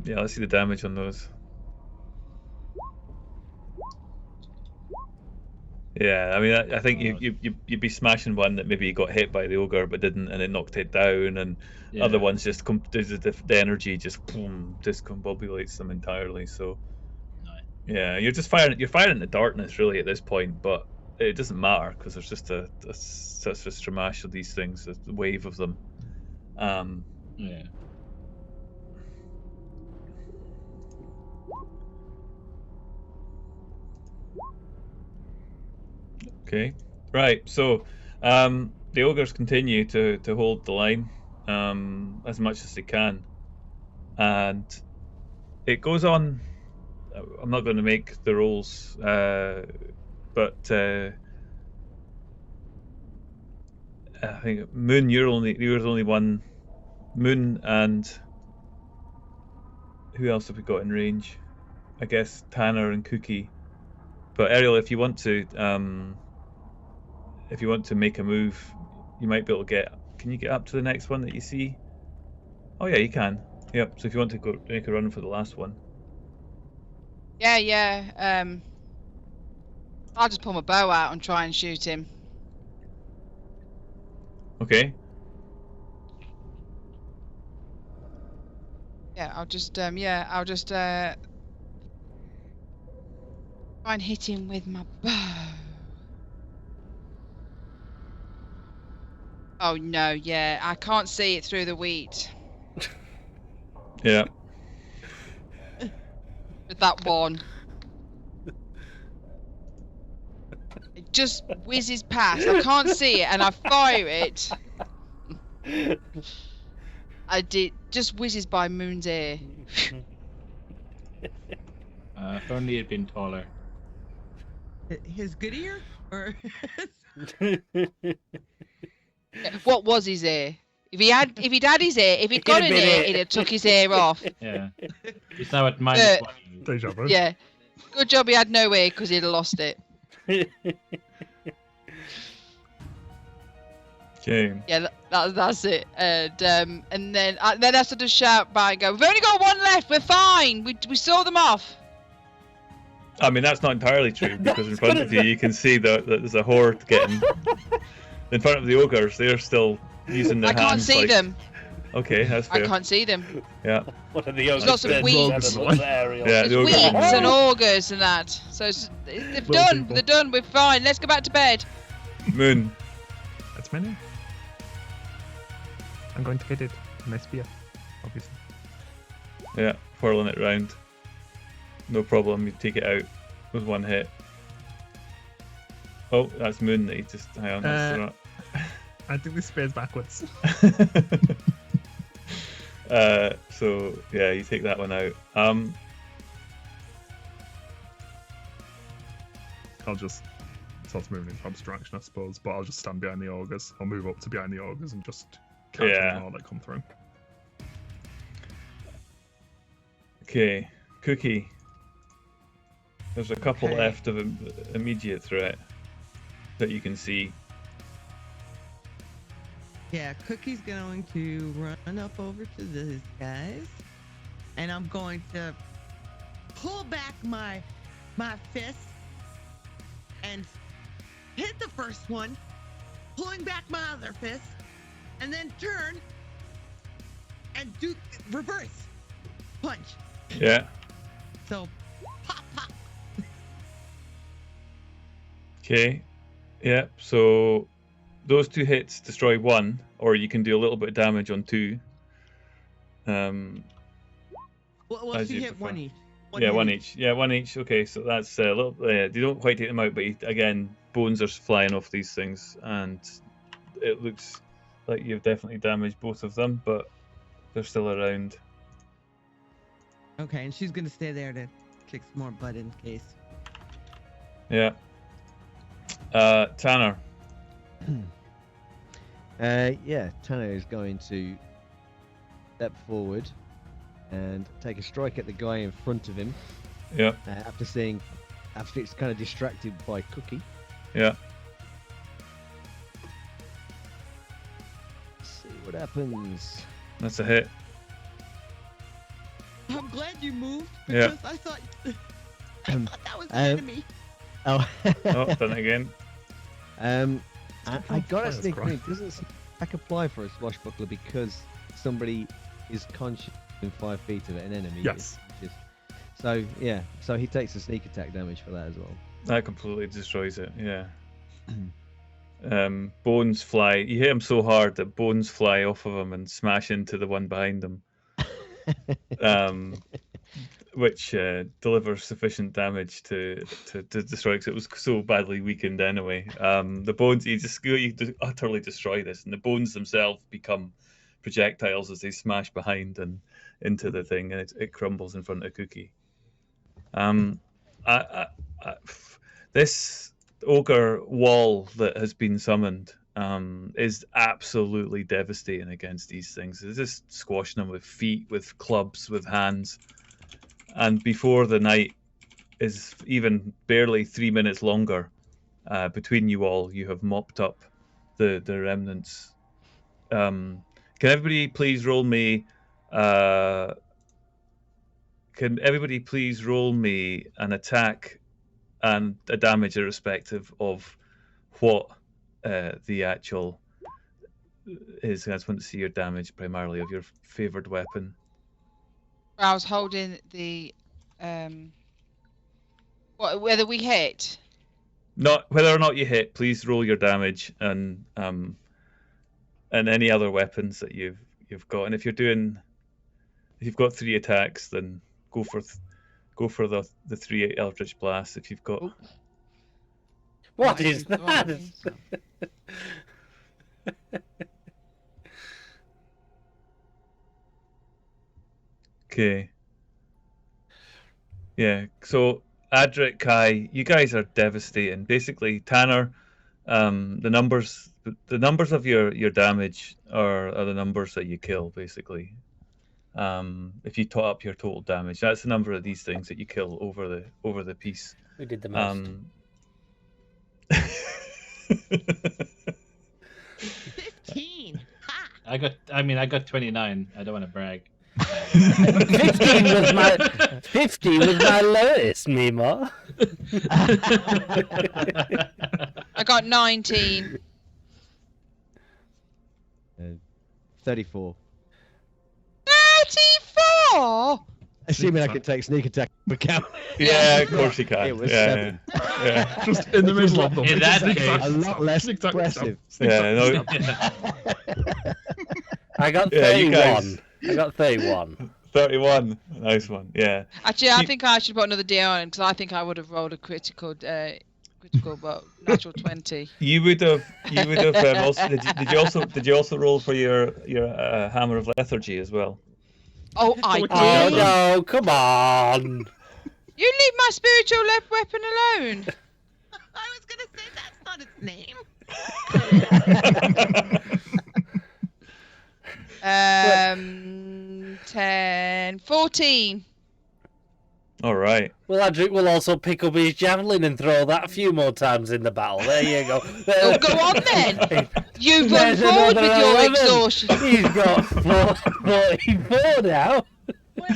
Yeah, let's see the damage on those. Yeah, I mean, I think you'd be smashing one that maybe got hit by the ogre but didn't, and it knocked it down, and other ones just the energy just boom, discombobulates them entirely. So yeah, you're firing in the darkness really at this point, but it doesn't matter because there's just such a stramash of these things, a wave of them. Yeah. Okay, right. So the ogres continue to hold the line as much as they can, and it goes on. I'm not going to make the rolls, but I think Moon, you're the only one. Moon and who else have we got in range? I guess Tanner and Cookie. But Ariel, if you want to make a move, you might be able to get. Can you get up to the next one that you see? Oh yeah, you can. Yep. So if you want to go make a run for the last one. Yeah. I'll just pull my bow out and try and shoot him. Okay. Yeah, I'll just try and hit him with my bow. Oh no, yeah, I can't see it through the wheat. Yeah. With that one. It just whizzes past. I can't see it and I fire it. Just whizzes by Moon's ear. If only he'd been taller. His good ear? Or What was his ear? If he'd had his ear, if he'd got an ear, he'd have took his ear off. Yeah. He's now at -1. Deja vu. Yeah. Good job he had no ear because he'd have lost it. Okay. Yeah, that's it. And then I sort of shout by and go, "We've only got one left. We're fine. We saw them off." I mean, that's not entirely true because in front of you can see that there's a horde getting in front of the ogres. They're still using their I hands. can't see them. Okay, that's fair. I can't see them. Yeah. What are the ogres? got some weeds. Yeah, There's the ogres. weeds and augurs and that. So they're Well, done. people. They're done. We're fine. Let's go back to bed. Moon. That's many. I'm going to hit it. My spear, obviously. Yeah, whirling it round. No problem. You take it out with one hit. Oh, that's Moon that he just. Hang on. That's I think this spear's backwards. So yeah, you take that one out. I'll just start moving into abstraction, I suppose, but I'll just stand behind the augurs. I'll move up to behind the augurs and just catch them while they come through. Okay, Cookie. There's a couple Okay. left of immediate threat that you can see. yeah, Cookie's going to run up over to these guys, and I'm going to pull back my fist and hit the first one, pulling back my other fist, and then turn and do reverse punch. Yeah. So pop, pop. Okay. Yeah. So those two hits destroy one, or you can do a little bit of damage on two. Well, As she you hit prefer. one each. Yeah, one each. Yeah, one each. Okay, so that's a little. They don't quite take them out, but again, bones are flying off these things, and it looks like you've definitely damaged both of them, but they're still around. Okay, and she's gonna stay there to kick some more butt in case. Yeah. Tanner. Yeah, Tanner is going to step forward and take a strike at the guy in front of him. Yeah. After it's kind of distracted by Cookie. Yeah. Let's see what happens. That's a hit. glad you moved Yeah. because I thought that was an enemy. Oh, Oh, done it again. I got a Jesus sneak Christ. peek. Doesn't attack apply for a swashbuckler because somebody is conscious in 5 feet of it, an enemy? Yes. So yeah, so he takes a sneak attack damage for that as well. That completely destroys it. Yeah. Bones fly. You hit him so hard that bones fly off of him and smash into the one behind him. Which delivers sufficient damage to destroy because it was so badly weakened anyway. The bones, you just utterly destroy this, and the bones themselves become projectiles as they smash behind and into the thing, and it crumbles in front of Cookie. This ogre wall that has been summoned is absolutely devastating against these things. It's just squashing them with feet, with clubs, with hands. And before the night is even barely 3 minutes longer, between you all, you have mopped up the remnants. Can everybody please roll me? Can everybody please roll me an attack and a damage irrespective of what the actual is? I just want to see your damage primarily of your favored weapon. I was holding the whether we hit. Not whether or not you hit. Please roll your damage and any other weapons that you've got. And if you've got 3 attacks, then go for the 3 Eldritch Blasts. If you've got What is that? Okay. Yeah. So Adric, Kai, you guys are devastating. Basically, Tanner, the numbers of your damage are the numbers that you kill. Basically, if you tot up your total damage, that's the number of these things that you kill over the piece. We did the most. 15. Ha! I got 29. I don't want to brag. 15 was my lowest, Mima. I got 19. 34. 34. Assuming I can take sneak attack into account. Yeah, of course you can. It was yeah, 7. Yeah. Just in the middle of them. In that Zigzag, case- A lot less zigzag, zigzag, impressive. zigzag, Yeah, no, zigzag. I got Yeah, you 31. guys- I got 31. 31. Nice one. Yeah. Actually, I think I should put another D on because I think I would have rolled a critical, but natural 20. You would have also. Did you also roll for your hammer of lethargy as well? Oh, I Look did. at Oh no, come on. You leave my spiritual weapon alone. I was gonna say that's not its name. 10, 14. All right. Well, Adric will also pick up his javelin and throw that a few more times in the battle. There you go. Oh, go on then. You run There's forward with another your 11. exhaustion. He's got 44 now.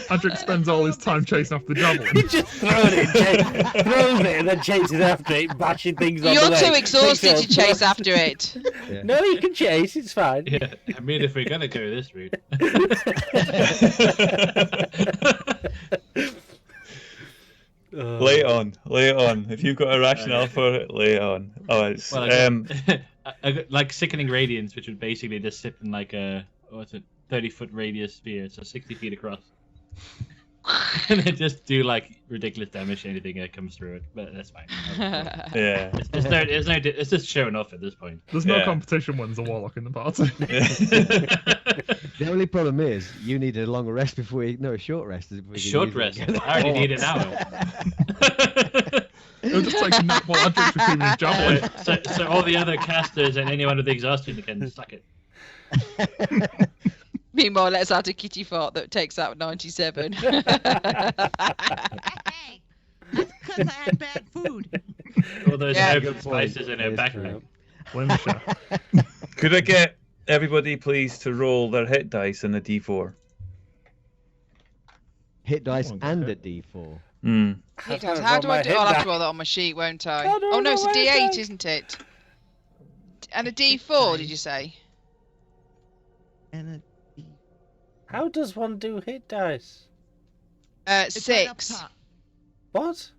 Adric spends all his time chasing after the javelin. He just throws it and then chases after it, bashing things on You're the way. too exhausted to Thinks chase after it. Yeah. No, he can chase. It's fine. Yeah, I mean, if we're gonna go this route, Lay it on. If you've got a rationale for it, lay it on. Oh, it's well, I got, like sickening radiance, which would basically just sit in like a 30-foot radius sphere, so 60 feet across, and then just do like ridiculous damage to anything that comes through it. But that's fine. yeah. It's just showing off at this point. There's no Yeah. competition when there's a warlock in the party. The only problem is you need a long rest before you. No, a short rest. Before you can Short use it rest. again. I already need an hour. It'll just take a nap while Adric's retrieving his javelin. So all the other casters and anyone with exhaustion can suck it. Meanwhile, let's add a kitty fart that takes out 97. Hey, that's because I had bad food. All those Yeah, herbs good and point. spices in her It is backpack. Blame the chef. Could I get everybody please to roll their hit dice in the D4? hit dice Oh, and okay. a D4. Mm. Hit dice. How do I do? I'll have to roll that on my sheet, won't I? How do I Oh no, it's a roll my hit D8, dice? isn't it? And a D4, did you say? And a How does one do hit dice? it's right up 6. top. What?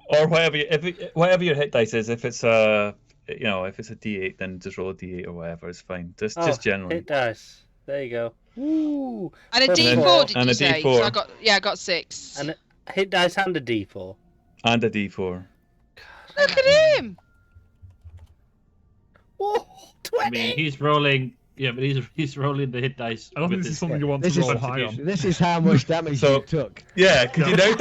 Or whatever your hit dice is. If it's a if it's a D8, then just roll a D8 or whatever. It's fine. Just generally. Hit dice. There you go. Woo! And a Perfect. D4, did And you a say? D4. So I got 6. And a hit dice and a D4. And a D4. Look at him! Whoa! 20! I mean, he's rolling. Yeah, but he's rolling the hit dice. I don't think with this is his- something you want This to is- roll high on. This is how much damage So- you took. Yeah, could you now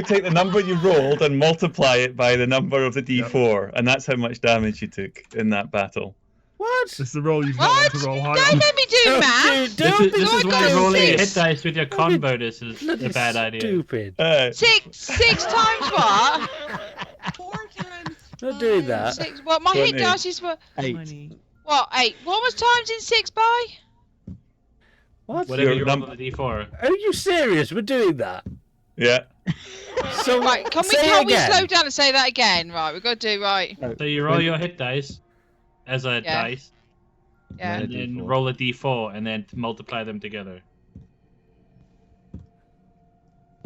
take the number you rolled and multiply it by the number of the D4, and that's how much damage you took in that battle. What? This is a roll you've not What? want to roll high Don't on. let me do math! This is why God, rolling a hit this. dice with your con bonus is a bad idea. Stupid. Six times what? 4 times. Not doing 5, that. 6. What? My hit 20. dice is what? 8. 20. What? 8. What was times in 6 by? What? Whatever Your you roll num- on the D4. Are you serious? We're doing that. Yeah. So Right, can say we again. slow down and say that again? Right, we've got to do right. So you roll your hit dice as a Yeah. dice, Yeah. and then roll a D4, and then multiply them together.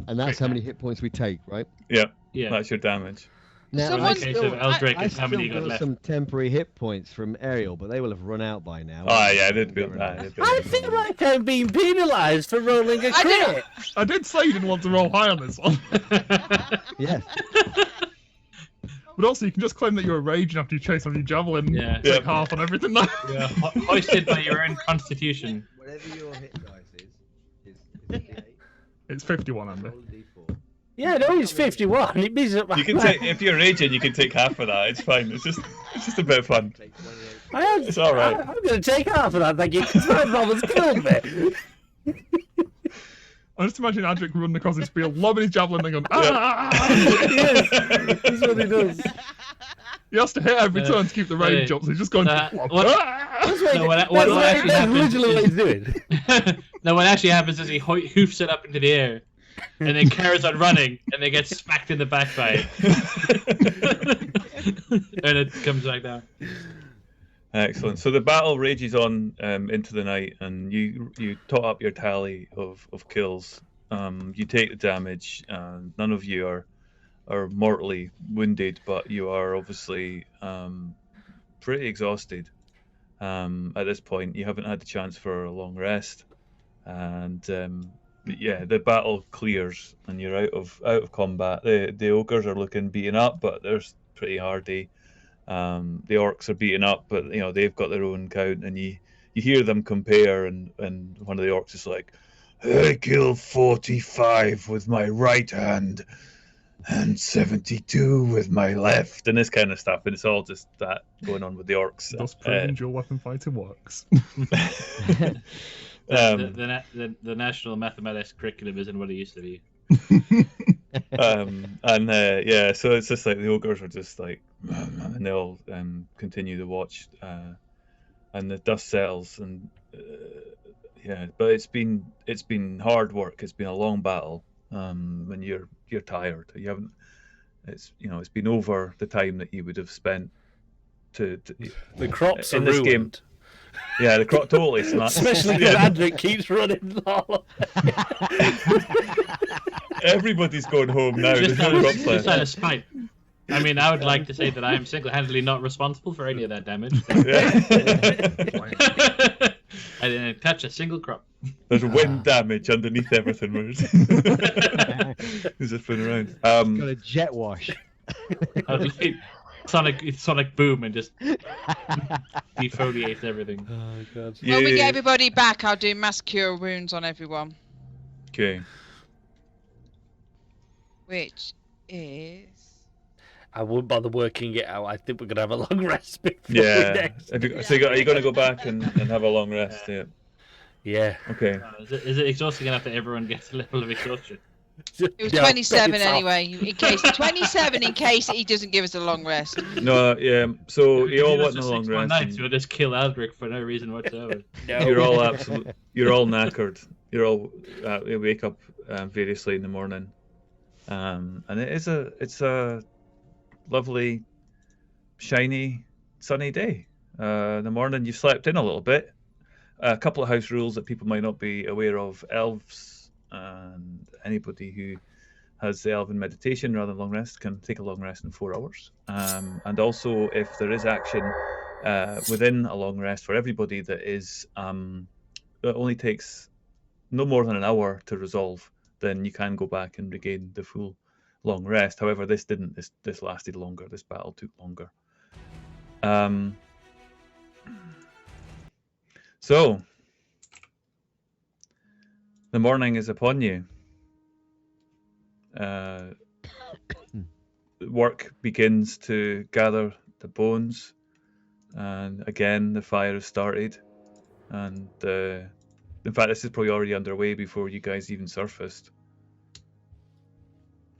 And that's how many hit points we take, right? Yeah. Yeah. That's your damage. Now, So in Someone- the case of Eldrick, I it's how many you still got got left. some temporary hit points from Ariel, but they will have run out by now. Oh yeah, they'd build that. I feel like I'm being penalised for rolling a I didn't- crit. I did say you didn't want to roll high on this one. Yes. But also, you can just claim that you're raging after you chase off your javelin and Yeah. take Yeah. half on everything now. Yeah, hoisted by your own constitution. Whatever your hit dice is It's 51, Andy. Yeah, no, it's 51. It means that You can take if you're raging, you can take half of that. It's fine. It's just a bit of fun. It's all right. I'm going to take half of that, thank you, because my brother's killed me. I just imagine Adric running across this field, lobbing his javelin and going, Yeah. Yes, that's what he does. He has to hit every turn to keep the range up, so he's just going, what- That's what, No, what that's actually that's happens literally what is- he's doing. No, what actually happens is he hoofs it up into the air, and then carries on running, and then gets smacked in the back by it. And it comes back down. Excellent. So the battle rages on into the night, and you tot up your tally of kills. You take the damage, and none of you are mortally wounded, but you are obviously pretty exhausted. At this point, you haven't had the chance for a long rest, and yeah, the battle clears, and you're out of combat. The ogres are looking beaten up, but they're pretty hardy. The orcs are beaten up, but they've got their own count, and you hear them compare, and one of the orcs is like, I killed 45 with my right hand and 72 with my left, and this kind of stuff, and it's all just that going on with the orcs. Thus proving dual weapon fighting works. The national mathematics curriculum isn't what it used to be. Yeah, so it's just like the ogres are just like, and they'll continue to watch, and the dust settles, and yeah, but it's been hard work. It's been a long battle, and you're tired. You haven't. It's been over the time that you would have spent to The crops are in this ruined. game. Yeah, the crop totally smashed. Especially because Adric keeps running all Everybody's going home now. Just There's no crops out left. of spite. I mean, I would like to say that I am single-handedly not responsible for any of that damage. I didn't touch a single crop. There's wind damage underneath everything. It's just been around. Got a jet wash. I would like sonic boom and just defoliates everything. Oh, God. When we get everybody back, I'll do mass cure wounds on everyone. Okay. Which is... I wouldn't bother working it out. I think we're going to have a long rest before Yeah. next. So are you going to go back and have a long rest? Yeah. Yeah. Okay. Is it exhausting enough that everyone gets a level of exhaustion? It was Yeah, 27 it's off. anyway, in case 27 in case he doesn't give us a long rest. No. Yeah. So you all want a a long 6-1 rest. night, so we'll just kill Eldric for no reason whatsoever. No. You're all knackered. you're all you wake up variously in the morning, and it's a lovely, shiny, sunny day. In the morning, you slept in a little bit. A couple of house rules that people might not be aware of: elves and anybody who has the elven meditation rather than long rest can take a long rest in 4 hours. And also, if there is action within a long rest for everybody that is that only takes no more than an hour to resolve, then you can go back and regain the full long rest. However, this didn't. This lasted longer. This battle took longer. So the morning is upon you. Work begins to gather the bones, and again the fire has started. And in fact, this is probably already underway before you guys even surfaced.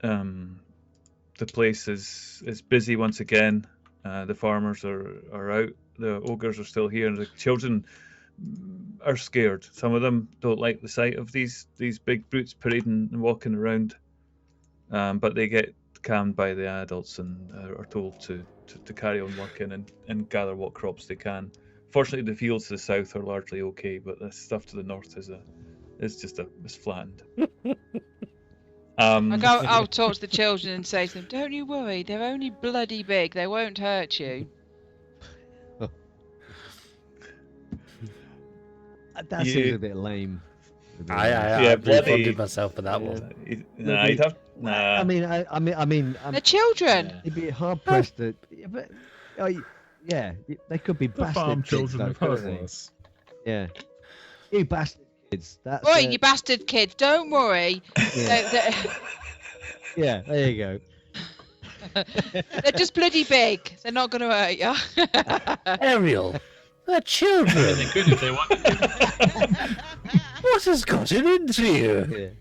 The place is busy once again. The farmers are out. The ogres are still here, and the children are scared. Some of them don't like the sight of these big brutes parading and walking around. But they get calmed by the adults and are told to carry on working and gather what crops they can. Fortunately, the fields to the south are largely okay, but the stuff to the north is flattened. I'll talk to the children and say to them, "Don't you worry, they're only bloody big. They won't hurt you." That seems a bit lame. I refunded myself for that one. You'd have. Nah. I mean, They're children. It'd be hard pressed to. But, yeah, they could be The bastard farm kids, children though, have couldn't heard they? worse. Yeah, you bastard kids. That's Oi, you bastard kids! Don't worry. Yeah, there you go. They're just bloody big. They're not going to hurt you. Ariel, they're children. They could if they wanted. What has gotten into you?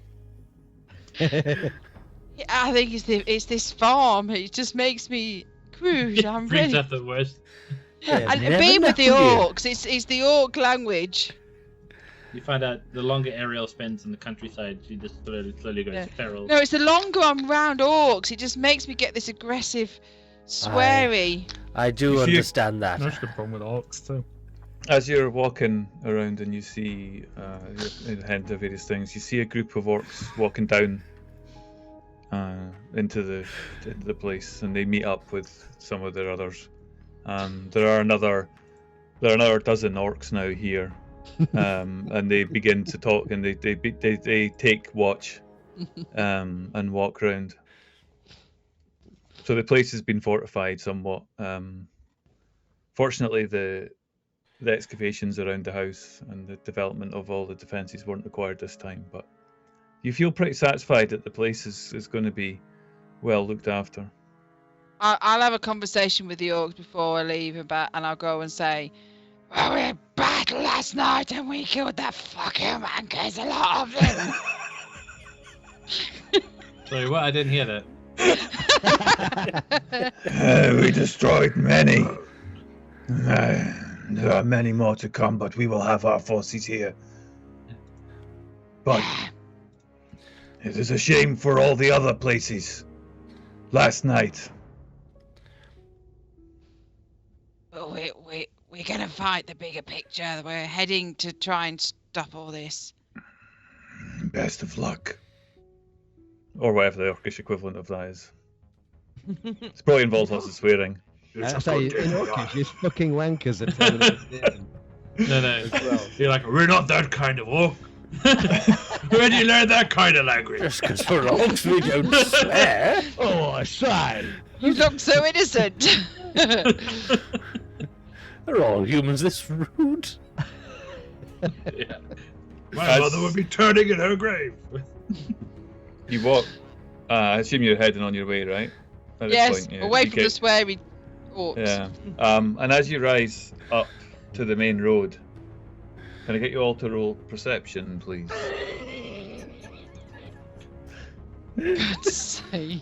Yeah. I think it's this farm. It just makes me cruise. I'm Brings ready. up the worst. And Never being with the knew. orcs, it's the orc language. You find out the longer Ariel spends in the countryside, she just slowly goes feral. No, it's the longer I'm around orcs, it just makes me get this aggressive, sweary. I do understand that. That's the problem with orcs too. As you're walking around and you see you're heading to various things, you see a group of orcs walking down into the place, and they meet up with some of their others. There are another dozen orcs now here, and they begin to talk, and they take watch and walk around. So the place has been fortified somewhat. Fortunately, the excavations around the house and the development of all the defences weren't required this time, but you feel pretty satisfied that the place is going to be well looked after. I'll have a conversation with the orcs before I leave, and I'll go and say, "Well, we had battle last night and we killed that fucking wankers, a lot of them." Sorry, what? I didn't hear that. We destroyed many. There are many more to come, but we will have our forces here. But it is a shame for all the other places. Last night. But we're gonna fight the bigger picture. We're heading to try and stop all this. Best of luck. Or whatever the Orcish equivalent of that is. It probably involves lots of swearing. I say, in Orcish, you fucking wankers are telling us. No. Well. You're like, we're not that kind of orc. Where do you learn that kind of language? Just because we're orcs, we don't swear. Oh, I say. You look so innocent. Are all humans this rude? Yeah. My mother would be turning in her grave. You walk. I assume you're heading on your way, right? At this Yes, point, yeah. away You from the sweary orcs. Yeah. And as you rise up to the main road, can I get you all to roll perception, please? God's sake.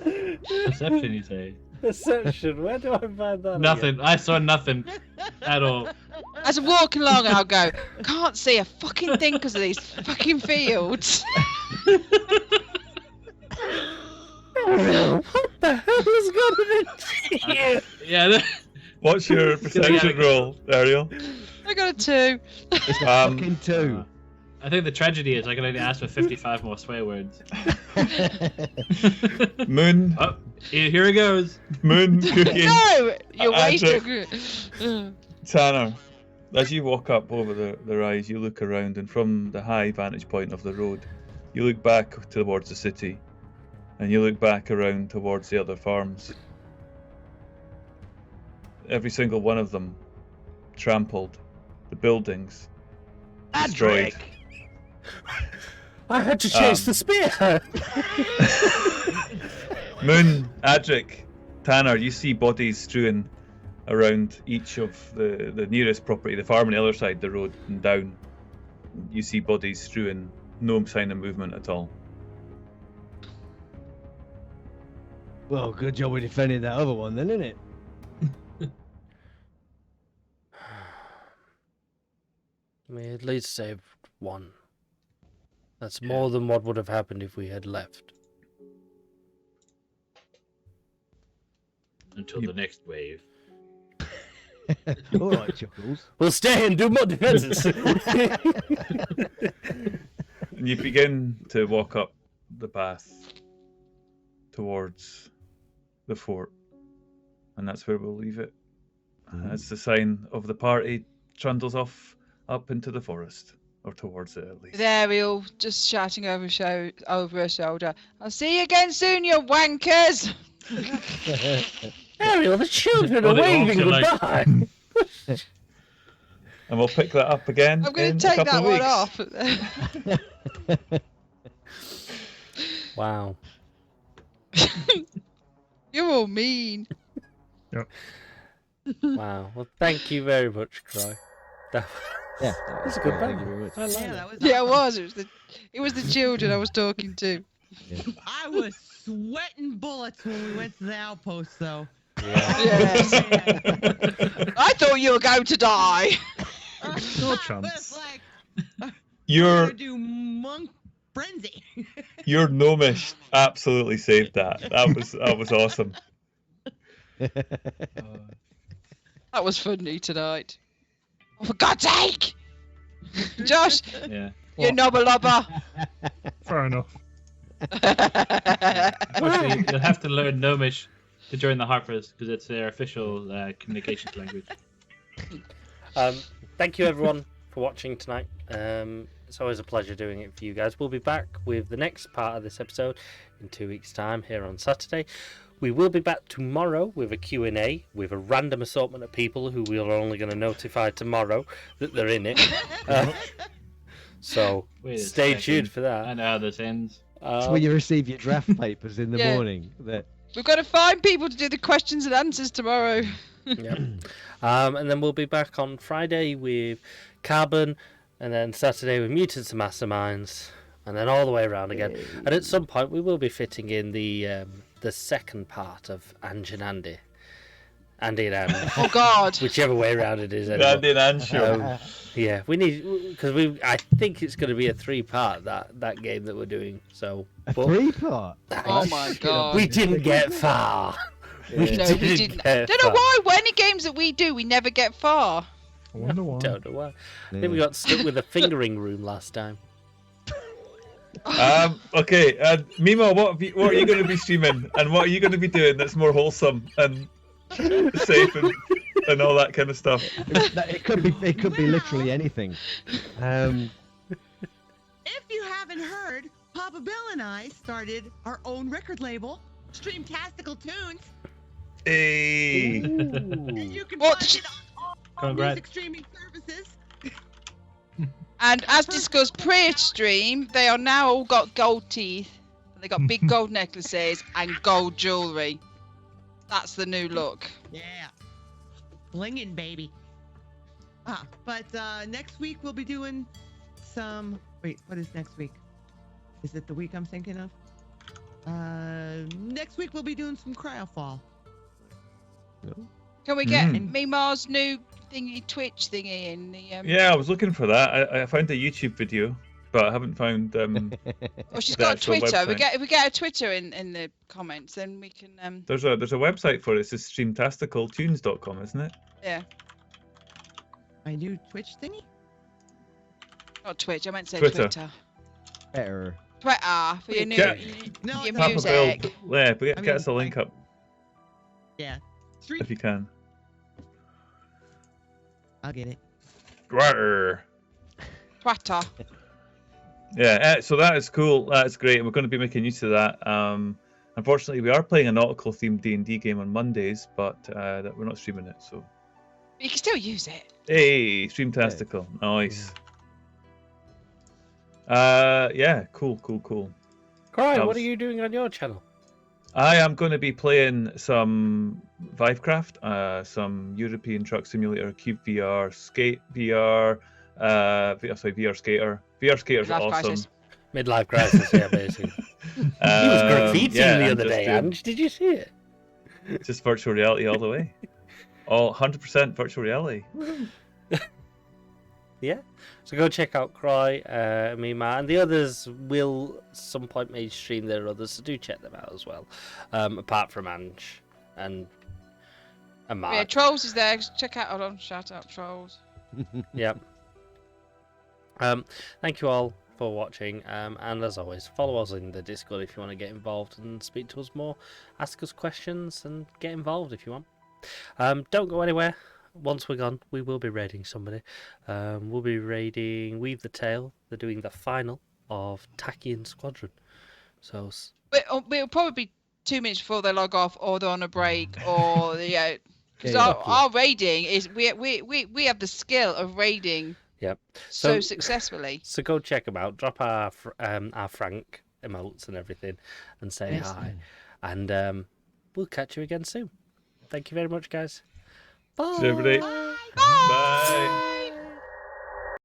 Perception, you say? Perception, where do I find that? Nothing. I saw nothing at all. As I'm walking along, I'll go, can't see a fucking thing because of these fucking fields. What the hell is going on here? Yeah. What's your perception roll, Ariel? I got a 2. Fucking 2. I think the tragedy is I can only ask for 55 more swear words. Moon. Oh, here it goes. Moon, Cookie. No! You're Adric, wasting. Tanner. As you walk up over the rise, you look around, and from the high vantage point of the road, you look back towards the city, and you look back around towards the other farms. Every single one of them trampled, the buildings destroyed. I had to chase the spear. Moon, Adric, Tanner, you see bodies strewn around each of the nearest property, the farm on the other side, the road and down. You see bodies strewn, no sign of movement at all. Well, good job we defended that other one then, isn't it? We at least saved one. That's more than what would have happened if we had left. Until the next wave. All right, Chuckles. We'll stay and do more defenses. And you begin to walk up the path towards the fort. And that's where we'll leave it. As the sign of the party trundles off up into the forest. Or towards it, at least. With Ariel just shouting over her shoulder, I'll see you again soon, you wankers! Ariel, the children are Well, they waving all feel like- goodbye. And we'll pick that up again. I'm going in to a take couple that of one weeks. off. Wow. You're all mean. Wow. Well, thank you very much, Cry. That Yeah, was a good Thank you battle. very much. I like Yeah, it. that was. Yeah, it awesome. was. It was the children I was talking to. I was sweating bullets when we went to the outpost, though. Yeah. Yes. I thought you were going to die. No I chance. was like, we're Your gonna do monk frenzy. your gnomish absolutely saved that. That was awesome. That was funny tonight. Oh, for God's sake! Josh, Yeah. you knobber lobber. Fair enough. Unfortunately, you'll have to learn Gnomish to join the Harpers because it's their official communications language. Thank you, everyone, for watching tonight. It's always a pleasure doing it for you guys. We'll be back with the next part of this episode in 2 weeks' time here on Saturday. We will be back tomorrow with a Q&A with a random assortment of people who we are only going to notify tomorrow that they're in it. So Wait a stay second. tuned for I that. know how this ends. It's when you receive your draft papers in the Yeah. morning. That We've got to find people to do the questions and answers tomorrow. Yep. And then we'll be back on Friday with Carbon, and then Saturday with Mutants and Masterminds, and then all the way around again. And at some point we will be fitting in the second part of Ange and Andy. Andy and Anne. Oh God. Whichever way around it is. Anyway. Andy and Anne show. Yeah, we need, because I think it's going to be a 3-part that game that we're doing. So a but 3-part. Oh my God. we didn't get far. No, we didn't. get Don't know far. why. Any games that we do, we never get far. I wonder why. Don't know why. I think we got stuck with a fingering room last time. Okay, Mimo, what are you going to be streaming, and what are you going to be doing that's more wholesome and safe and all that kind of stuff? It could be literally anything. If you haven't heard, Papa Bill and I started our own record label, Streamtastical Tunes. Hey. And you can What? find it on all Congrats. music streaming services. And as discussed pre-stream, they are now all got gold teeth. They got big gold necklaces and gold jewelry. That's the new look. Yeah. Blingin', baby. But next week we'll be doing some... Wait, what is next week? Is it the week I'm thinking of? Next week we'll be doing some Cryofall. Can we get Mm. Mimar's new thingy Twitch thingy in the Yeah, I was looking for that. I found a YouTube video, but I haven't found. Oh, she's the got actual Twitter. website. If we get a Twitter in the comments, then we can There's a website for it. It's streamtasticaltunes.com, isn't it? yeah. I do Twitch thingy. Not Twitch. I meant to say Twitter. Twitter. Better. Twitter for your new Yeah. No, your Papa music. Bill, yeah, but I get us a mean, link up Yeah. Street. if you can. I'll get it. Twitter. Twitter. Yeah, so that is cool. That's great. We're going to be making use of that. Unfortunately, we are playing a nautical themed D&D game on Mondays, but that we're not streaming it. So, You can still use it. hey, Streamtastical, nice. Yeah, cool. Cry, That what was- are you doing on your channel? I am going to be playing some Vivecraft, some European Truck Simulator, Cube VR, Skate VR, VR Skater. VR Skater's Midlife awesome. crisis. Midlife crisis, yeah, basically. He was graffitiing yeah, the and other just day, doing- Ange. Did you see it? Just virtual reality all the way. All 100% virtual reality. Yeah. So go check out Cry, me, Matt, and the others will some point may stream their others, so do check them out as well. Apart from Ange and Mark. Yeah, Trolls is there. Check out. Hold on. Shout out Trolls. Yep. Thank you all for watching, and as always, follow us in the Discord if you want to get involved and speak to us more, ask us questions, and get involved if you want. Don't go anywhere. Once we're gone, we will be raiding somebody. We'll be raiding Weave the Tail. They're doing the final of Tachyon Squadron. So But it'll probably be 2 minutes before they log off, or they're on a break, or yeah. Because Yeah, our raiding is we have the skill of raiding yep. so successfully. So go check them out. Drop our Frank emotes and everything, and say Yes. hi. And we'll catch you again soon. Thank you very much, guys. Bye. See you, everybody. Bye.